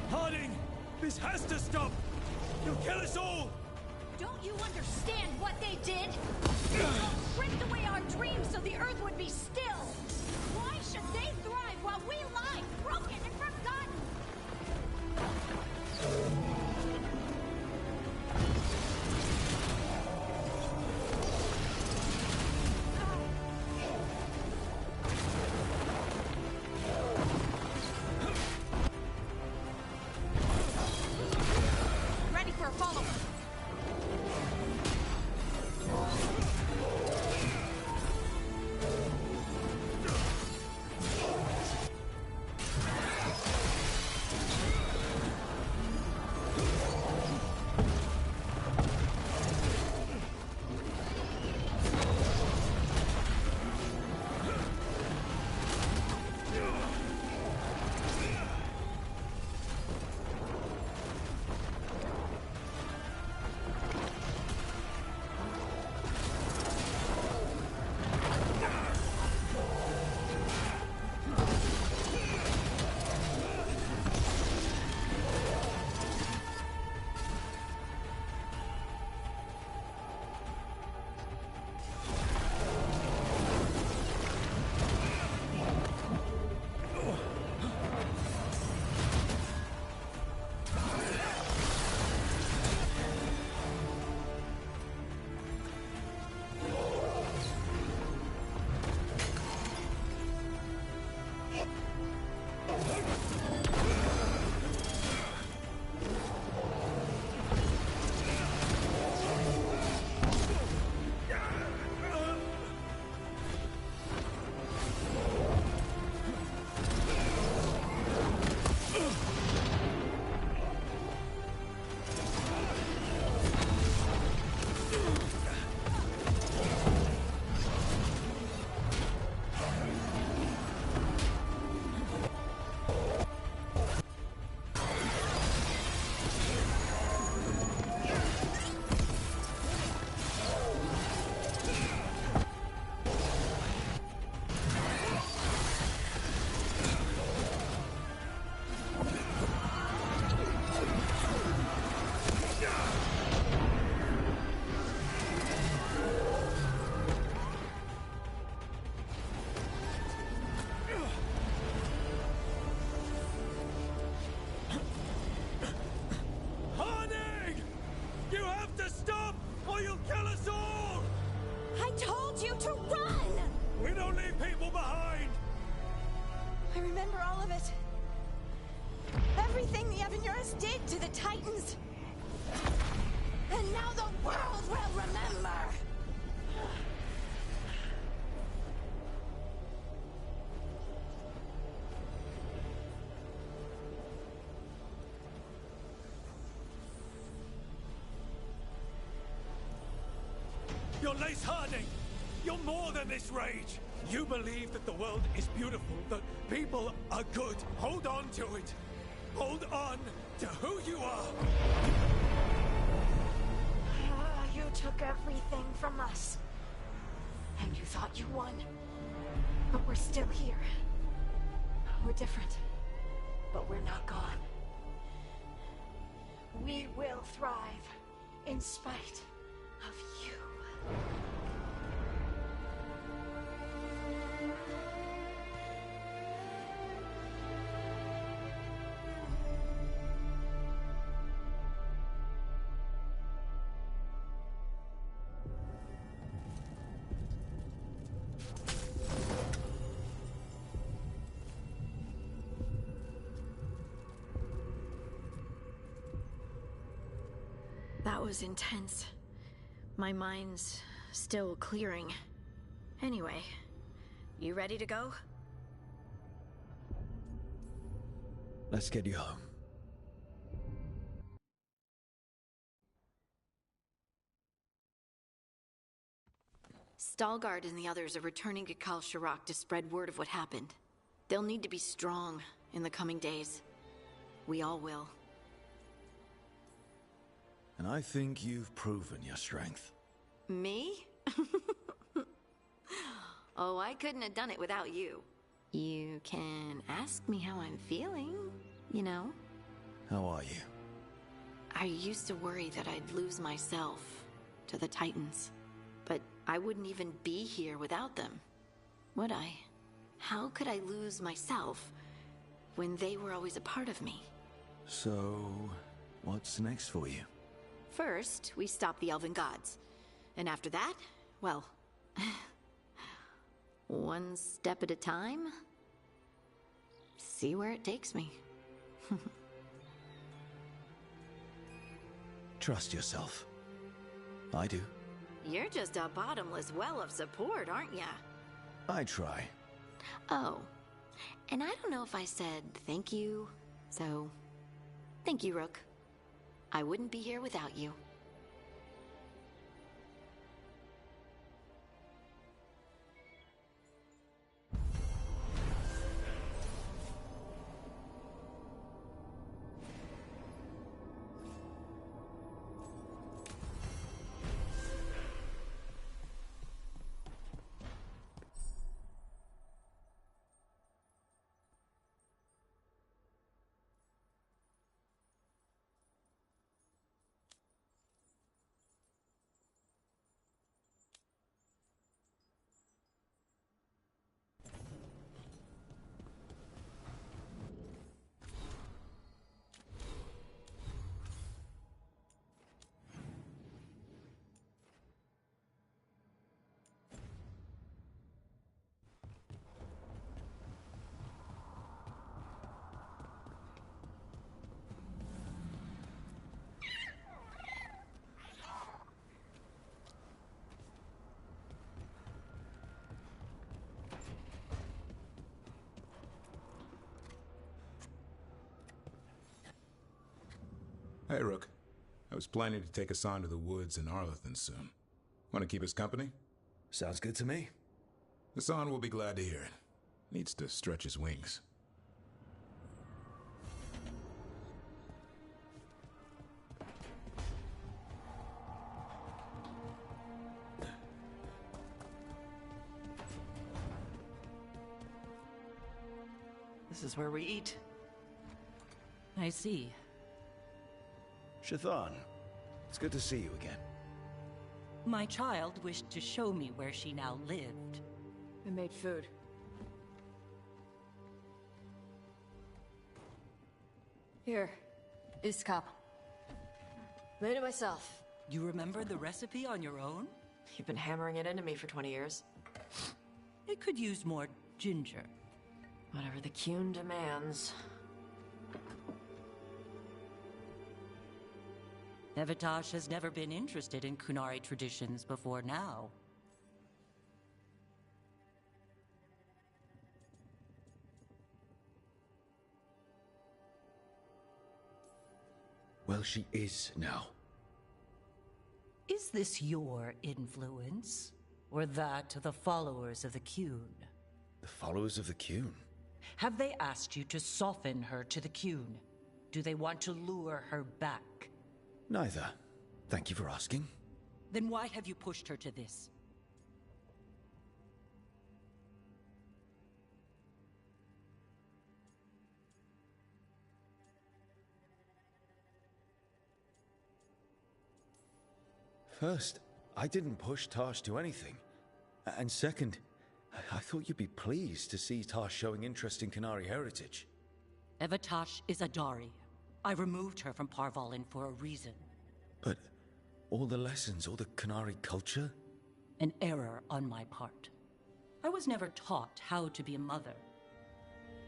Harding! This has to stop! You'll kill us all! Don't you understand what they did? Ripped away our dreams so the Earth would be still. Why should they thrive while we lie, broken and forgotten? Ready for a follow-up. remember all of it. Everything the Evanurus did to the Titans. And now the world will remember! You're Lace Harding! You're more than this rage! You believe that the world is beautiful, that people are good. Hold on to it! Hold on to who you are! You took everything from us. And you thought you won. But we're still here. We're different. But we're not gone. We will thrive in spite of you. That was intense. My mind's still clearing. Anyway, you ready to go? Let's get you home. Stalgard and the others are returning to Kal Shirak to spread word of what happened. They'll need to be strong in the coming days. We all will. And I think you've proven your strength. Me? Oh, I couldn't have done it without you. You can ask me how I'm feeling, you know? How are you? I used to worry that I'd lose myself to the Titans. But I wouldn't even be here without them, would I? How could I lose myself when they were always a part of me? So, what's next for you? First, we stop the Elven Gods. And after that, well... one step at a time. See where it takes me. Trust yourself. I do. You're just a bottomless well of support, aren't ya? I try. Oh, and I don't know if I said thank you, so... thank you, Rook. I wouldn't be here without you. Hey, Rook. I was planning to take Hassan to the woods in Arlethan soon. Want to keep us company? Sounds good to me. Hassan will be glad to hear it. Needs to stretch his wings. This is where we eat. I see. Shathan, it's good to see you again. My child wished to show me where she now lived. I made food. Here, Iskap. Made it myself. You remember the recipe on your own? You've been hammering it into me for 20 years. It could use more ginger. Whatever the Qun demands. Evitash has never been interested in Kunari traditions before now. Well, she is now. Is this your influence? Or that of the followers of the Qun? The followers of the Qun? Have they asked you to soften her to the Qun? Do they want to lure her back? Neither. Thank you for asking. Then why have you pushed her to this? First, I didn't push Tarsh to anything. And second, I thought you'd be pleased to see Tarsh showing interest in Qunari heritage. Evitash is a Dari. I removed her from Parvalin for a reason. But all the lessons, all the Qunari culture? An error on my part. I was never taught how to be a mother.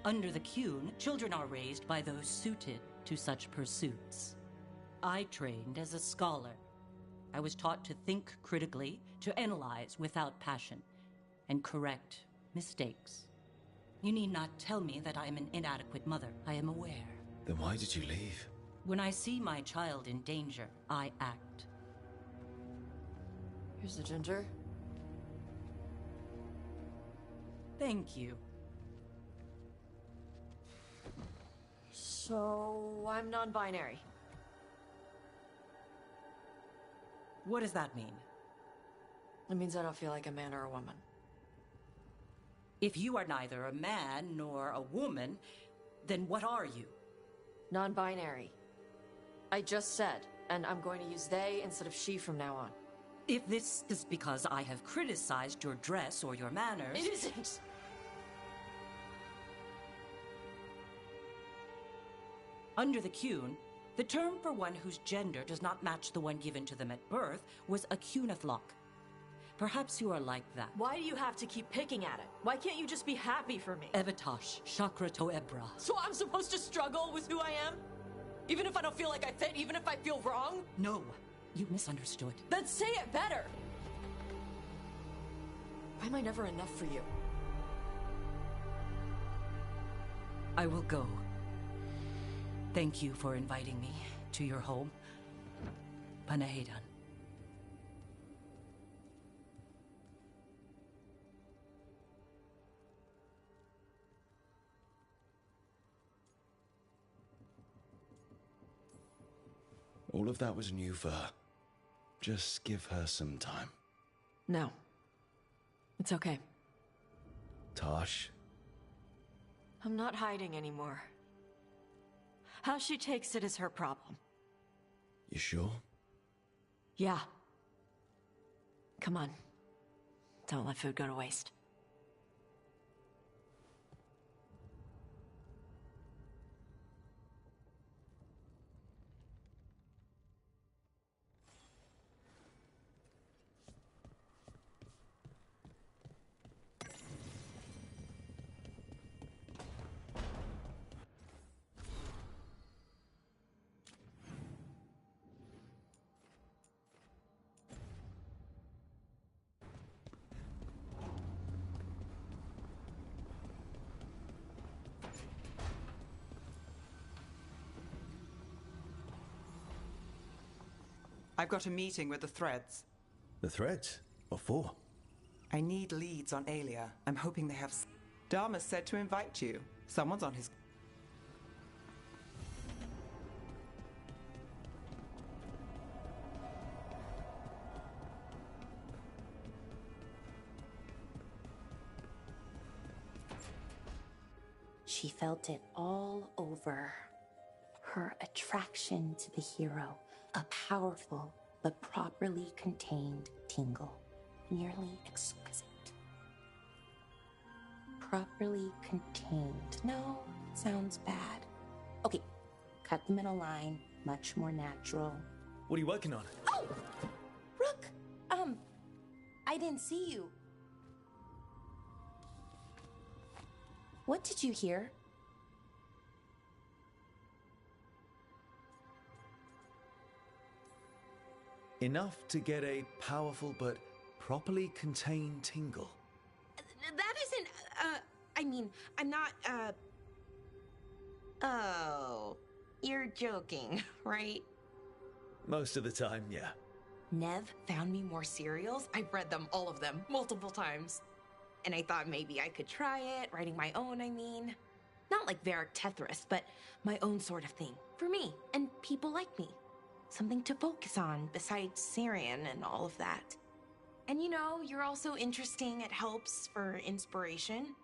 Under the Qun, children are raised by those suited to such pursuits. I trained as a scholar. I was taught to think critically, to analyze without passion, and correct mistakes. You need not tell me that I am an inadequate mother. I am aware. Then why did you leave? When I see my child in danger, I act. Here's the ginger. Thank you. So, I'm non-binary. What does that mean? It means I don't feel like a man or a woman. If you are neither a man nor a woman, then what are you? Non-binary. I just said, and I'm going to use they instead of she from now on. If this is because I have criticized your dress or your manners... It isn't! Under the Qun, the term for one whose gender does not match the one given to them at birth was a Qunathlok. Perhaps you are like that. Why do you have to keep picking at it? Why can't you just be happy for me? Evitash, Chakra to Ebra. So I'm supposed to struggle with who I am? Even if I don't feel like I fit, even if I feel wrong? No, you misunderstood. Then say it better! Why am I never enough for you? I will go. Thank you for inviting me to your home. Panahedan. All of that was new for her. Just give her some time. No. It's okay. Tarsh? I'm not hiding anymore. How she takes it is her problem. You sure? Yeah. Come on. Don't let food go to waste. I've got a meeting with the Threads. The Threads? What for? I need leads on Aelia. I'm hoping they have... Dharma said to invite you. Someone's on his... She felt it all over. Her attraction to the hero. A powerful but properly contained tingle. Nearly exquisite. Properly contained. No, sounds bad. Okay, cut the middle line. Much more natural. What are you working on? Oh! Rook! I didn't see you. What did you hear? Enough to get a powerful but properly contained tingle. That isn't, I mean, I'm not, Oh, you're joking, right? Most of the time, yeah. Nev found me more serials. I've read them, all of them, multiple times. And I thought maybe I could try it, writing my own, I mean. Not like Varric Tethrus, but my own sort of thing. For me, and people like me. Something to focus on, besides Syrian and all of that. And you know, you're also interesting, it helps for inspiration.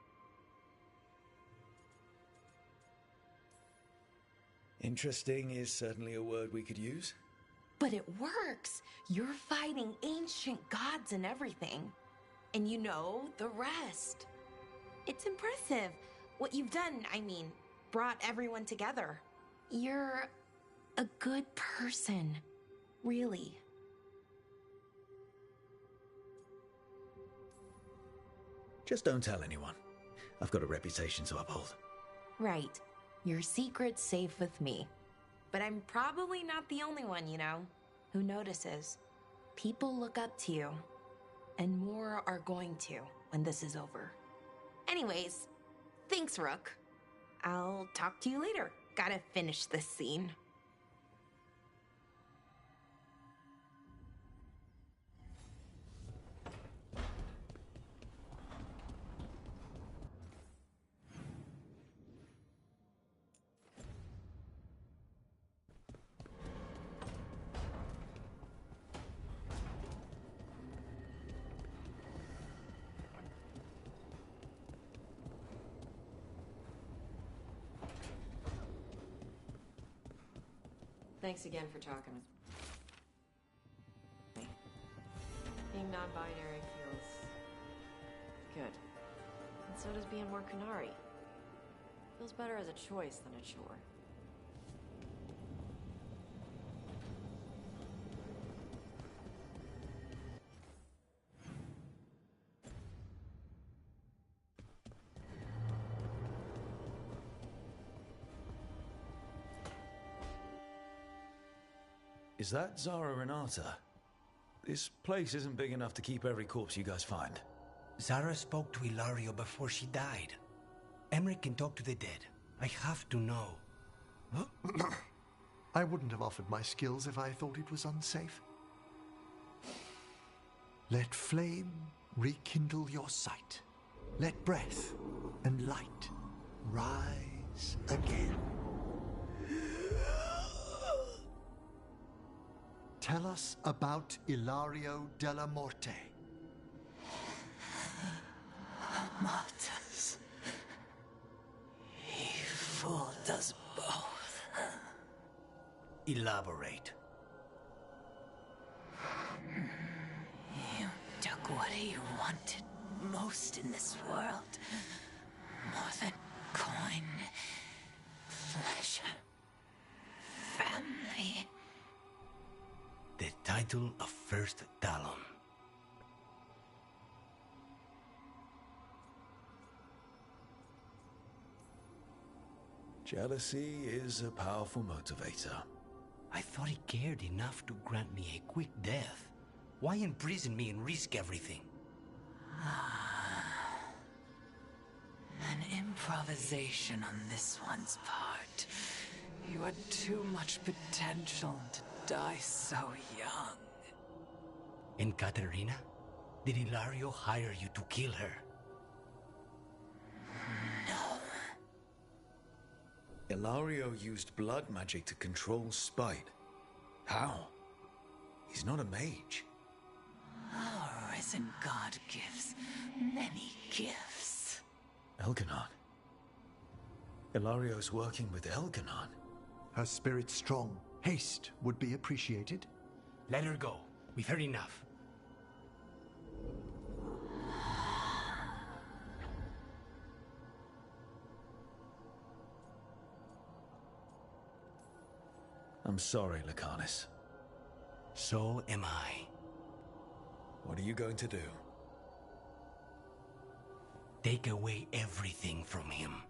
Interesting is certainly a word we could use. But it works! You're fighting ancient gods and everything. And you know the rest. It's impressive. What you've done, I mean, brought everyone together. You're a good person. Really. Just don't tell anyone. I've got a reputation to uphold. Right. Your secret's safe with me. But I'm probably not the only one, you know, who notices. People look up to you. And more are going to when this is over. Anyways, thanks, Rook. I'll talk to you later. Gotta finish this scene. Thanks again for talking with me. Being non-binary feels good. And so does being more Qunari. Feels better as a choice than a chore. Is that Zara Renata? This place isn't big enough to keep every corpse you guys find. Zara spoke to Ilario before she died. Emmerich can talk to the dead. I have to know. I wouldn't have offered my skills if I thought it was unsafe. Let flame rekindle your sight. Let breath and light rise again. Tell us about Ilario della Morte. Martyrs. He fooled us both. Elaborate. You took what he wanted most in this world. More than coin, pleasure, family. The title of First Talon. Jealousy is a powerful motivator. I thought he cared enough to grant me a quick death. Why imprison me and risk everything? An improvisation on this one's part. You had too much potential to die so young. And Katerina? Did Ilario hire you to kill her? No. Ilario used blood magic to control spite. How? He's not a mage. Our risen god gives many gifts. Elganon. Ilario's working with Elganon. Her spirit's strong. Haste would be appreciated. Let her go. We've heard enough. I'm sorry, Lucanus. So am I. What are you going to do? Take away everything from him.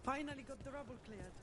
Finally got the rubble cleared.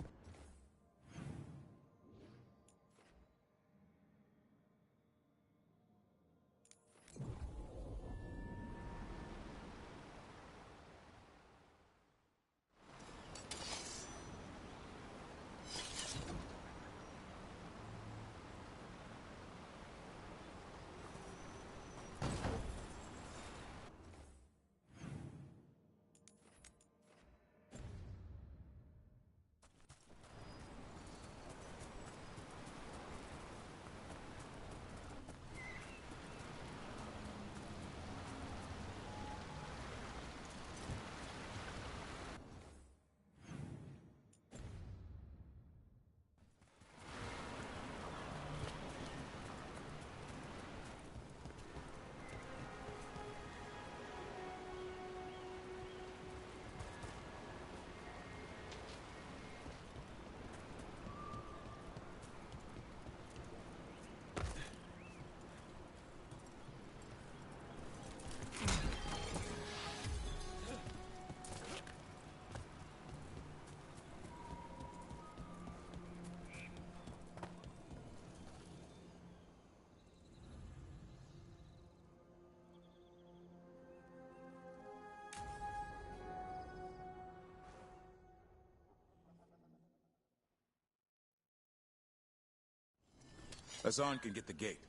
Hassan can get the gate.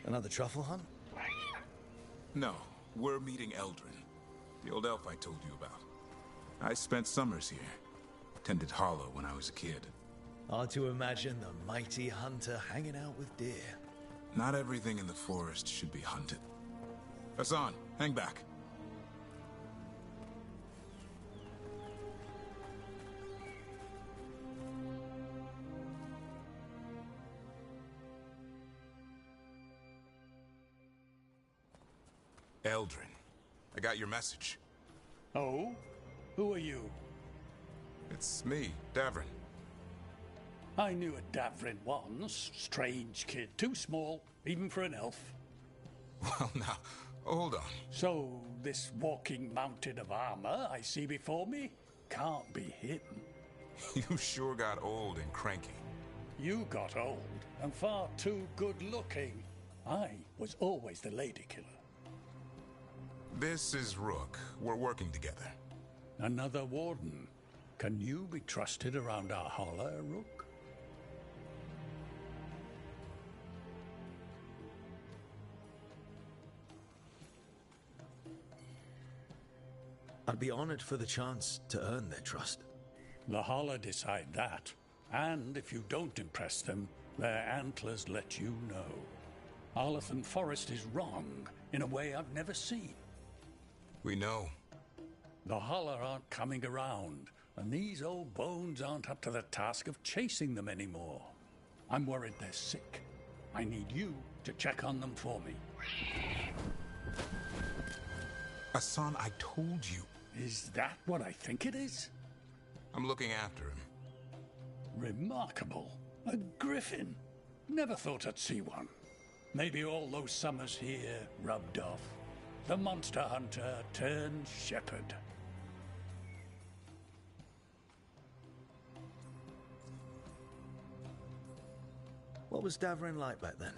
Another truffle hunt? No, we're meeting Eldrin, the old elf I told you about. I spent summers here. Tended Hollow when I was a kid. Hard to imagine the mighty hunter hanging out with deer. Not everything in the forest should be hunted. Hassan, hang back. Eldrin, I got your message. Oh? Who are you? It's me, Davrin. I knew a Davrin once. Strange kid. Too small, even for an elf. Well, now, hold on. So, this walking mountain of armor I see before me can't be hidden. You sure got old and cranky. You got old and far too good-looking. I was always the lady killer. This is Rook. We're working together. Another warden. Can you be trusted around our holler, Rook? I'd be honored for the chance to earn their trust. The holler decide that. And if you don't impress them, their antlers let you know. Arlathan Forest is wrong in a way I've never seen. We know. The holler aren't coming around, and these old bones aren't up to the task of chasing them anymore. I'm worried they're sick. I need you to check on them for me. Hassan, I told you. Is that what I think it is? I'm looking after him. Remarkable. A griffin. Never thought I'd see one. Maybe all those summers here rubbed off. The monster hunter turned shepherd. What was Davrin like back then?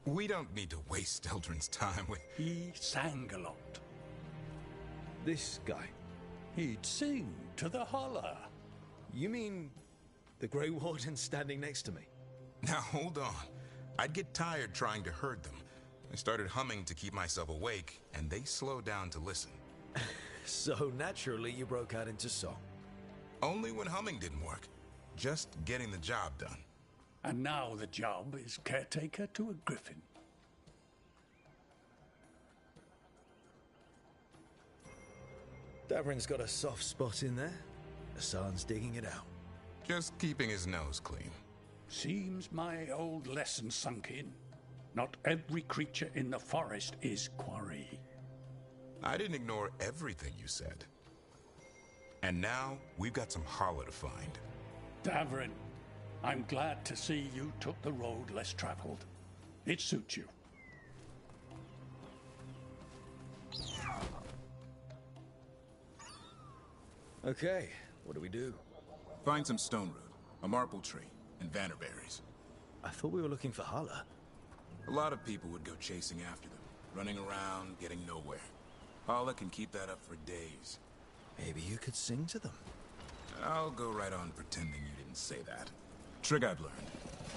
We don't need to waste Eldrin's time with... He sang a lot. This guy? He'd sing to the holler. You mean the Grey Warden standing next to me? Now hold on. I'd get tired trying to herd them. I started humming to keep myself awake, and they slowed down to listen. So naturally you broke out into song. Only when humming didn't work. Just getting the job done. And now the job is caretaker to a griffin. Davrin's got a soft spot in there. Hassan's digging it out. Just keeping his nose clean. Seems my old lesson sunk in. Not every creature in the forest is quarry. I didn't ignore everything you said. And now, we've got some holler to find. Davrin, I'm glad to see you took the road less traveled. It suits you. Okay, what do we do? Find some stone root, a marple tree, and vanderberries. I thought we were looking for holler. A lot of people would go chasing after them, running around, getting nowhere. Holler can keep that up for days. Maybe you could sing to them. I'll go right on pretending you didn't say that. Trick I've learned.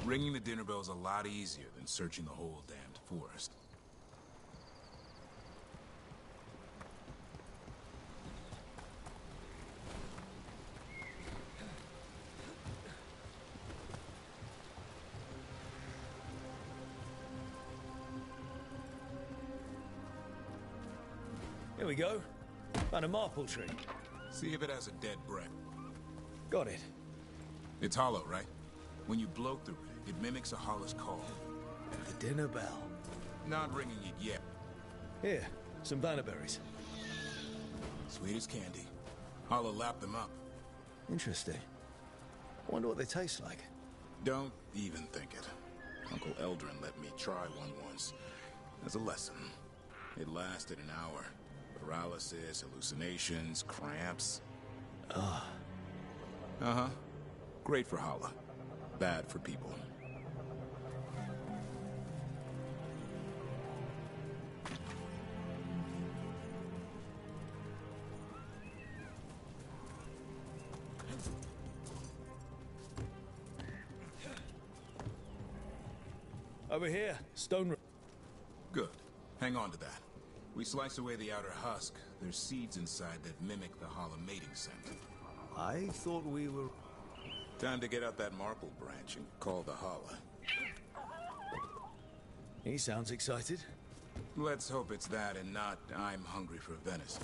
Ringing the dinner bell's a lot easier than searching the whole damned forest. Here we go. Found a marple tree. See if it has a dead breath. Got it. It's hollow, right? When you blow through it, it mimics a holler's call. The dinner bell. Not ringing it yet. Here, some vanderberries. Sweet as candy. Hollow lapped them up. Interesting. I wonder what they taste like. Don't even think it. Uncle Eldrin let me try one once. As a lesson. It lasted an hour. Paralysis, hallucinations, cramps. Ah. Uh-huh. Great for Hala. Bad for people. Over here, stone... Good. Hang on to that. We slice away the outer husk. There's seeds inside that mimic the Hala mating scent. I thought we were... Time to get out that marble branch and call the Hala. He sounds excited. Let's hope it's that and not I'm hungry for venison.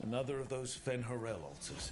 Another of those Fen-Horel altars.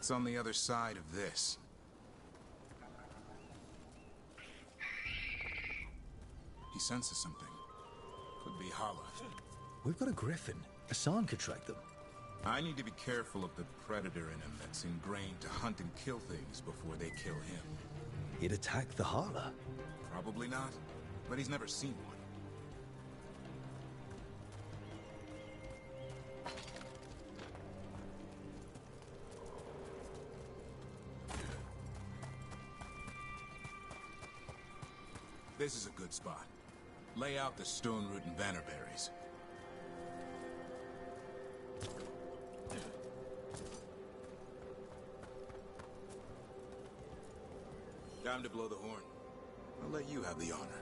It's on the other side of this. He senses something. Could be Hala. We've got a griffin. Hassan could track them. I need to be careful of the predator in him that's ingrained to hunt and kill things before they kill him. He'd attack the Hala. Probably not, but he's never seen one. This is a good spot. Lay out the stone root and vannerberries. Time to blow the horn. I'll let you have the honor.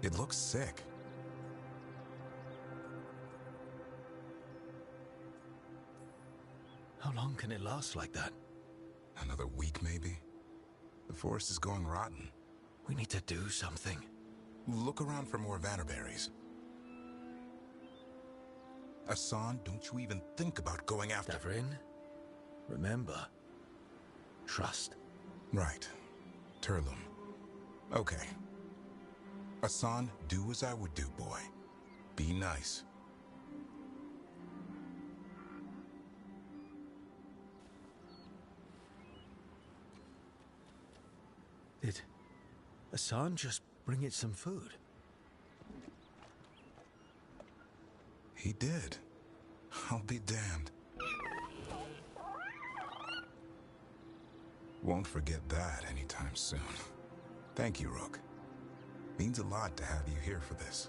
It looks sick. How long can it last like that? Another week, maybe? The forest is going rotten. We need to do something. Look around for more vannerberries. Hassan, don't you even think about going after... Davrin, remember, trust. Right. Turlum. Okay. Hassan, do as I would do, boy. Be nice. Did Hassan just bring it some food? He did. I'll be damned. Won't forget that anytime soon. Thank you, Rook. Means a lot to have you here for this.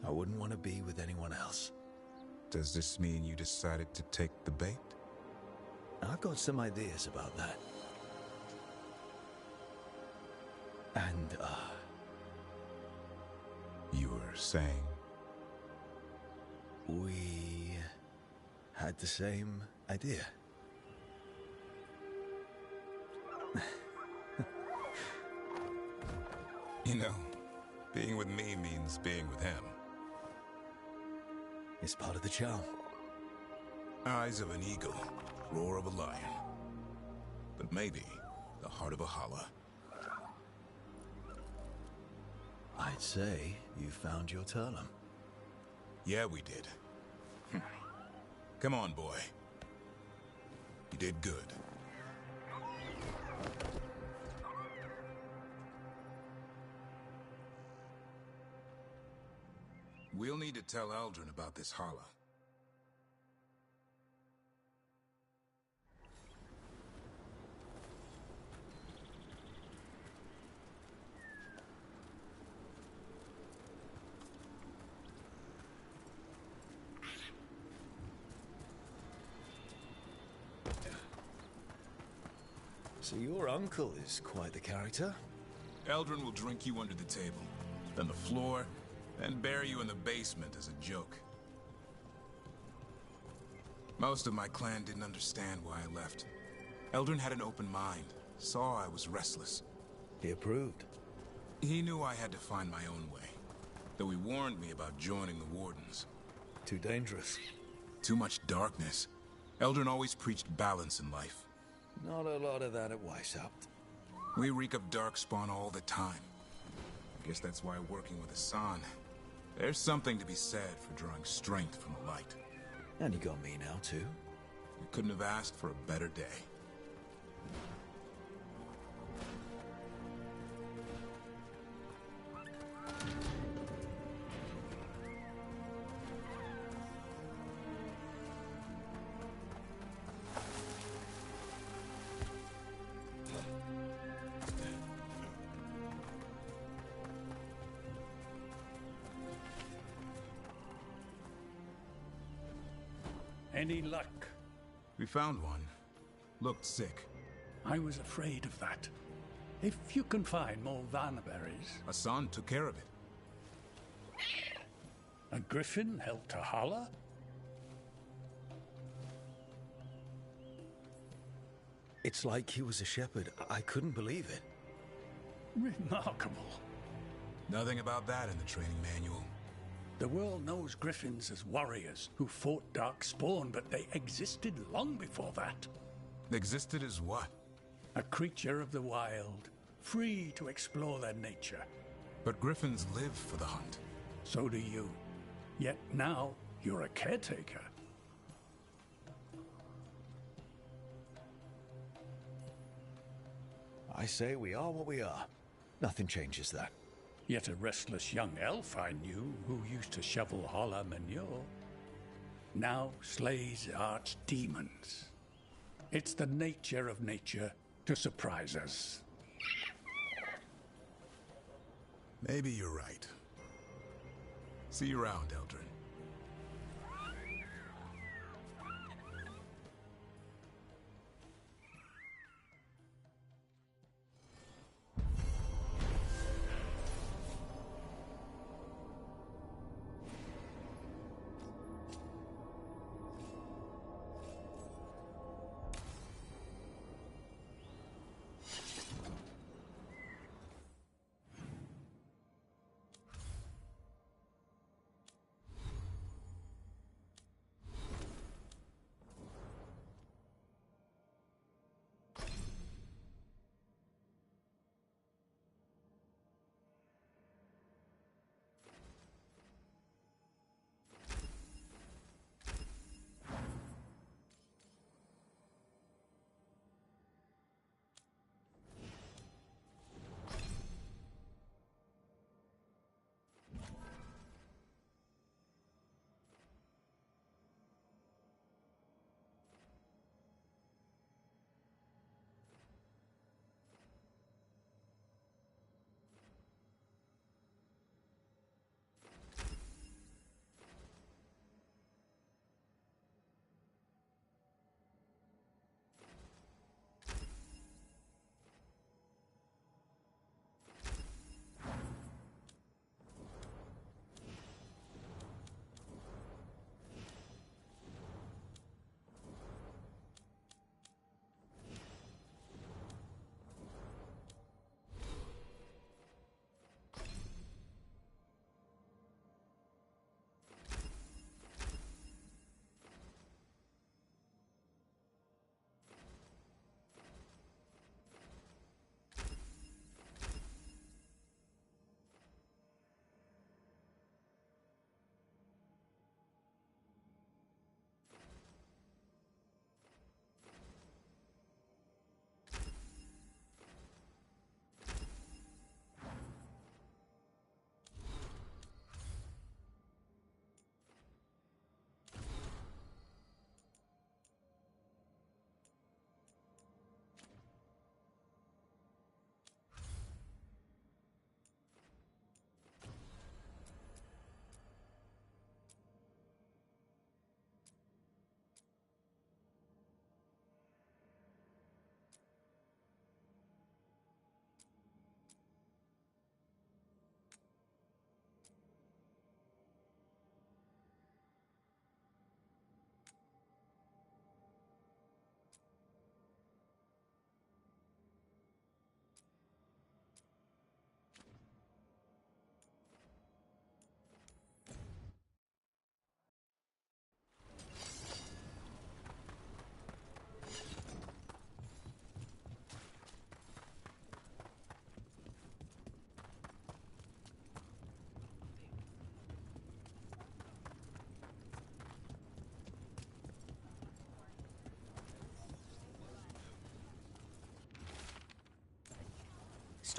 I wouldn't want to be with anyone else. Does this mean you decided to take the bait? I've got some ideas about that. And, You were saying? We had the same idea. You know, being with me means being with him. It's part of the charm. Eyes of an eagle, roar of a lion. But maybe the heart of a Hala. I'd say you found your Turlum. Yeah, we did. Come on, boy. You did good. We'll need to tell Eldrin about this holla. So your uncle is quite the character. Eldrin will drink you under the table, then the floor, and bury you in the basement as a joke. Most of my clan didn't understand why I left. Eldrin had an open mind, saw I was restless. He approved. He knew I had to find my own way, though he warned me about joining the Wardens. Too dangerous. Too much darkness. Eldrin always preached balance in life. Not a lot of that at Weishaupt. We reek of darkspawn all the time. I guess that's why working with Hassan, there's something to be said for drawing strength from the light. And you got me now, too. You couldn't have asked for a better day. Any luck? We found one. Looked sick. I was afraid of that. If you can find more Vanaberries... Hassan took care of it. A griffin helped a holler? It's like he was a shepherd. I couldn't believe it. Remarkable. Nothing about that in the training manual. The world knows griffins as warriors who fought Darkspawn, but they existed long before that. Existed as what? A creature of the wild, free to explore their nature. But griffins live for the hunt. So do you. Yet now, you're a caretaker. I say we are what we are. Nothing changes that. Yet a restless young elf I knew who used to shovel holler manure now slays archdemons. It's the nature of nature to surprise us. Maybe you're right. See you around, Eldrin.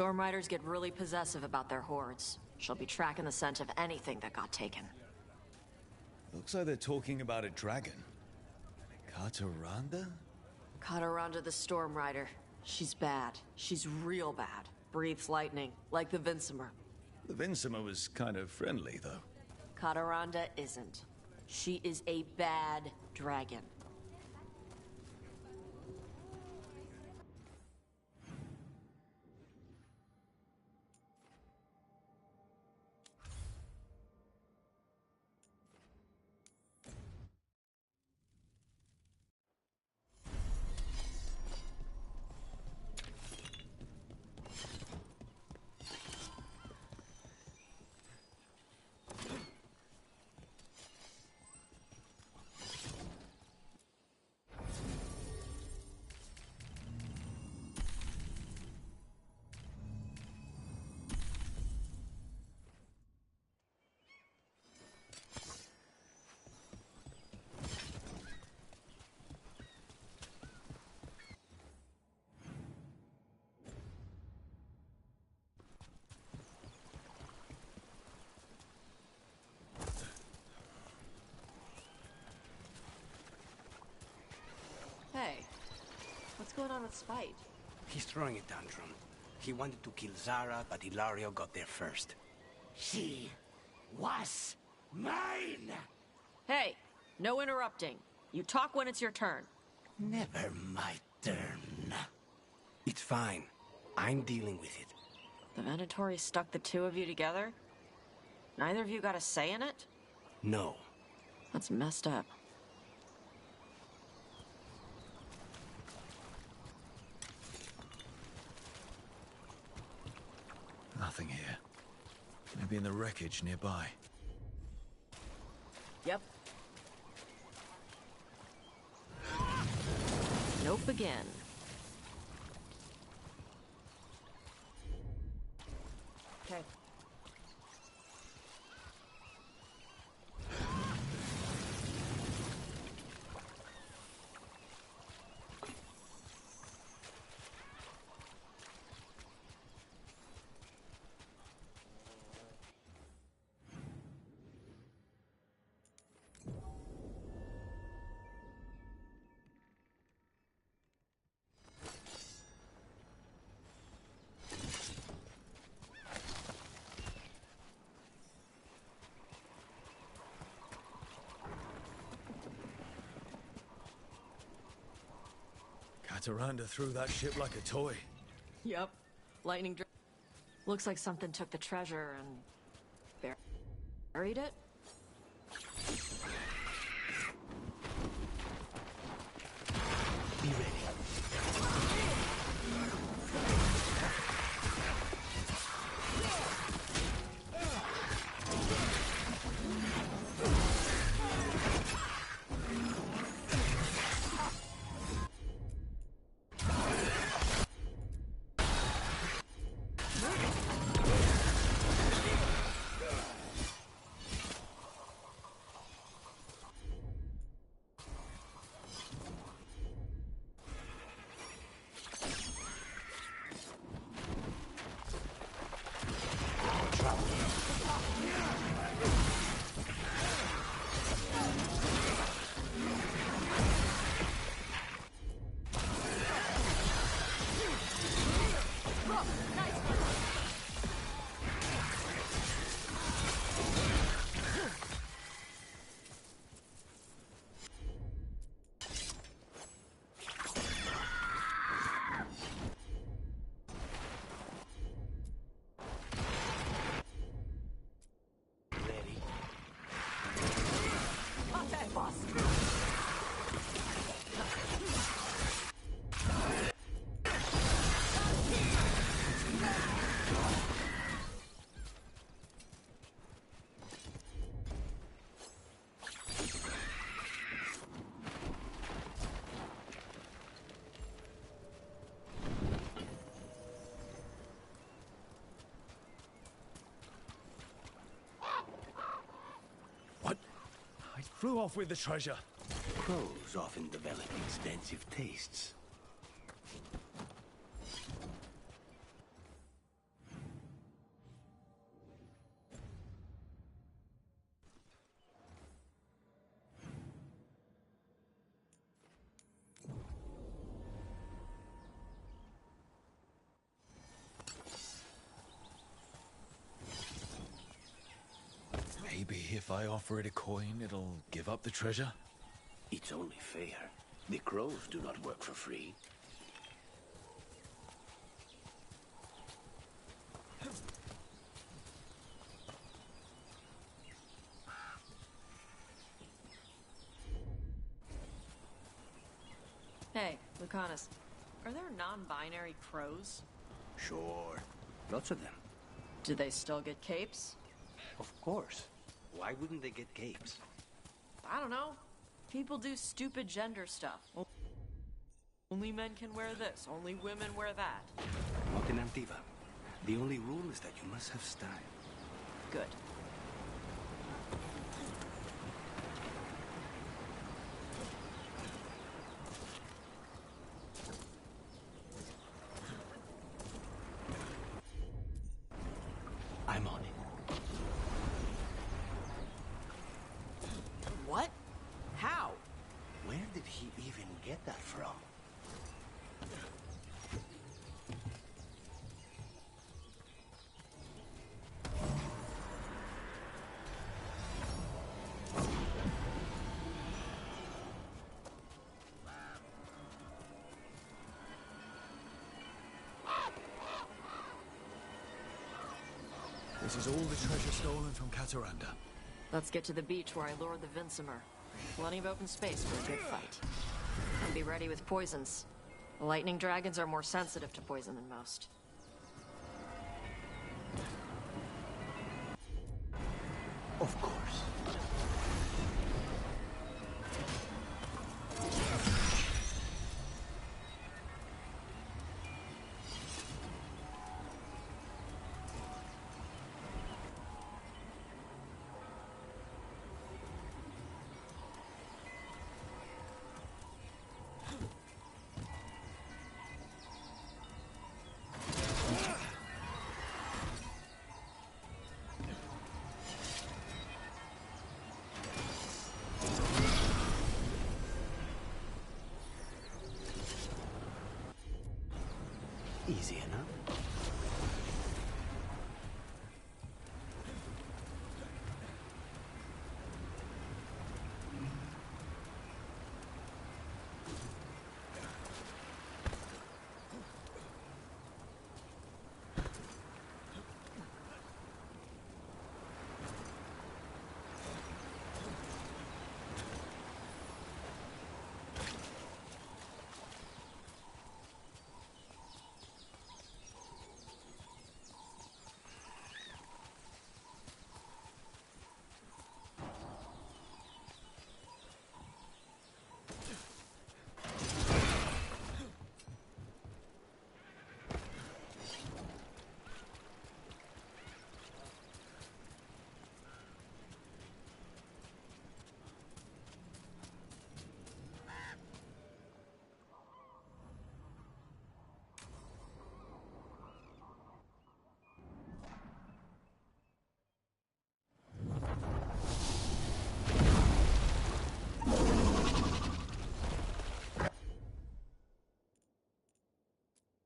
Storm Riders get really possessive about their hordes. She'll be tracking the scent of anything that got taken. Looks like they're talking about a dragon. Kataranda? Kataranda the Storm Rider. She's bad. She's real bad. Breathes lightning, like the Vincimer. The Vincimer was kind of friendly, though. Kataranda isn't. She is a bad dragon. Hey, what's going on with Spite? He's throwing a tantrum. He wanted to kill Zara, but Ilario got there first. She was mine! Hey, no interrupting. You talk when it's your turn. Never my turn. It's fine. I'm dealing with it. The Venatori stuck the two of you together? Neither of you got a say in it? No. That's messed up. Nothing here. Maybe in the wreckage nearby. Yep. Nope again. Okay. Kataranda threw that ship like a toy. Yep. Lightning. Looks like something took the treasure and buried it. Be ready. Flew off with the treasure. Crows often develop expensive tastes. Maybe if I offer it a coin, it'll give up the treasure? It's only fair. The crows do not work for free. Hey, Lucanus, are there non-binary crows? Sure. Lots of them. Do they still get capes? Of course. Why wouldn't they get capes? I don't know. People do stupid gender stuff. Only men can wear this, only women wear that. Not in Antiva. The only rule is that you must have style. Good. I'm on it. What? How? Where did he even get that from? This is all the treasure stolen from Cataranda. Let's get to the beach where I lured the Vincimer. Plenty of open space for a good fight. And be ready with poisons. Lightning dragons are more sensitive to poison than most. Of course. Easy enough.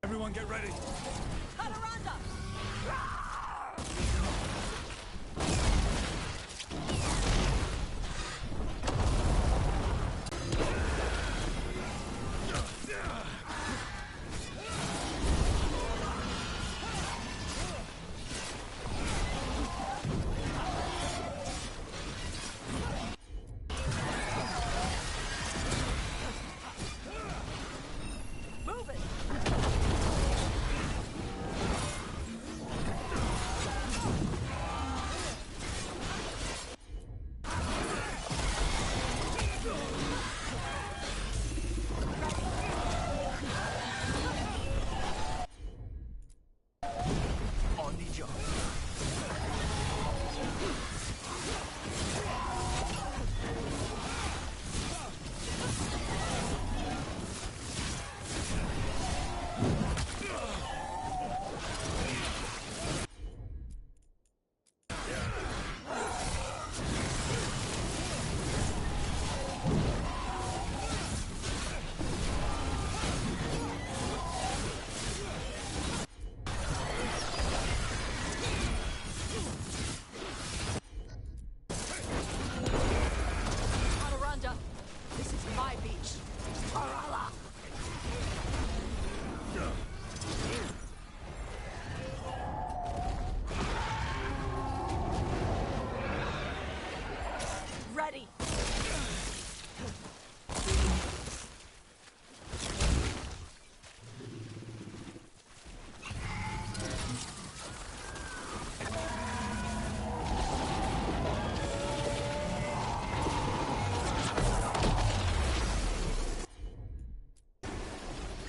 Everyone get ready. Move it!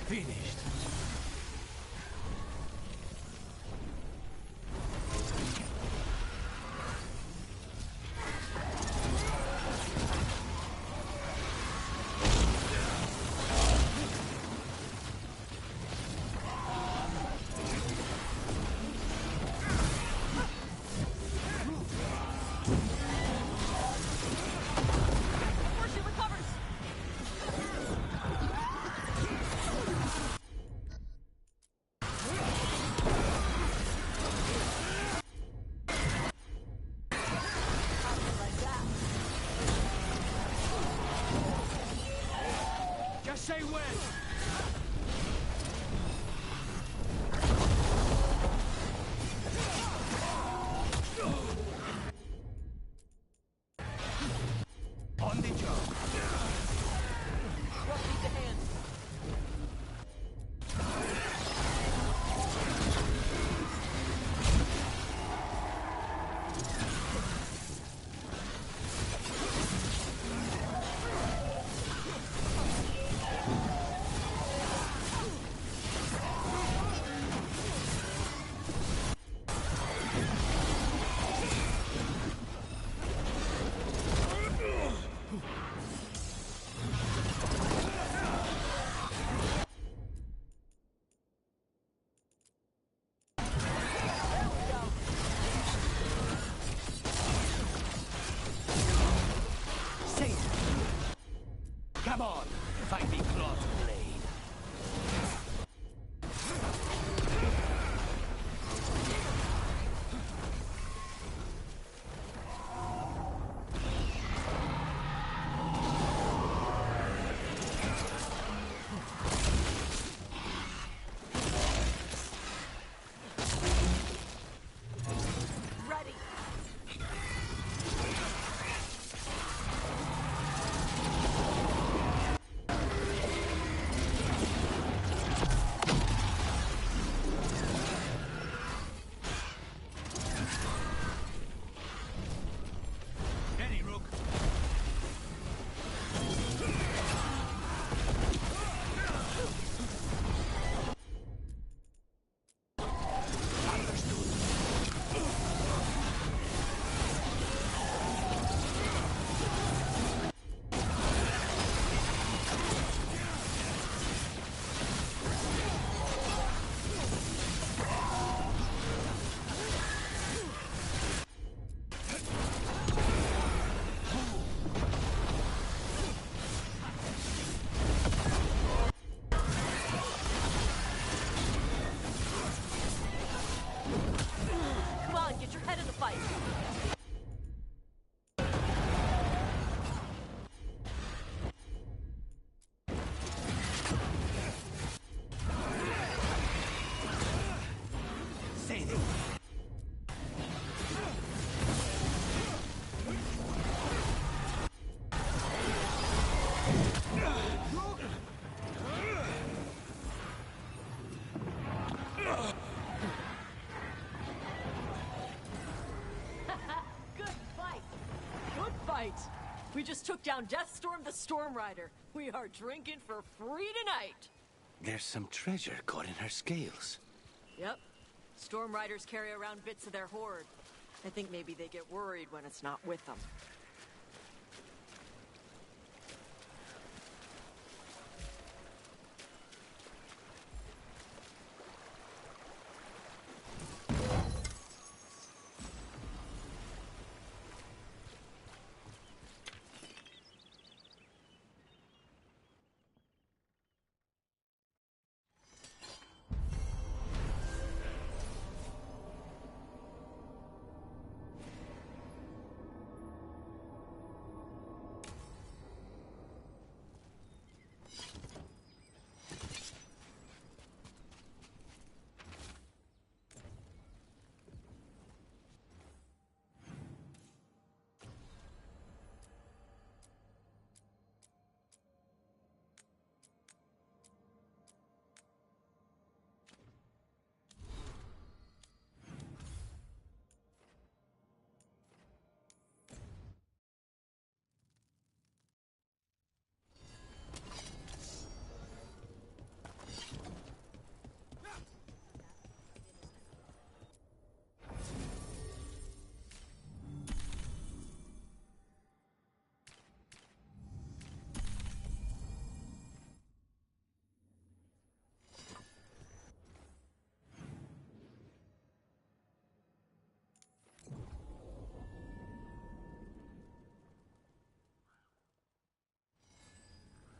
Finished. Say when! On the job. What needs a hand? Come on, find me claws blade. We just took down Deathstorm the Storm Rider. We are drinking for free tonight. There's some treasure caught in her scales. Yep. Storm Riders carry around bits of their hoard. I think maybe they get worried when it's not with them.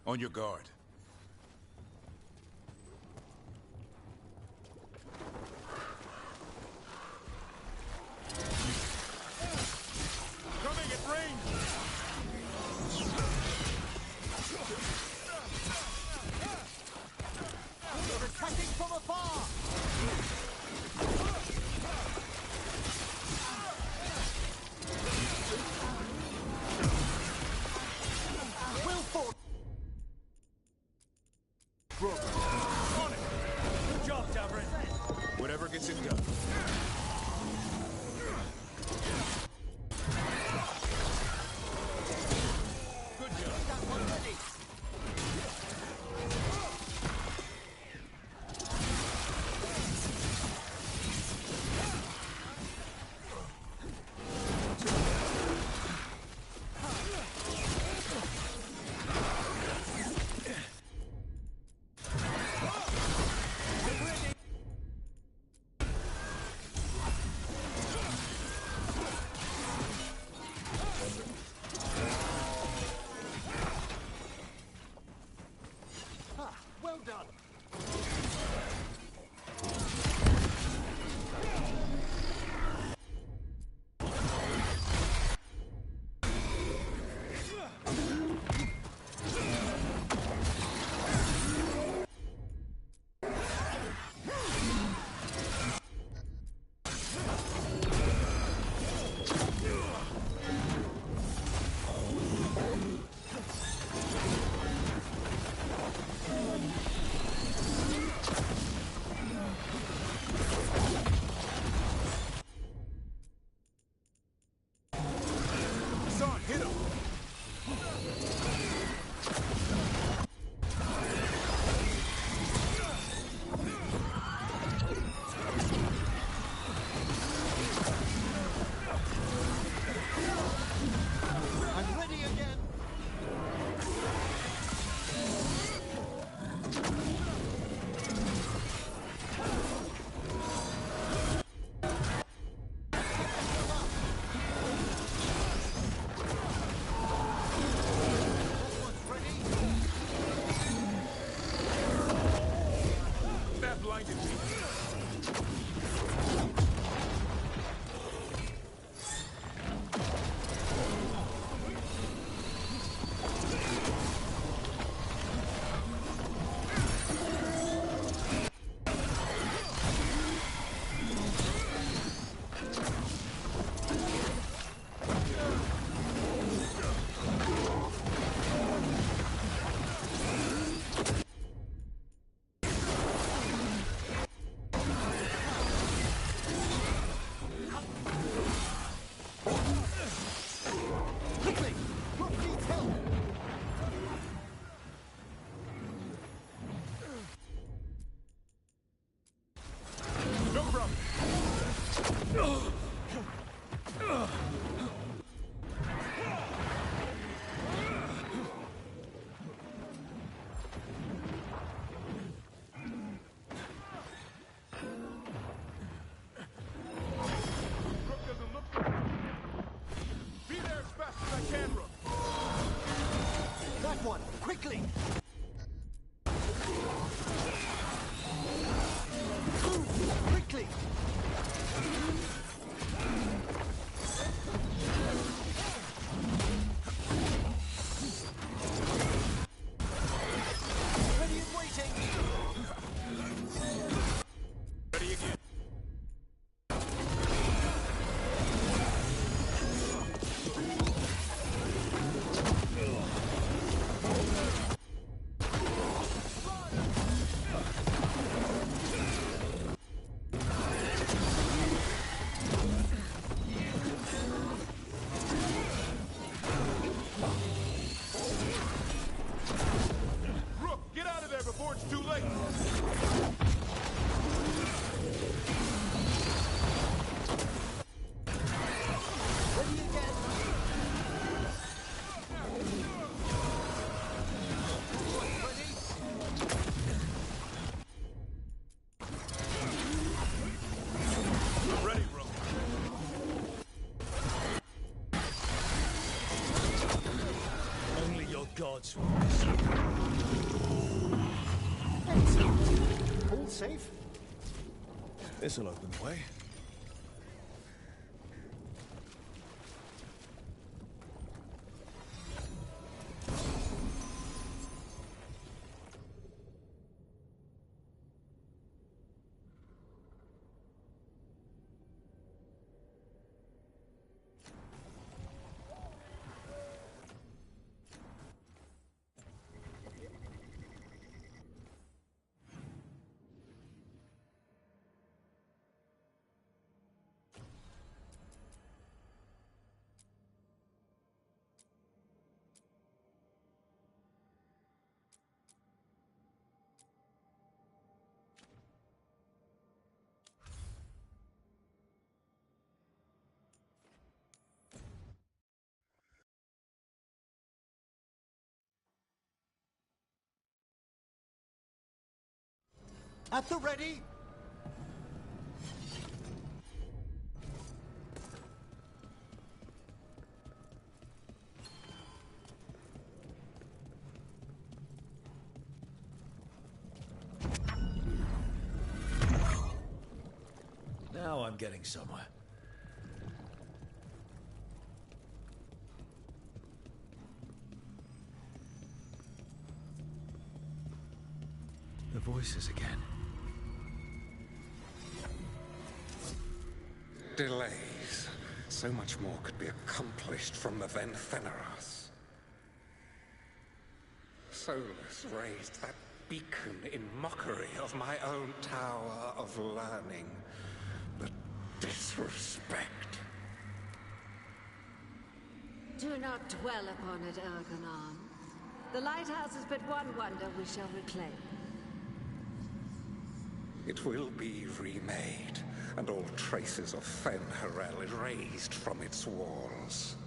On your guard. Coming at range! They're attacking from afar! Willful! On it! Good job, Tavern! Whatever gets it done. Good job. That one ready! Well done! Son, hit him! I'm ready again! That blinded me. Quickly! Rook needs help! No problem. Rook doesn't look good. Be there as fast as I can, Rook. That one! Quickly! Move! Quickly! Ready and waiting! Ready again. Rook, get out of there before it's too late. Ready again! Ready, Rook. Only your gods will. safe? This'll open the way. At the ready! Now I'm getting somewhere. The voices again. Delays. So much more could be accomplished from the then Feneras. Solus raised that beacon in mockery of my own tower of learning. The disrespect. Do not dwell upon it, Ergonon. The lighthouse is but one wonder we shall reclaim. It will be remade, and all traces of Fen'Harel erased from its walls.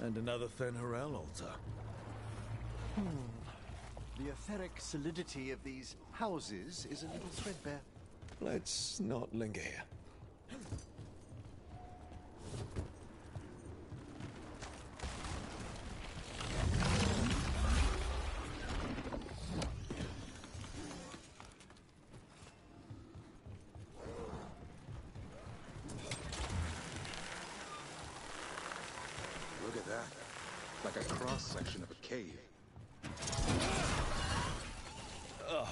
And another Fen'Harel altar. The etheric solidity of these houses is a little threadbare. Let's not linger here. Look at that. Like a cross-section of a cave. Ugh.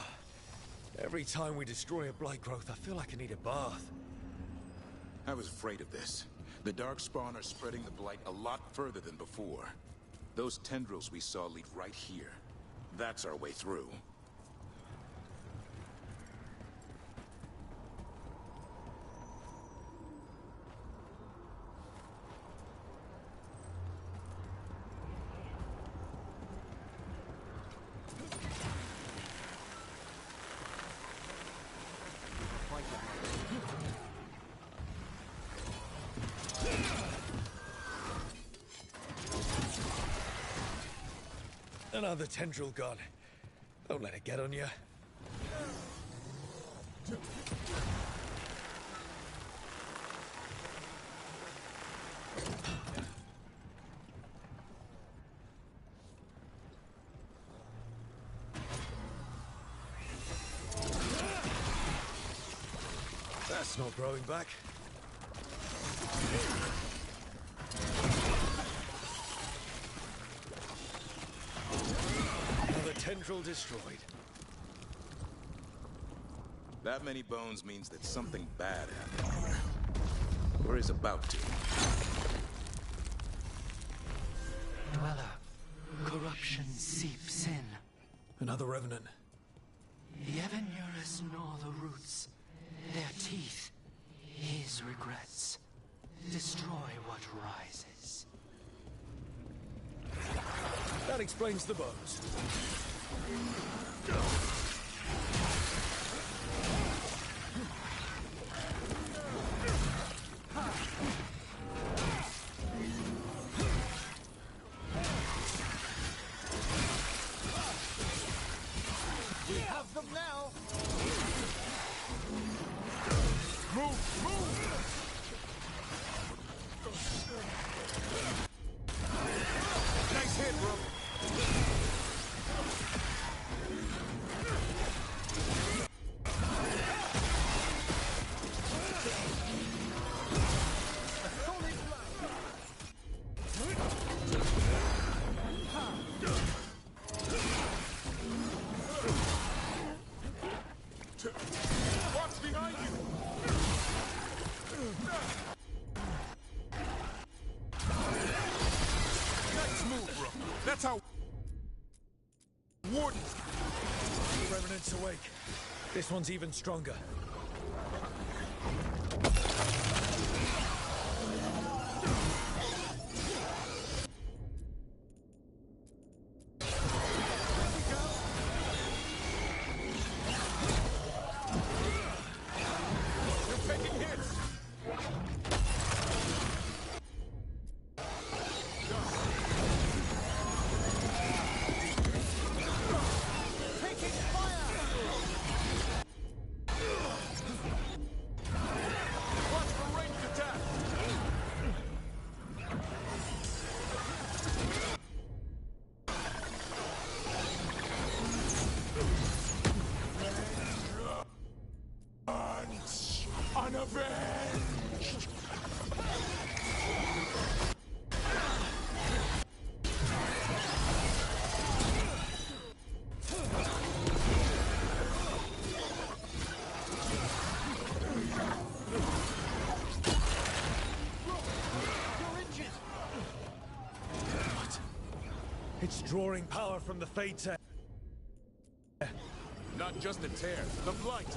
Every time we destroy a blight growth, I feel like I need a bath. I was afraid of this. The Darkspawn are spreading the blight a lot further than before. Those tendrils we saw lead right here. That's our way through. Another tendril gone. Don't let it get on you. That's not growing back. Another tendril destroyed. That many bones means that something bad happened here. Or is about to. Dweller, corruption seeps in. Another revenant. Yevon Urus gnaw the roots. Their teeth, his regrets. Destroy what rises. That explains the bones. We have them now! Move! Move! Nice hit, Rook. Watch behind you! Nice move, bro. That's how... Warden! Revenant's awake. This one's even stronger. You're taking hits! Taking fire! Watch for ranged attack! Unavenged! What? It's drawing power from the Fates. Not just the tear, the blight!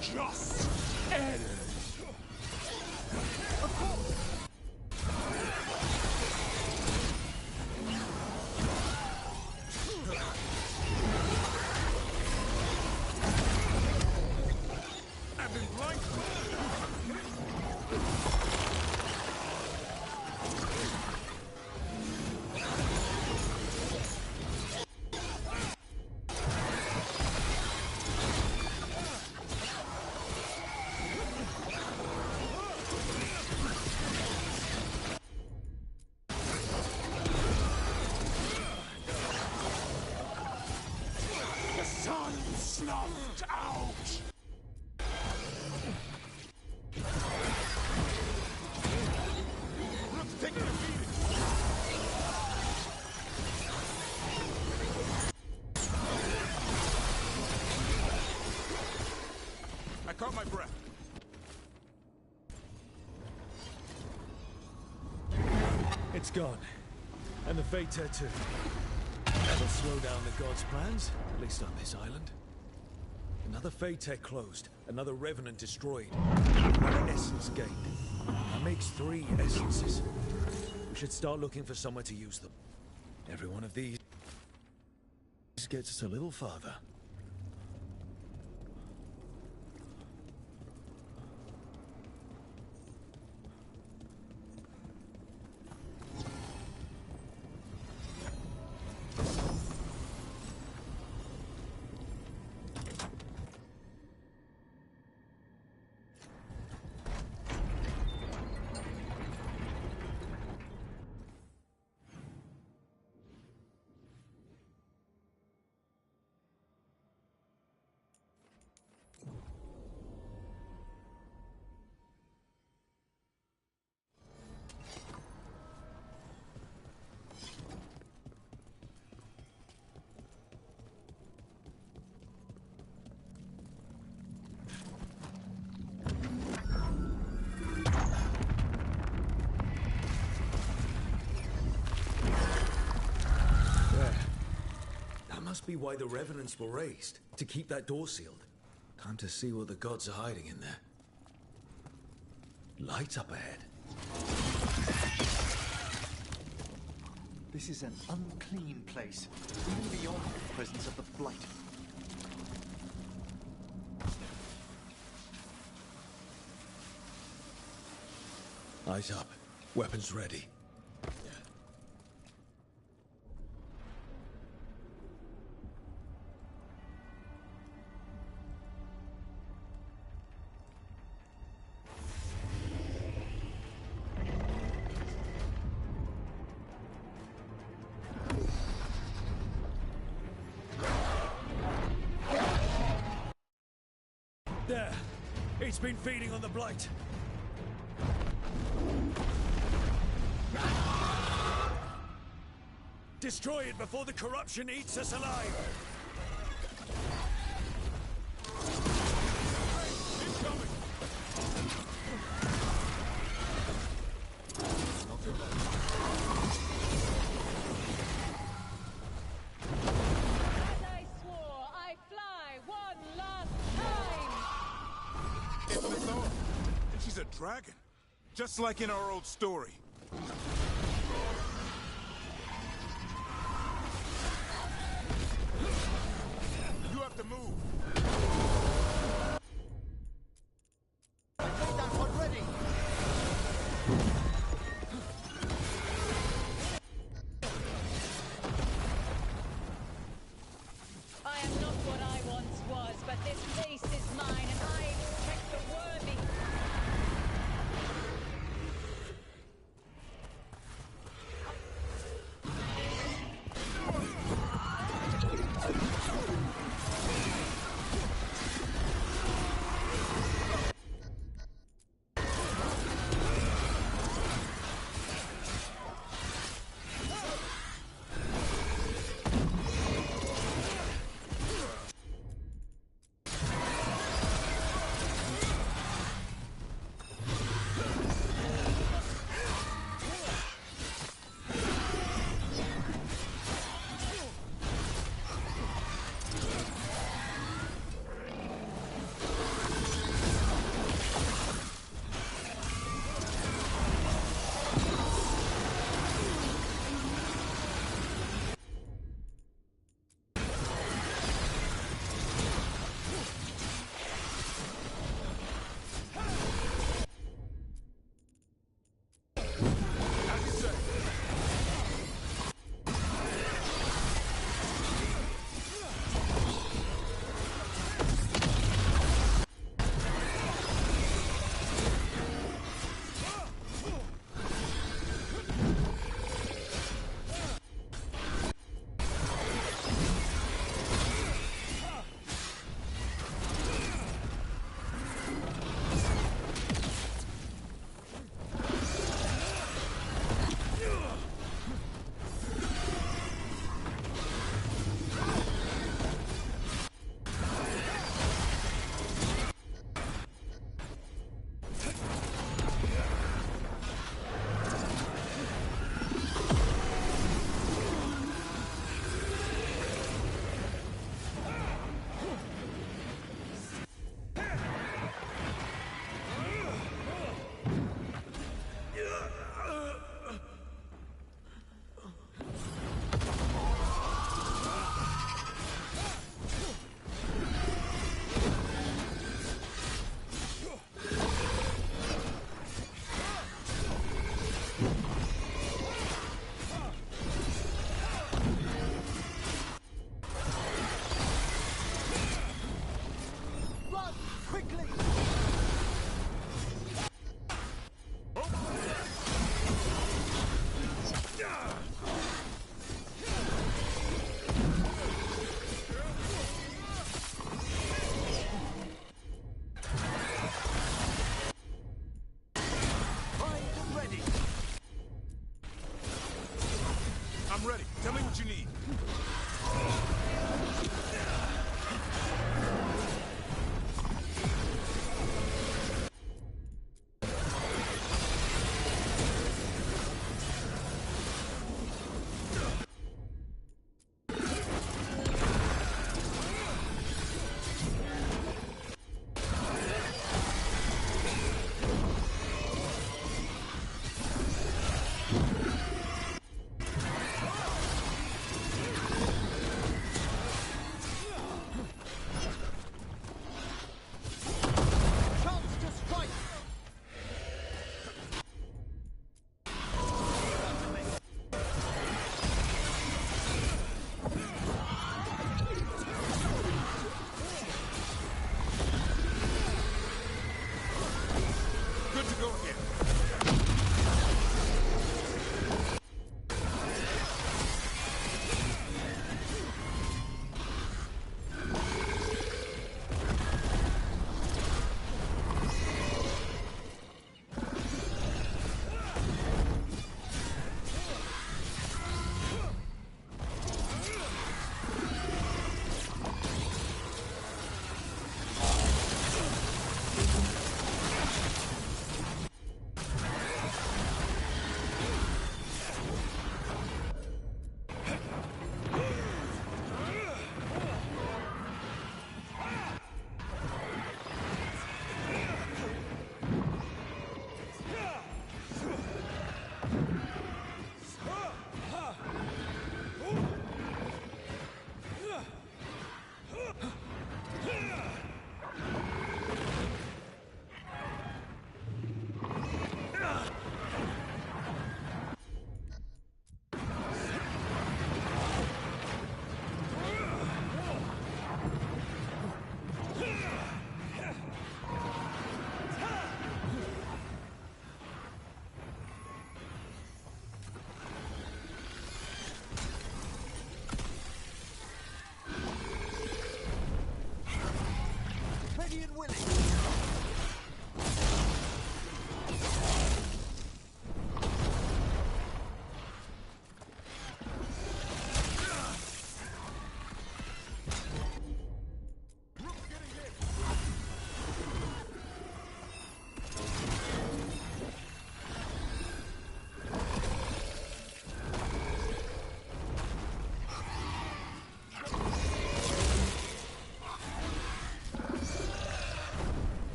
Just end! I've been blinded! The sun snuffed out! Rook's taking a beating! I caught my breath. It's gone. And the Fater too. That'll slow down the gods' plans, at least on this island. Another Fater closed, another Revenant destroyed, another essence gained. That makes 3 essences. We should start looking for somewhere to use them. Every one of these gets us a little farther. Must be why the revenants were raised, to keep that door sealed. Time to see what the gods are hiding in there. Light up ahead. This is an unclean place, even beyond the presence of the Blight. Eyes up. Weapons ready. There! It's been feeding on the Blight. Destroy it before the corruption eats us alive! As I swore, I fly one last time! It's Mythora, and she's a dragon. Just like in our old story. You have to move. That one ready! I am not what I once was, but this place is mine, and I expect the worthy. I'm ready. Tell me what you need.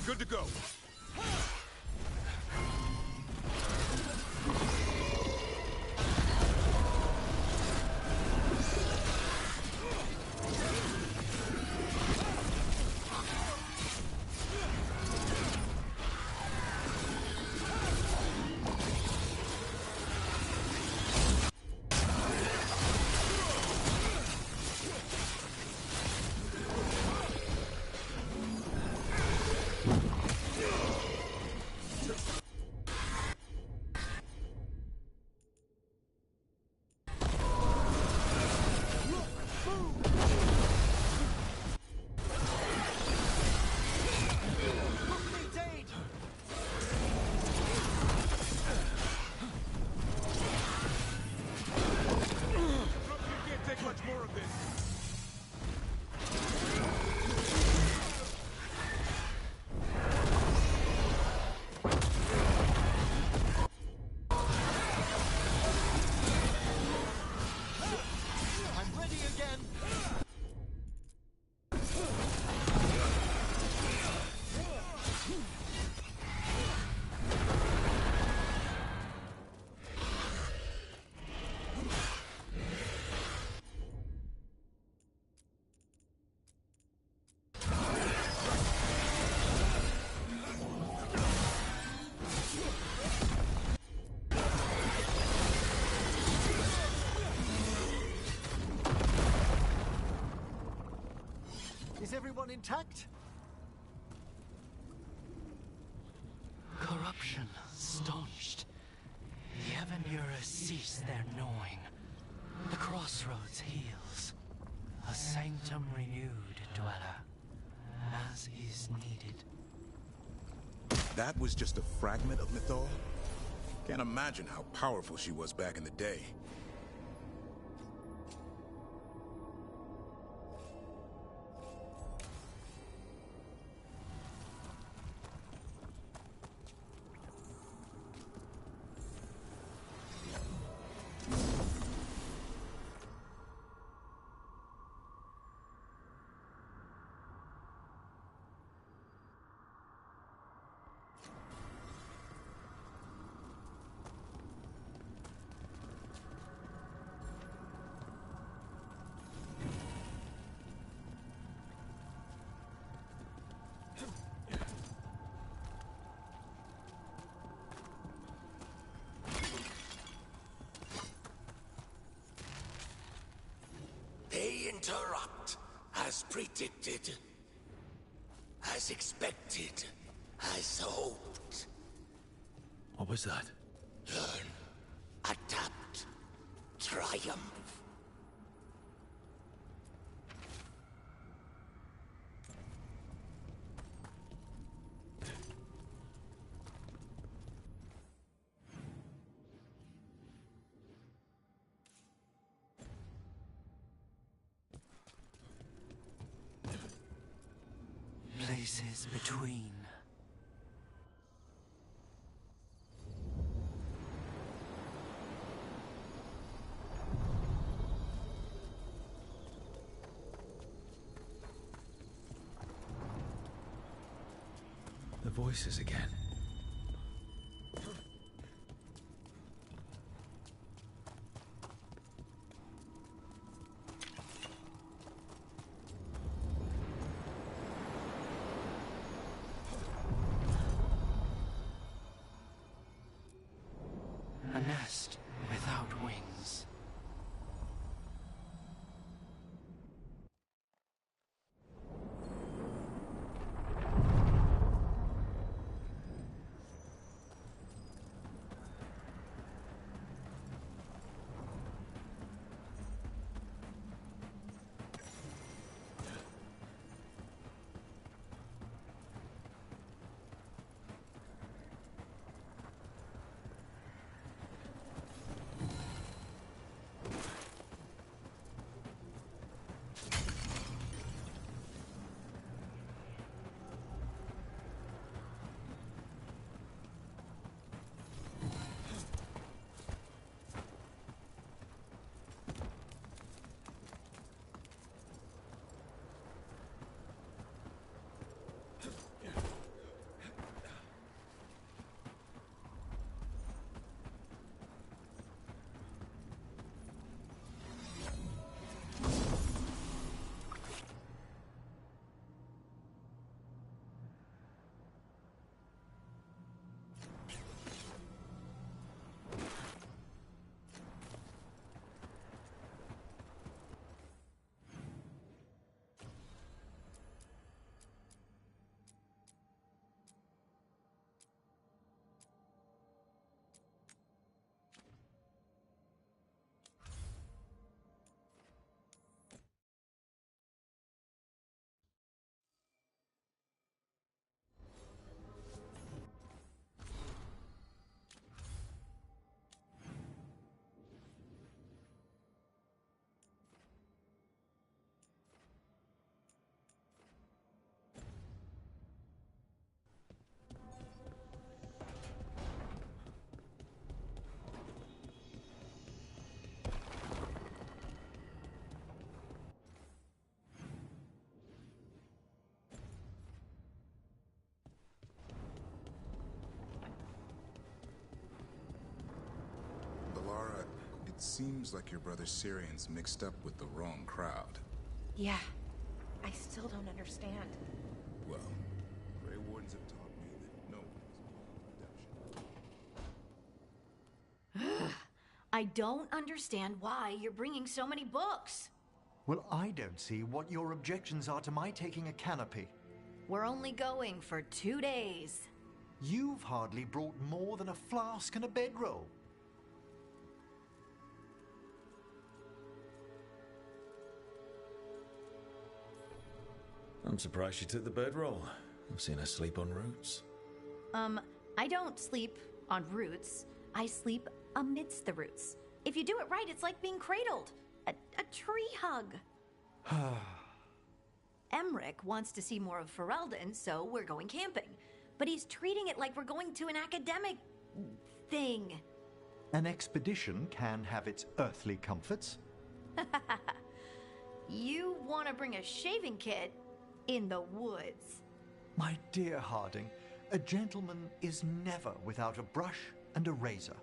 I'm good to go. Is everyone intact? Corruption staunched. The Evanura cease their gnawing. The crossroads heals. A sanctum renewed, dweller, as is needed. That was just a fragment of Mythal? Can't imagine how powerful she was back in the day. They interrupt, as predicted, as expected, as hoped. What was that? Learn, adapt, triumph. Places between. The voices again. A nest without wings. Seems like your brother Syrian's mixed up with the wrong crowd. Yeah. I still don't understand. Well, Grey Wardens have taught me that no one is redemption. I don't understand why you're bringing so many books. Well, I don't see what your objections are to my taking a canopy. We're only going for 2 days. You've hardly brought more than a flask and a bedroll. I'm surprised she took the bedroll. I've seen her sleep on roots. I don't sleep on roots. I sleep amidst the roots. If you do it right, it's like being cradled. A tree hug. Emmerich wants to see more of Ferelden, so we're going camping. But he's treating it like we're going to an academic thing. An expedition can have its earthly comforts. You want to bring a shaving kit in the woods. My dear Harding, a gentleman is never without a brush and a razor.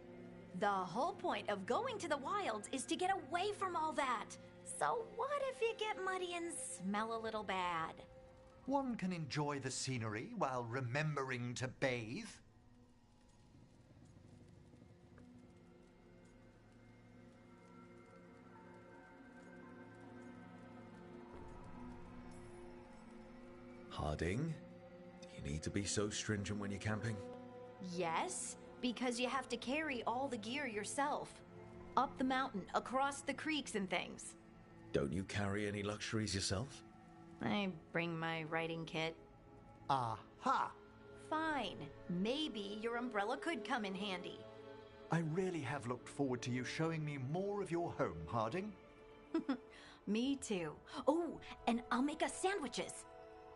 The whole point of going to the wilds is to get away from all that. So what if you get muddy and smell a little bad? One can enjoy the scenery while remembering to bathe. Harding, do you need to be so stringent when you're camping? Yes, because you have to carry all the gear yourself. Up the mountain, across the creeks and things. Don't you carry any luxuries yourself? I bring my writing kit. Aha! Fine. Maybe your umbrella could come in handy. I really have looked forward to you showing me more of your home, Harding. Me too. Oh, and I'll make us sandwiches.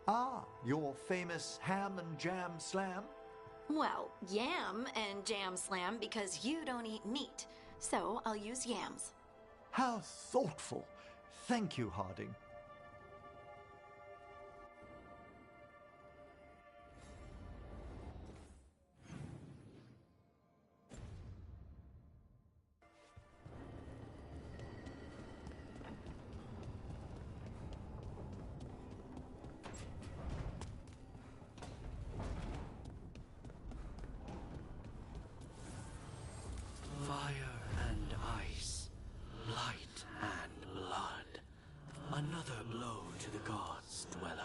Ah, your famous ham and jam slam? Well, yam and jam slam because you don't eat meat. So I'll use yams. How thoughtful. Thank you, Harding. Fire and ice, light and blood. Another blow to the gods' dweller.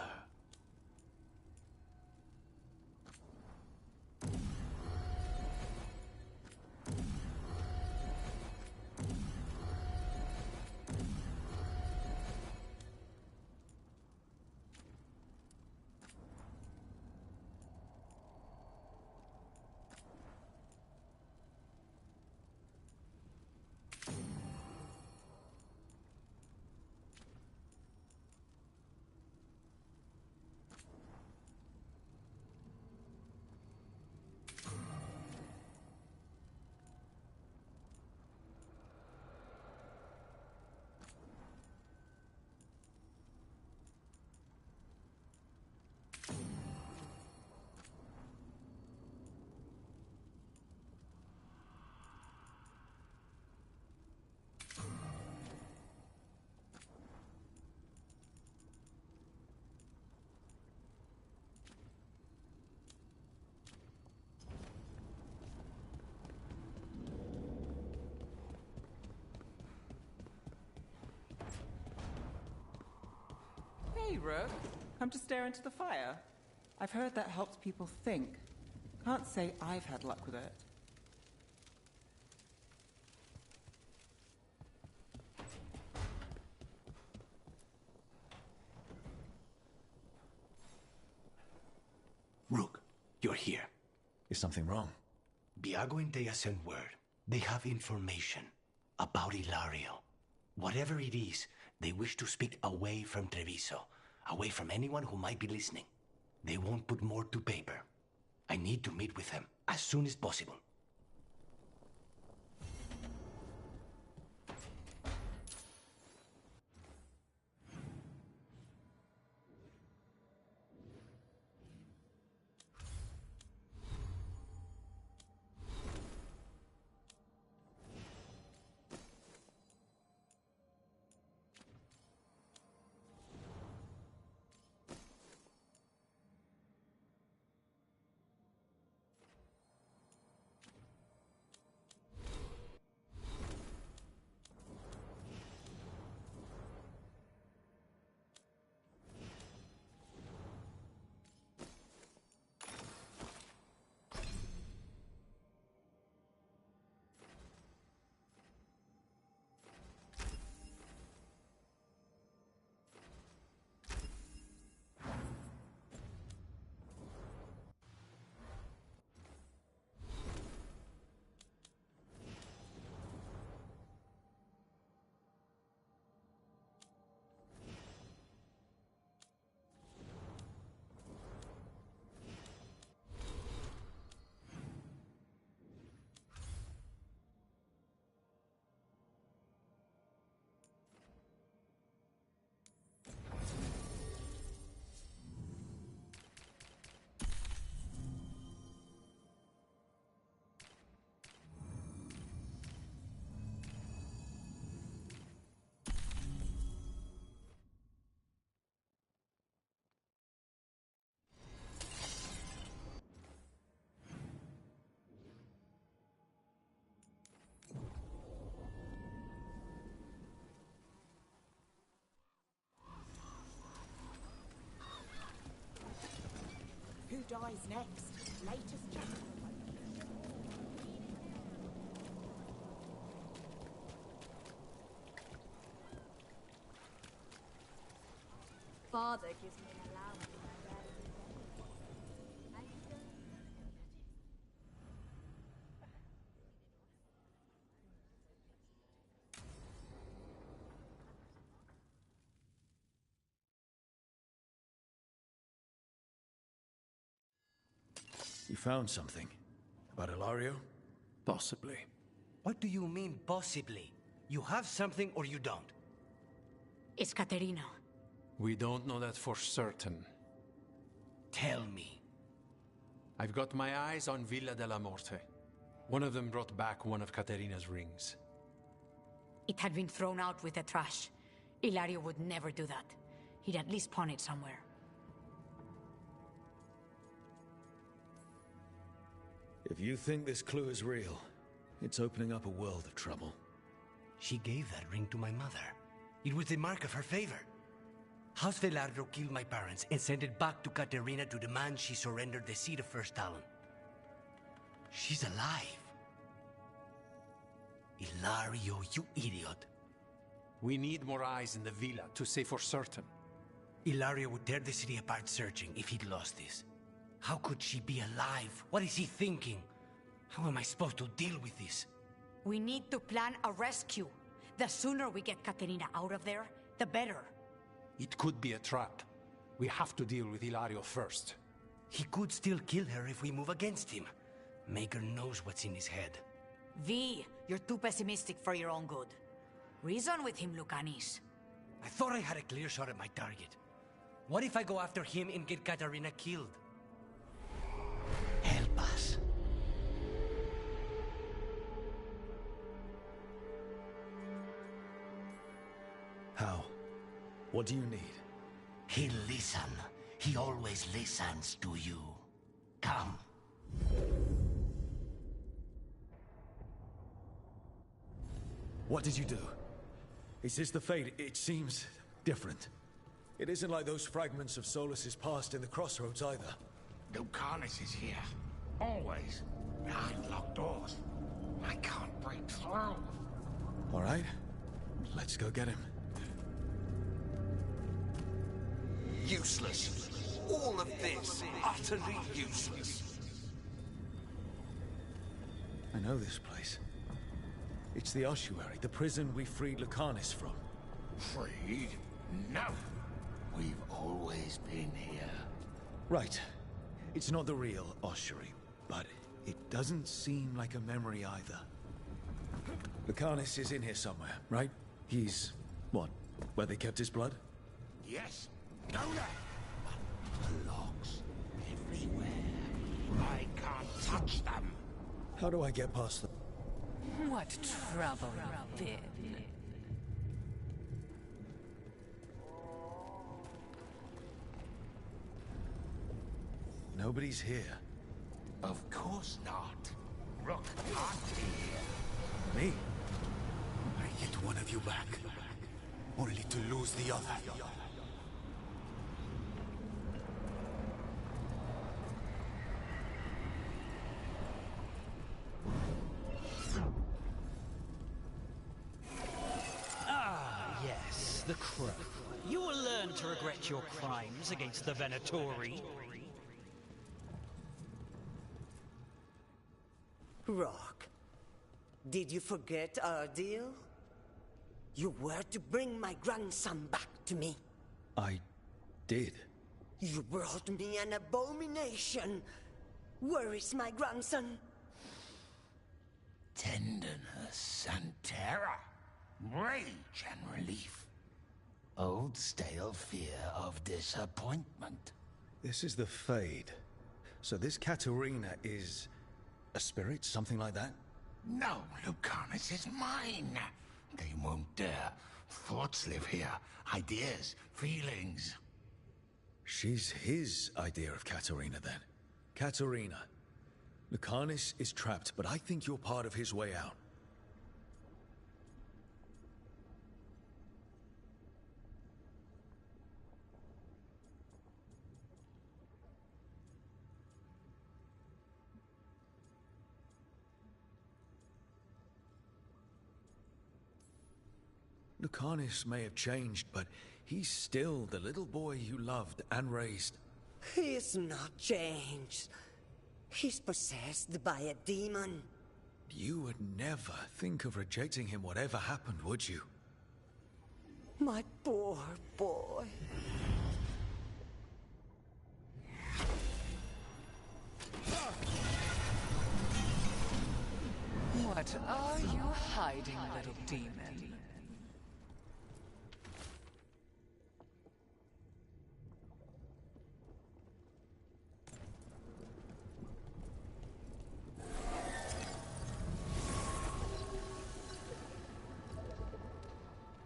Hey, Rook. Come to stare into the fire. I've heard that helps people think. Can't say I've had luck with it. Rook, you're here. Is something wrong? Viago and Dea sent word. They have information about Ilario. Whatever it is, they wish to speak away from Treviso, away from anyone who might be listening. They won't put more to paper. I need to meet with them as soon as possible. dies next? Latest chapter. Father gives me an allowance when I rarely do anything. I still... You found something? About Ilario? Possibly. What do you mean, possibly? You have something or you don't? It's Caterina. We don't know that for certain. Tell me. I've got my eyes on Villa della Morte. One of them brought back one of Caterina's rings. It had been thrown out with the trash. Ilario would never do that. He'd at least pawn it somewhere. If you think this clue is real, it's opening up a world of trouble. She gave that ring to my mother. It was the mark of her favor. House Velardo killed my parents and sent it back to Caterina to demand she surrender the seat of First Talon. She's alive. Ilario, you idiot. We need more eyes in the villa to say for certain. Ilario would tear the city apart searching if he'd lost this. How could she be alive? What is he thinking? How am I supposed to deal with this? We need to plan a rescue. The sooner we get Caterina out of there, the better. It could be a trap. We have to deal with Ilario first. He could still kill her if we move against him. Maker knows what's in his head. V, you're too pessimistic for your own good. Reason with him, Lucanis. I thought I had a clear shot at my target. What if I go after him and get Caterina killed? Help us. How? What do you need? He'll listen. He always listens to you. Come. What did you do? Is this the fate? It seems different. It isn't like those fragments of Solus's past in the crossroads either. Lucanus is here. Always. Behind locked doors. I can't break through. All right. Let's go get him. Useless. All of this, utterly useless. I know this place. It's the ossuary, the prison we freed Lucanus from. Freed? No. We've always been here. Right. It's not the real ossuary, but it doesn't seem like a memory either. Lucanus is in here somewhere, right? He's... what? Where they kept his blood? Yes. Go there. But the locks everywhere. I can't touch them. How do I get past them? What trouble you've been. Nobody's here. Of course not. Rook can't be here. Me? I get one of you back. Only to lose the other. Ah, yes, the crow. You will learn to regret your crimes against the Venatori. Rock, did you forget our deal? You were to bring my grandson back to me. I did. You brought me an abomination. Where is my grandson? Tenderness and terror. Rage and relief. Old stale fear of disappointment. This is the Fade. So this Caterina is... a spirit? Something like that? No, Lucanus is mine. They won't dare. Thoughts live here. Ideas, feelings. She's his idea of Caterina, then. Caterina. Lucanus is trapped, but I think you're part of his way out. Lucanus may have changed, but he's still the little boy you loved and raised. He's not changed. He's possessed by a demon. You would never think of rejecting him whatever happened, would you? My poor boy. What are you hiding, little demon?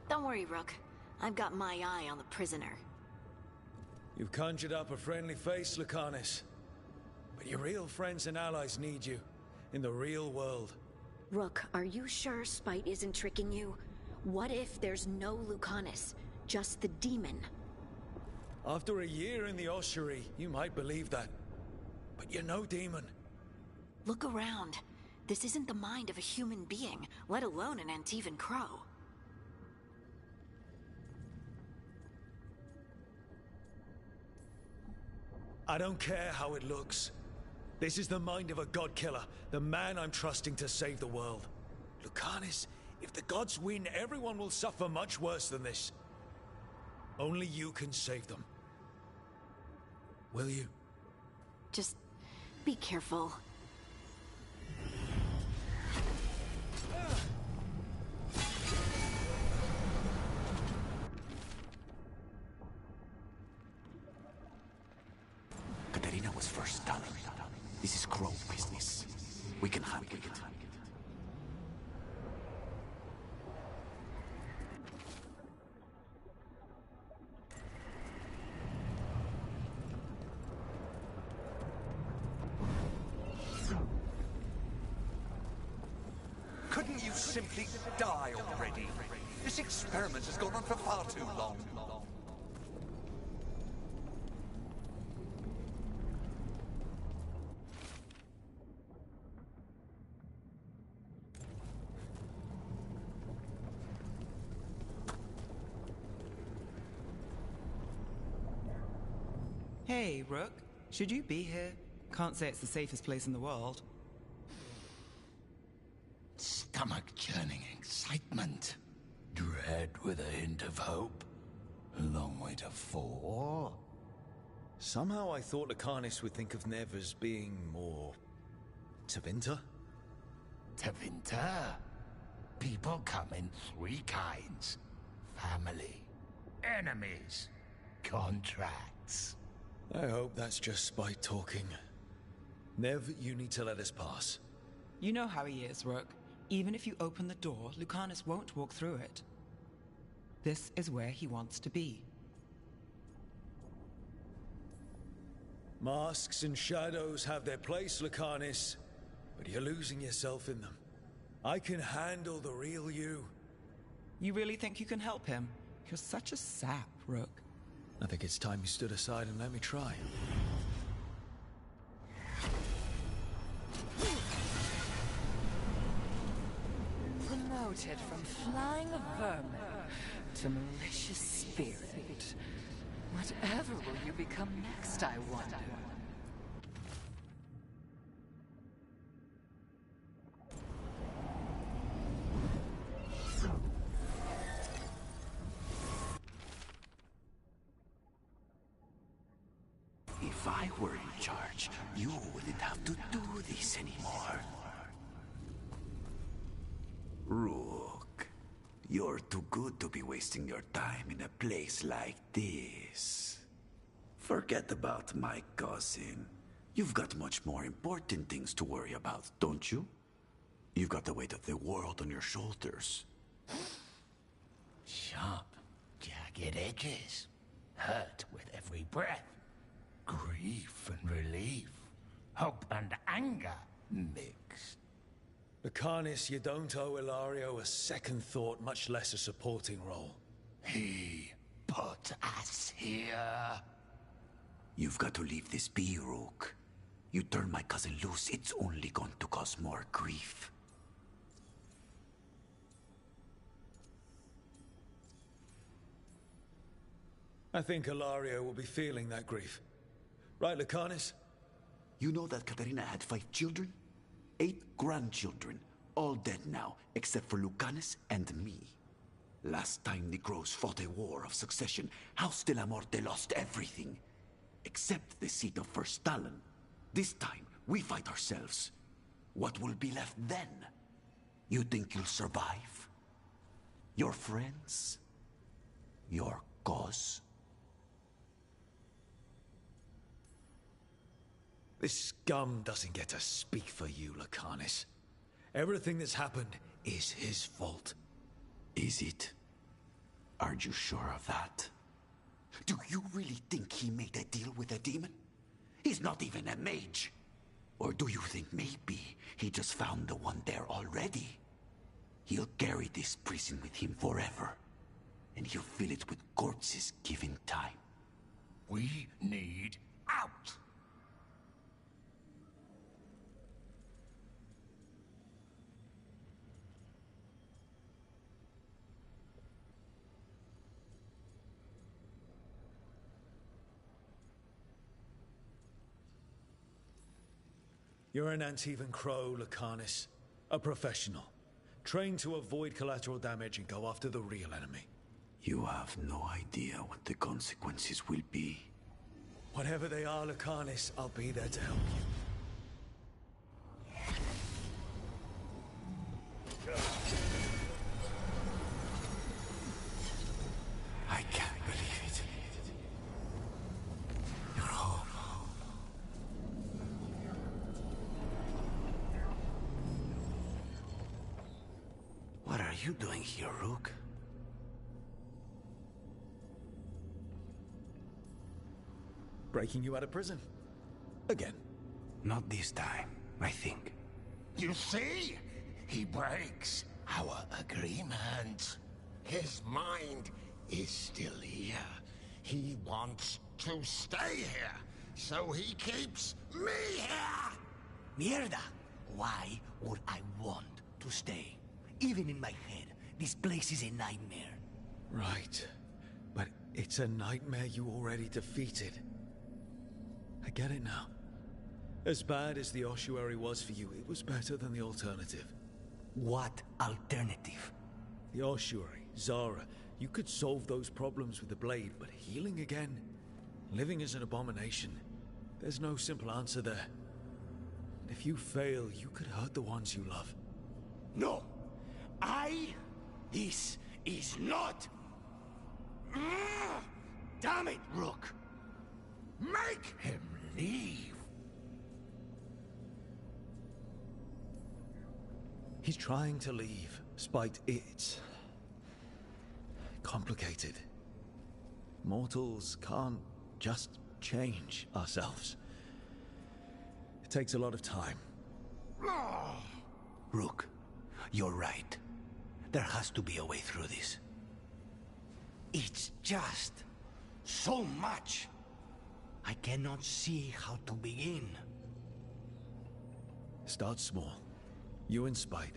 Don't worry, Rook. I've got my eye on the prisoner. You've conjured up a friendly face, Lucanus. But your real friends and allies need you. In the real world. Rook, are you sure Spite isn't tricking you? What if there's no Lucanus, just the demon? After a year in the ossuary, you might believe that. But you're no demon. Look around. This isn't the mind of a human being, let alone an Antivan Crow. I don't care how it looks. This is the mind of a god killer, the man I'm trusting to save the world. Lucanus, if the gods win, everyone will suffer much worse than this. Only you can save them. Will you? Just be careful. Katerina was first done. This is Crow business. We can handle it. Couldn't you simply die already? This experiment has gone on for far too long. Hey, Rook. Should you be here? Can't say it's the safest place in the world. Stomach-churning excitement. Dread with a hint of hope. A long way to fall. Somehow I thought Lucanus would think of Nev as being more... Tevinter? Tevinter? People come in three kinds. Family, enemies, contracts. I hope that's just Spite talking. Nev, you need to let us pass. You know how he is, Rook. Even if you open the door, Lucanus won't walk through it. This is where he wants to be. Masks and shadows have their place, Lucanus, but you're losing yourself in them. I can handle the real you. You really think you can help him? You're such a sap, Rook. I think it's time you stood aside and let me try. Promoted from flying vermin to malicious spirit. Whatever will you become next, I wonder? If I were in charge, you wouldn't have to do this anymore. Rook, you're too good to be wasting your time in a place like this. Forget about my cousin. You've got much more important things to worry about, don't you? You've got the weight of the world on your shoulders. Sharp, jagged edges. Hurt with every breath. Grief and relief. Hope and anger mixed. Lucanus, you don't owe Ilario a second thought, much less a supporting role. He put us here. You've got to leave this be, Rook. You turn my cousin loose, it's only going to cause more grief. I think Ilario will be feeling that grief. Right, Lucanus? You know that Katerina had 5 children? 8 grandchildren, all dead now, except for Lucanus and me. Last time the Crows fought a war of succession, House de la Morte lost everything. Except the seat of First Stalin. This time, we fight ourselves. What will be left then? You think you'll survive? Your friends? Your cause? This scum doesn't get to speak for you, Lucanus. Everything that's happened is his fault. Is it? Are you sure of that? Do you really think he made a deal with a demon? He's not even a mage. Or do you think maybe he just found the one there already? He'll carry this prison with him forever. And he'll fill it with corpses given time. We need out! You're an Antivan Crow, Lucanus. A professional. Trained to avoid collateral damage and go after the real enemy. You have no idea what the consequences will be. Whatever they are, Lucanus, I'll be there to help you. I can't believe it. You're home. What are you doing here, Rook? Breaking you out of prison. Again. Not this time, I think. You see? He breaks our agreement. His mind is still here. He wants to stay here, so he keeps me here! Mierda! Why would I want to stay? Even in my head, this place is a nightmare. Right. But it's a nightmare you already defeated. I get it now. As bad as the ossuary was for you, it was better than the alternative. What alternative? The ossuary, Zara. You could solve those problems with the blade, but healing again? Living is an abomination. There's no simple answer there. And if you fail, you could hurt the ones you love. No! This is not... Damn it, Rook! Make him leave! He's trying to leave, spite it's complicated. Mortals can't just change ourselves. It takes a lot of time. Rook, you're right. There has to be a way through this. It's just so much. I cannot see how to begin. Start small. You and Spite.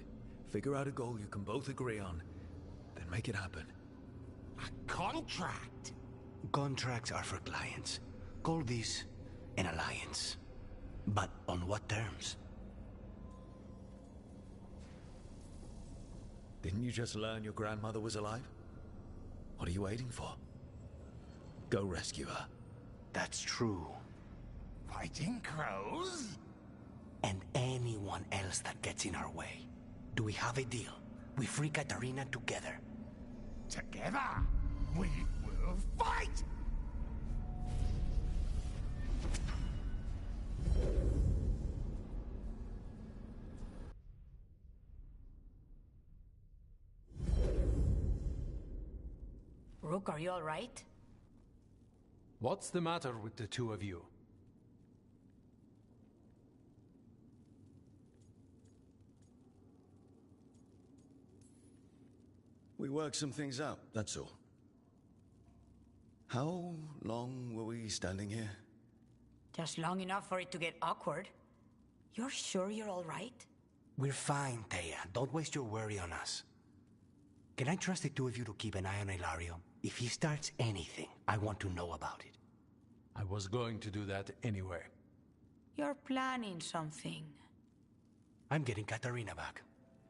Figure out a goal you can both agree on, then make it happen. A contract? Contracts are for clients. Call this an alliance. But on what terms? Didn't you just learn your grandmother was alive? What are you waiting for? Go rescue her. That's true. Fighting crows? And anyone else that gets in our way. Do we have a deal? We free Katarina together. Together? We will fight! Rook, are you all right? What's the matter with the two of you? We worked some things out, that's all. How long were we standing here? Just long enough for it to get awkward. You're sure you're all right? We're fine, Thea. Don't waste your worry on us. Can I trust the two of you to keep an eye on Ilario? If he starts anything, I want to know about it. I was going to do that anyway. You're planning something. I'm getting Katarina back.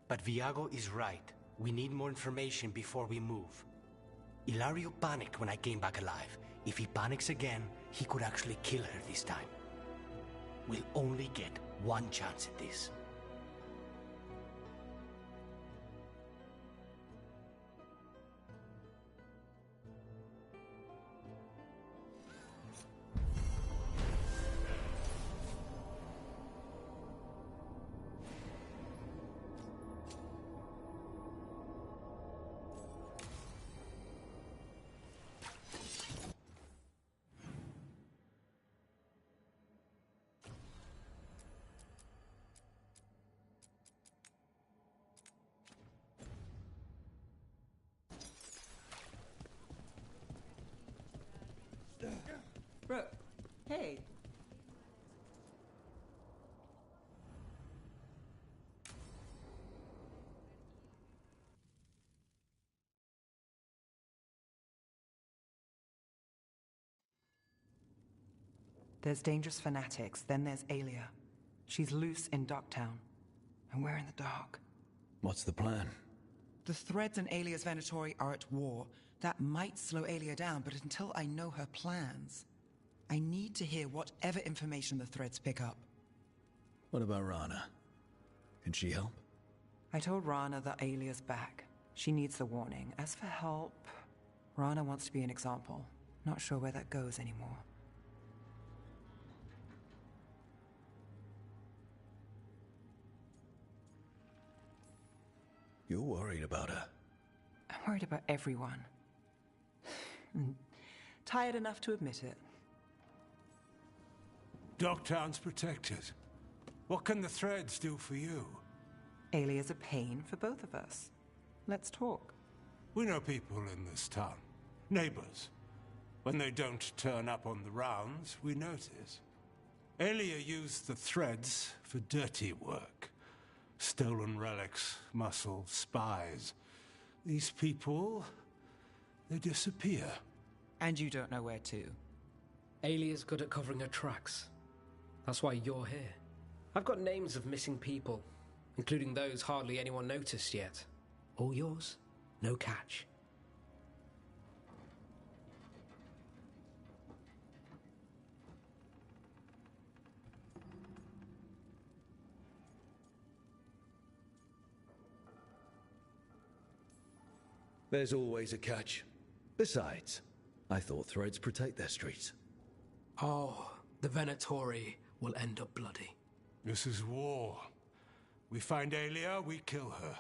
But Viago is right. We need more information before we move. Ilario panicked when I came back alive. If he panics again, he could actually kill her this time. We'll only get one chance at this. Brooke, hey. There's dangerous fanatics, then there's Alia. She's loose in Docktown, and we're in the dark. What's the plan? The Threads and Alia's Venatori are at war. That might slow Alia down, but until I know her plans, I need to hear whatever information the Threads pick up. What about Rana? Can she help? I told Rana that Alia's back. She needs the warning. As for help, Rana wants to be an example. Not sure where that goes anymore. You're worried about her. I'm worried about everyone. Tired enough to admit it. Docktown's protected. What can the Threads do for you? Alia's a pain for both of us. Let's talk. We know people in this town. Neighbors. When they don't turn up on the rounds, we notice. Alia used the Threads for dirty work. Stolen relics, muscle, spies. These people, they disappear. And you don't know where to. Alia's good at covering her tracks. That's why you're here. I've got names of missing people, including those hardly anyone noticed yet. All yours, no catch. There's always a catch. Besides, I thought Threads protect their streets. Oh, the Venatori will end up bloody. This is war. We find Alia, we kill her.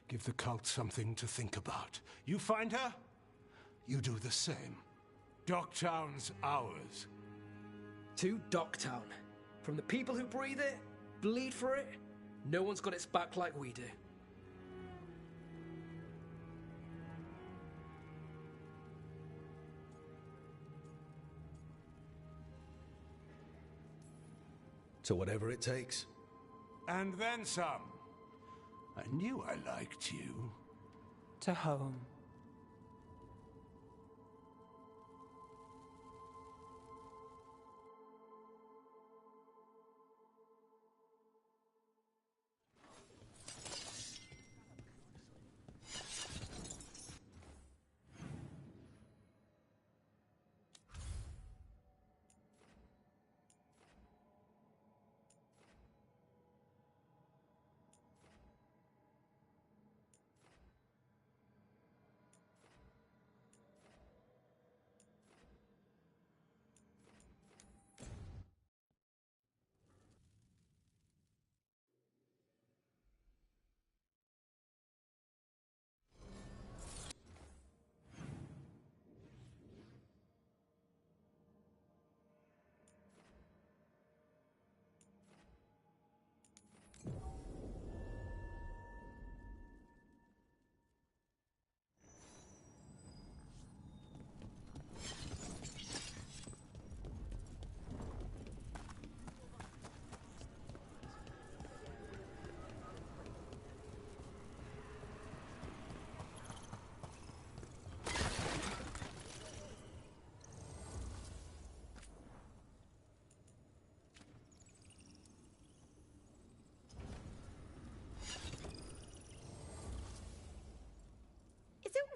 Give the cult something to think about. You find her, you do the same. Docktown's ours. To Docktown. From the people who breathe it, bleed for it, no one's got its back like we do. To whatever it takes. And then some. I knew I liked you. To home.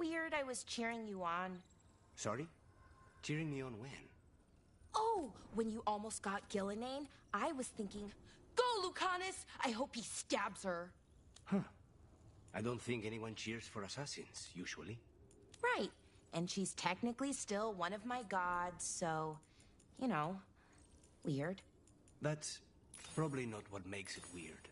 weird I was cheering you on? Sorry? Cheering me on when? Oh, when you almost got Gillenane, I was thinking, go, Lucanus! I hope he stabs her. Huh. I don't think anyone cheers for assassins, usually. Right. And she's technically still one of my gods, so, you know, weird. That's probably not what makes it weird.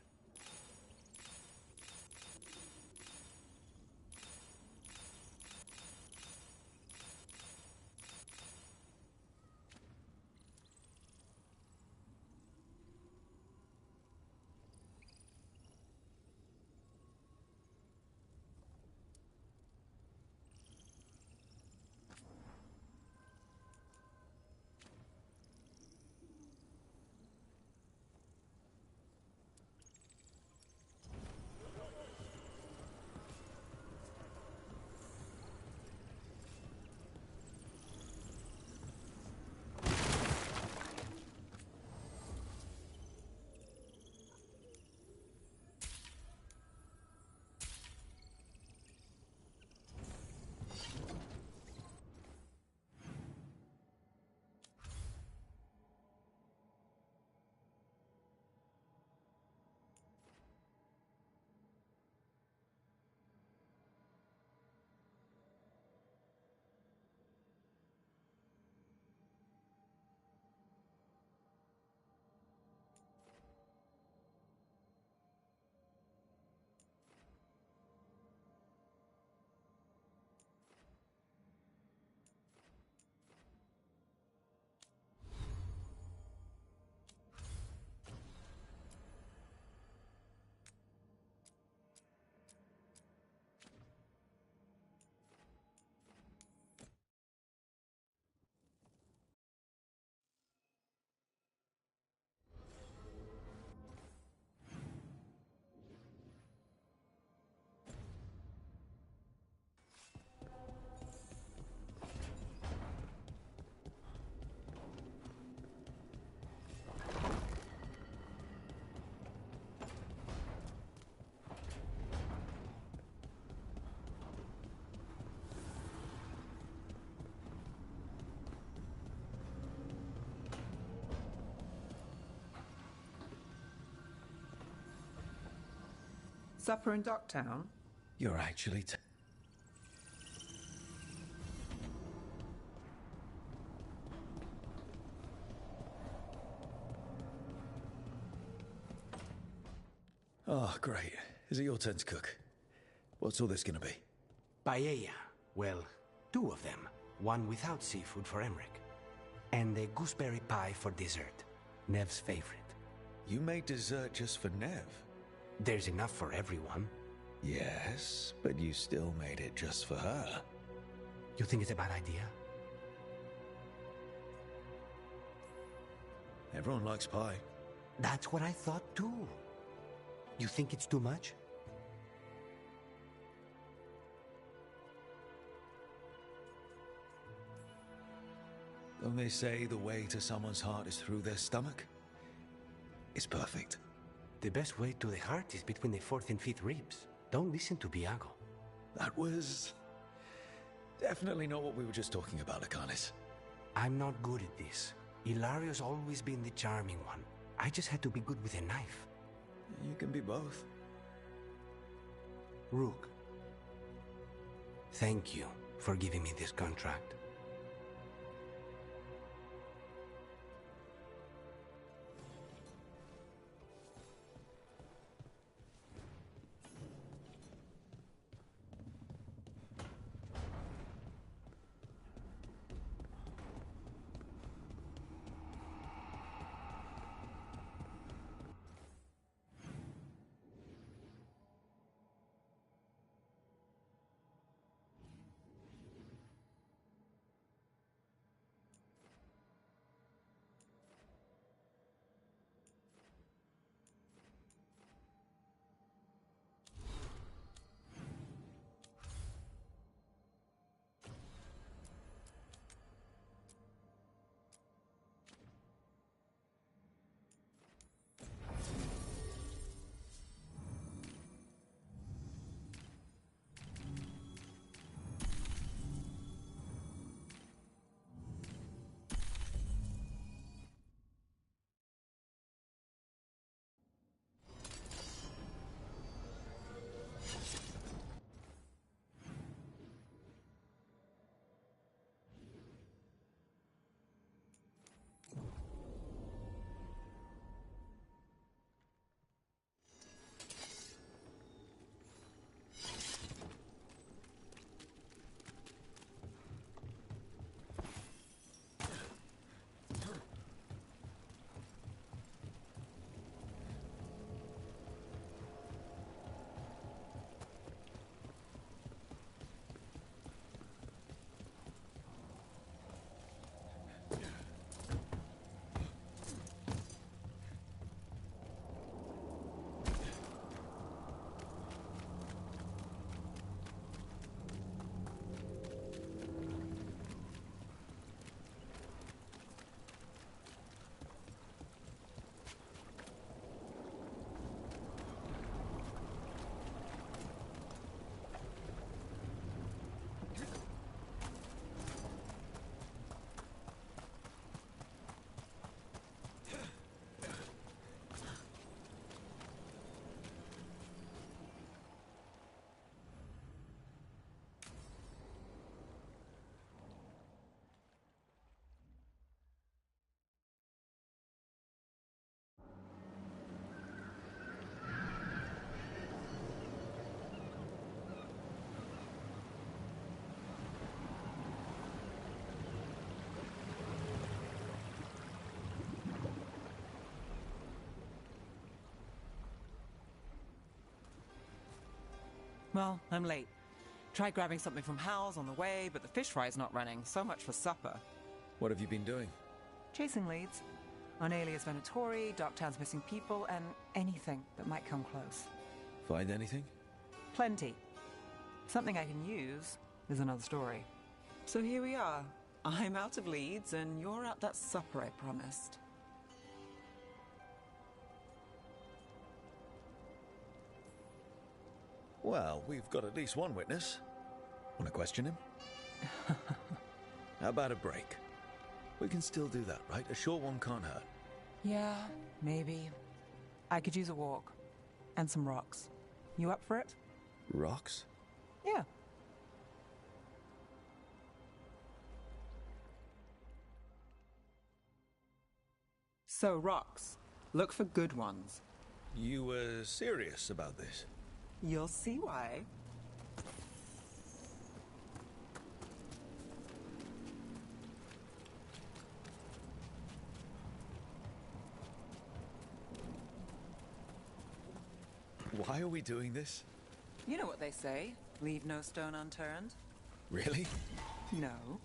Supper in Docktown? You're actually Oh, great. Is it your turn to cook? What's all this gonna be? Paella. Well, two of them. One without seafood for Emmerich. And a gooseberry pie for dessert. Nev's favorite. You made dessert just for Nev? There's enough for everyone. Yes, but you still made it just for her. You think it's a bad idea? Everyone likes pie. That's what I thought too. You think it's too much? Don't they say the way to someone's heart is through their stomach? It's perfect. The best way to the heart is between the fourth and fifth ribs. Don't listen to Biago. That was definitely not what we were just talking about, Lucanus. I'm not good at this. Hilario's always been the charming one. I just had to be good with a knife. You can be both. Rook, thank you for giving me this contract. Well, I'm late. Tried grabbing something from Hal's on the way, but the fish fry's not running. So much for supper. What have you been doing? Chasing leads. On Alias Venatori, Docktown's missing people, and anything that might come close. Find anything? Plenty. Something I can use is another story. So here we are. I'm out of leads, and you're at that supper I promised. Well, we've got at least one witness. Want to question him? How about a break? We can still do that, right? A short one can't hurt. Yeah, maybe. I could use a walk. And some rocks. You up for it? Rocks? Yeah. So, rocks. Look for good ones. You were serious about this? You'll see why. Why are we doing this? You know what they say. Leave no stone unturned. Really? No.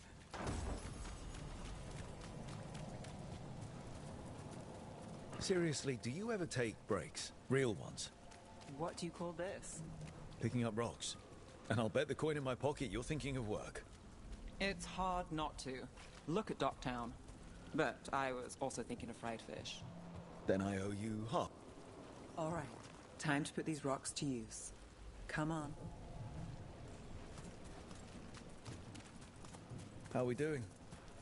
Seriously, do you ever take breaks? Real ones? What do you call this? Picking up rocks. And I'll bet the coin in my pocket you're thinking of work. It's hard not to. Look at Docktown. But I was also thinking of fried fish. Then I owe you half. All right. Time to put these rocks to use. Come on. How are we doing?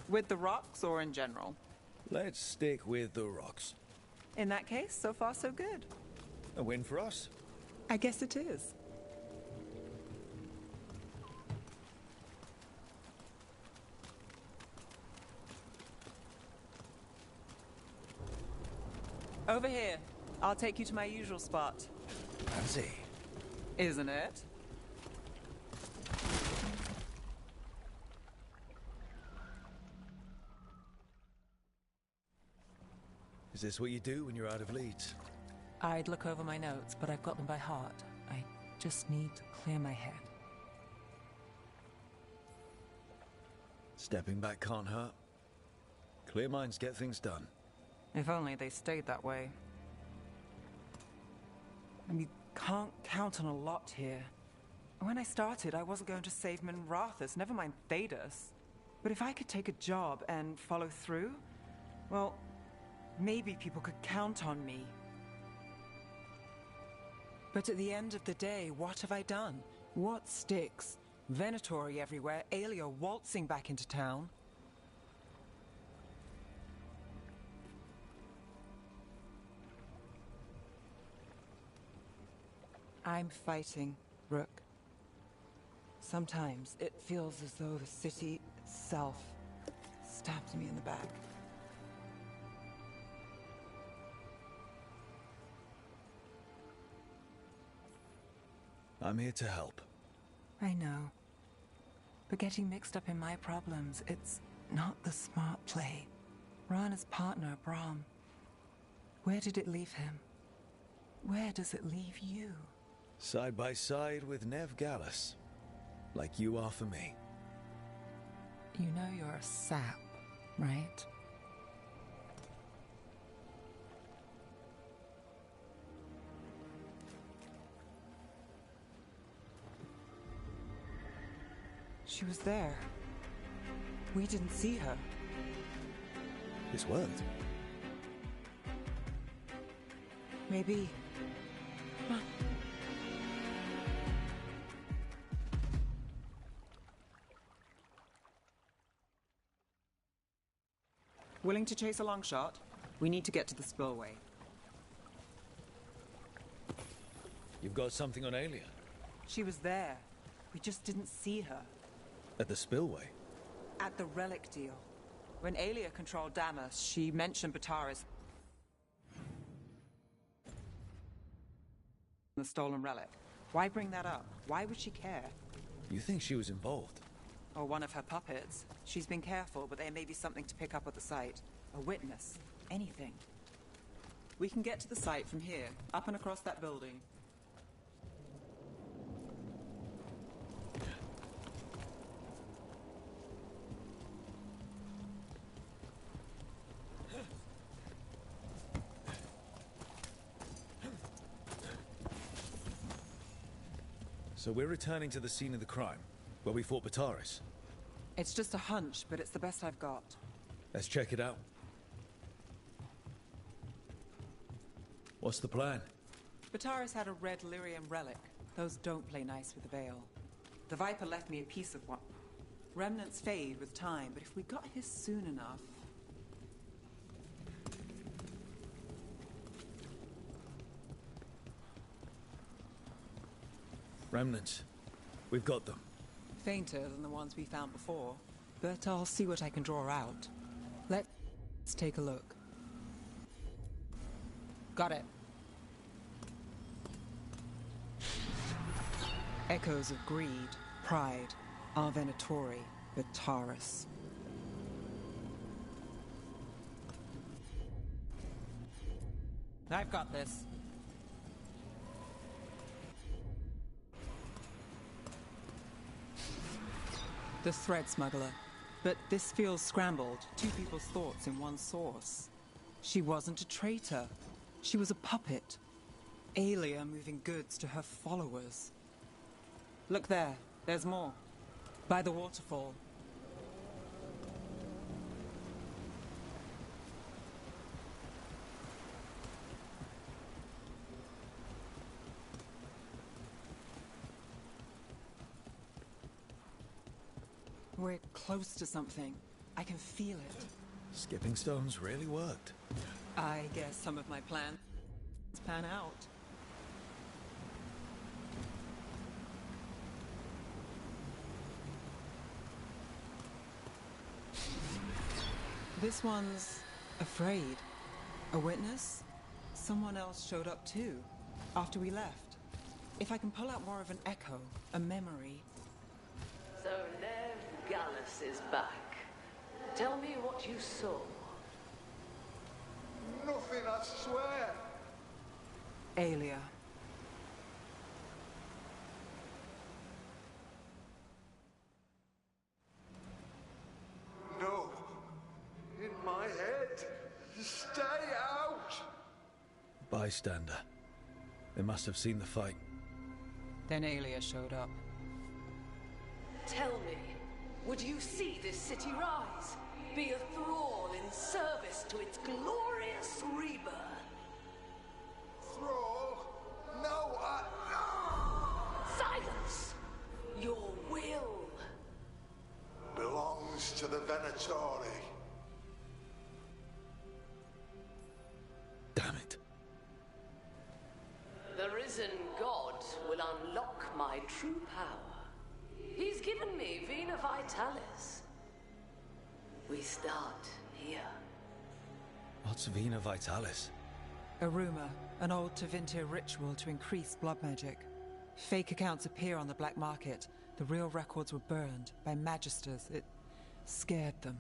With the rocks or in general? Let's stick with the rocks. In that case, so far so good. A win for us? I guess it is. Over here. I'll take you to my usual spot. Fancy. Isn't it? Is this what you do when you're out of leads? I'd look over my notes, but I've got them by heart. I just need to clear my head. Stepping back can't hurt. Clear minds get things done. If only they stayed that way. You can't count on a lot here. When I started, I wasn't going to save Minrathus, never mind Thedas. But if I could take a job and follow through, well, maybe people could count on me. But at the end of the day, what have I done? What sticks? Venatori everywhere, Aelia waltzing back into town. I'm fighting, Rook. Sometimes it feels as though the city itself stabs me in the back. I'm here to help. I know. But getting mixed up in my problems, it's not the smart play. Rana's partner, Brahm. Where did it leave him? Where does it leave you? Side by side with Nev Gallus. Like you are for me. You know you're a sap, right? She was there. We didn't see her. This worked. Maybe. Huh. Willing to chase a long shot? We need to get to the spillway. You've got something on Aelia? She was there. We just didn't see her. At the spillway? At the relic deal. When Aelia controlled Damas, she mentioned Batara's the stolen relic. Why bring that up? Why would she care? You think she was involved? Or one of her puppets. She's been careful, but there may be something to pick up at the site. A witness. Anything. We can get to the site from here, up and across that building. So we're returning to the scene of the crime, where we fought Bataris. It's just a hunch, but it's the best I've got. Let's check it out. What's the plan? Bataris had a red lyrium relic. Those don't play nice with the Veil. The Viper left me a piece of one. Remnants fade with time, but if we got here soon enough... Remnants. We've got them. Fainter than the ones we found before, but I'll see what I can draw out. Let's take a look. Got it. Echoes of greed, pride, our Venatori, Bataris. I've got this. The thread smuggler. But this feels scrambled. Two people's thoughts in one source. She wasn't a traitor. She was a puppet. Aelia moving goods to her followers. Look there. There's more. By the waterfall. We're close to something. I can feel it. Skipping stones really worked. I guess some of my plans pan out. This one's afraid. A witness? Someone else showed up too, after we left. If I can pull out more of an echo, a memory... So Nev Gallus is back. Tell me what you saw. Nothing, I swear. Aelia. No. In my head. Stay out. Bystander. They must have seen the fight. Then Aelia showed up. Tell me, would you see this city rise? Be a thrall in service to its glorious rebirth? Thrall? No, Silence! Your will belongs to the Venatori. Damn it. The risen god will unlock my true power. He's given me Vena Vitalis. We start here. What's Vena Vitalis? A rumor, an old Tevinter ritual to increase blood magic. Fake accounts appear on the black market. The real records were burned by magisters. It scared them.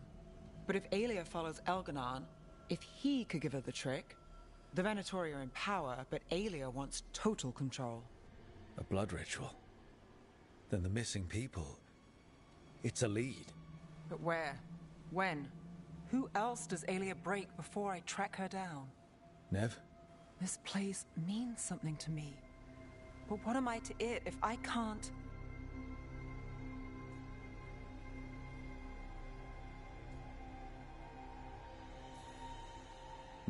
But if Aelia follows Elganon, if he could give her the trick, the Venatori are in power, but Aelia wants total control. A blood ritual? Then the missing people... It's a lead. But where? When? Who else does Aelia break before I track her down? Nev? This place means something to me. But what am I to it if I can't...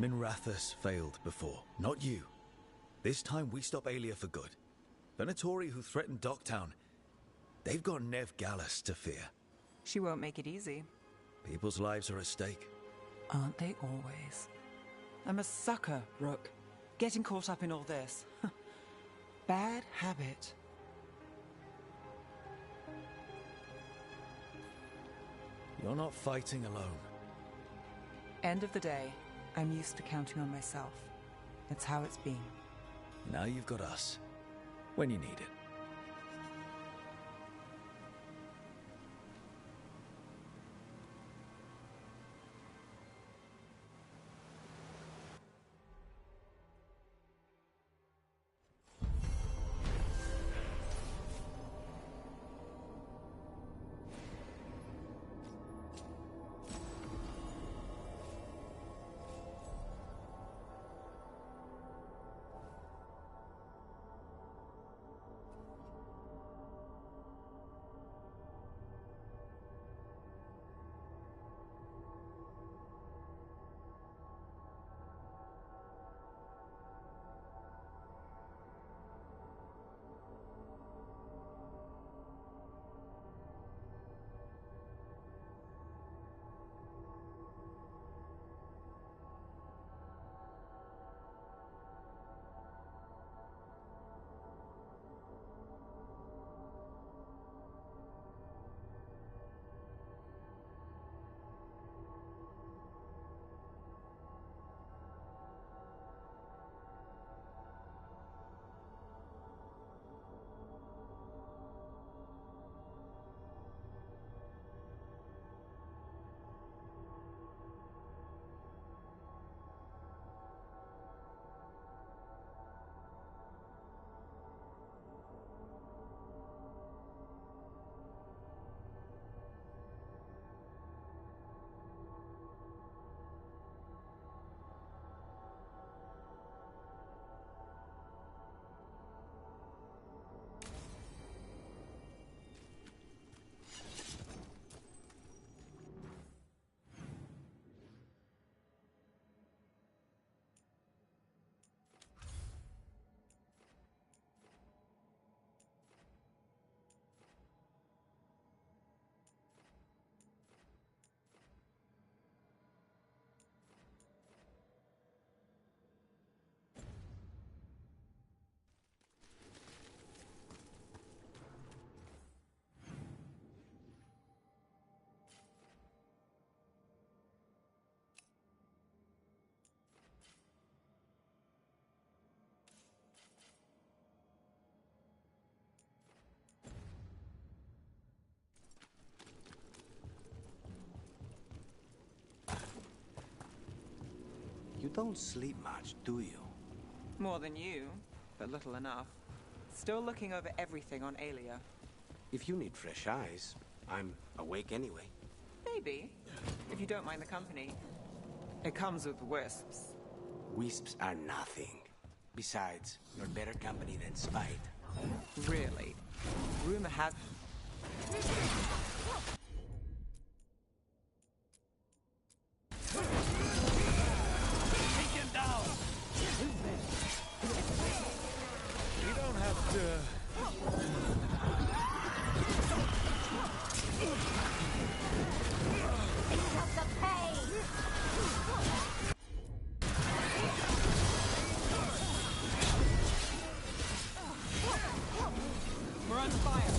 Minrathus failed before, not you. This time we stop Aelia for good. Venatori who threatened Docktown, they've got Nev Gallus to fear. She won't make it easy. People's lives are at stake. Aren't they always? I'm a sucker, Rook. Getting caught up in all this. Bad habit. You're not fighting alone. End of the day, I'm used to counting on myself. It's how it's been. Now you've got us. When you need it. You don't sleep much, do you? More than you, but little enough. Still looking over everything on Aelia. If you need fresh eyes, I'm awake anyway. Maybe, if you don't mind the company. It comes with wisps. Wisps are nothing. Besides, you're better company than Spite. Really? Rumor has... Take him down! You don't have to... We're on fire!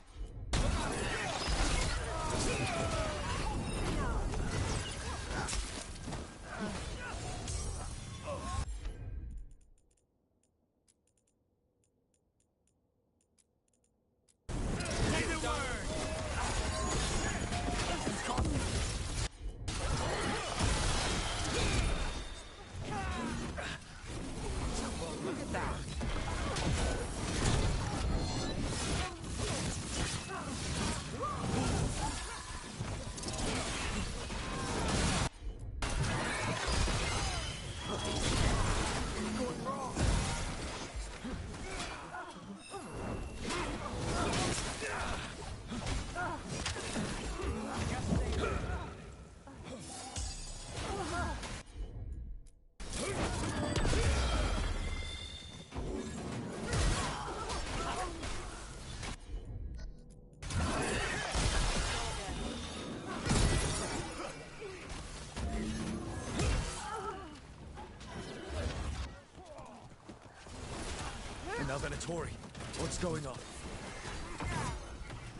Now, Venatori, what's going on?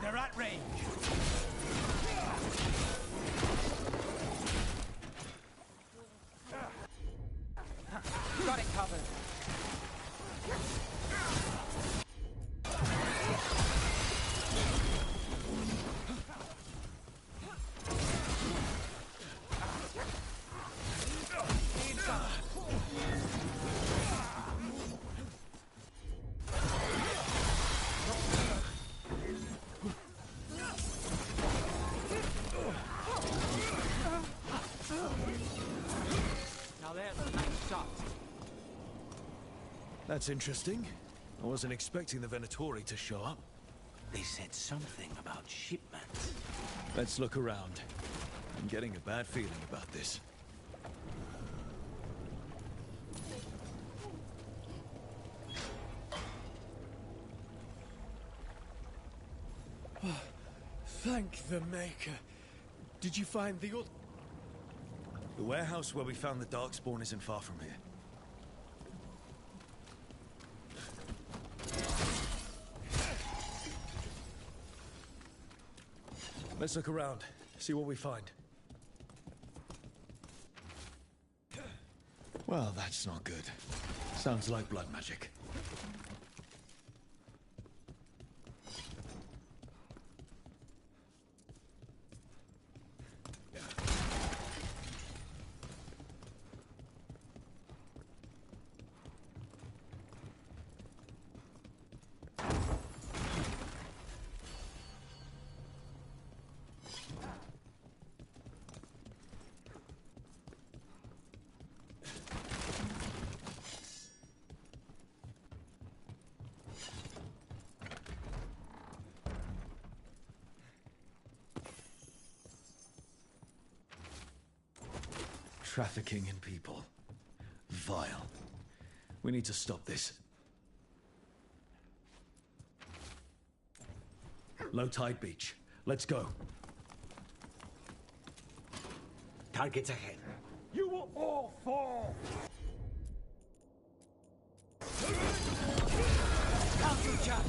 They're at range. Got it covered. Now there's a nice shot. That's interesting. I wasn't expecting the Venatori to show up. They said something about shipments. Let's look around. I'm getting a bad feeling about this. Thank the Maker. Did you find the other... The warehouse where we found the Darkspawn isn't far from here. Let's look around, see what we find. Well, that's not good. Sounds like blood magic. Trafficking in people. Vile. We need to stop this. Low tide beach. Let's go. Targets ahead. You will all fall! Counter-jump!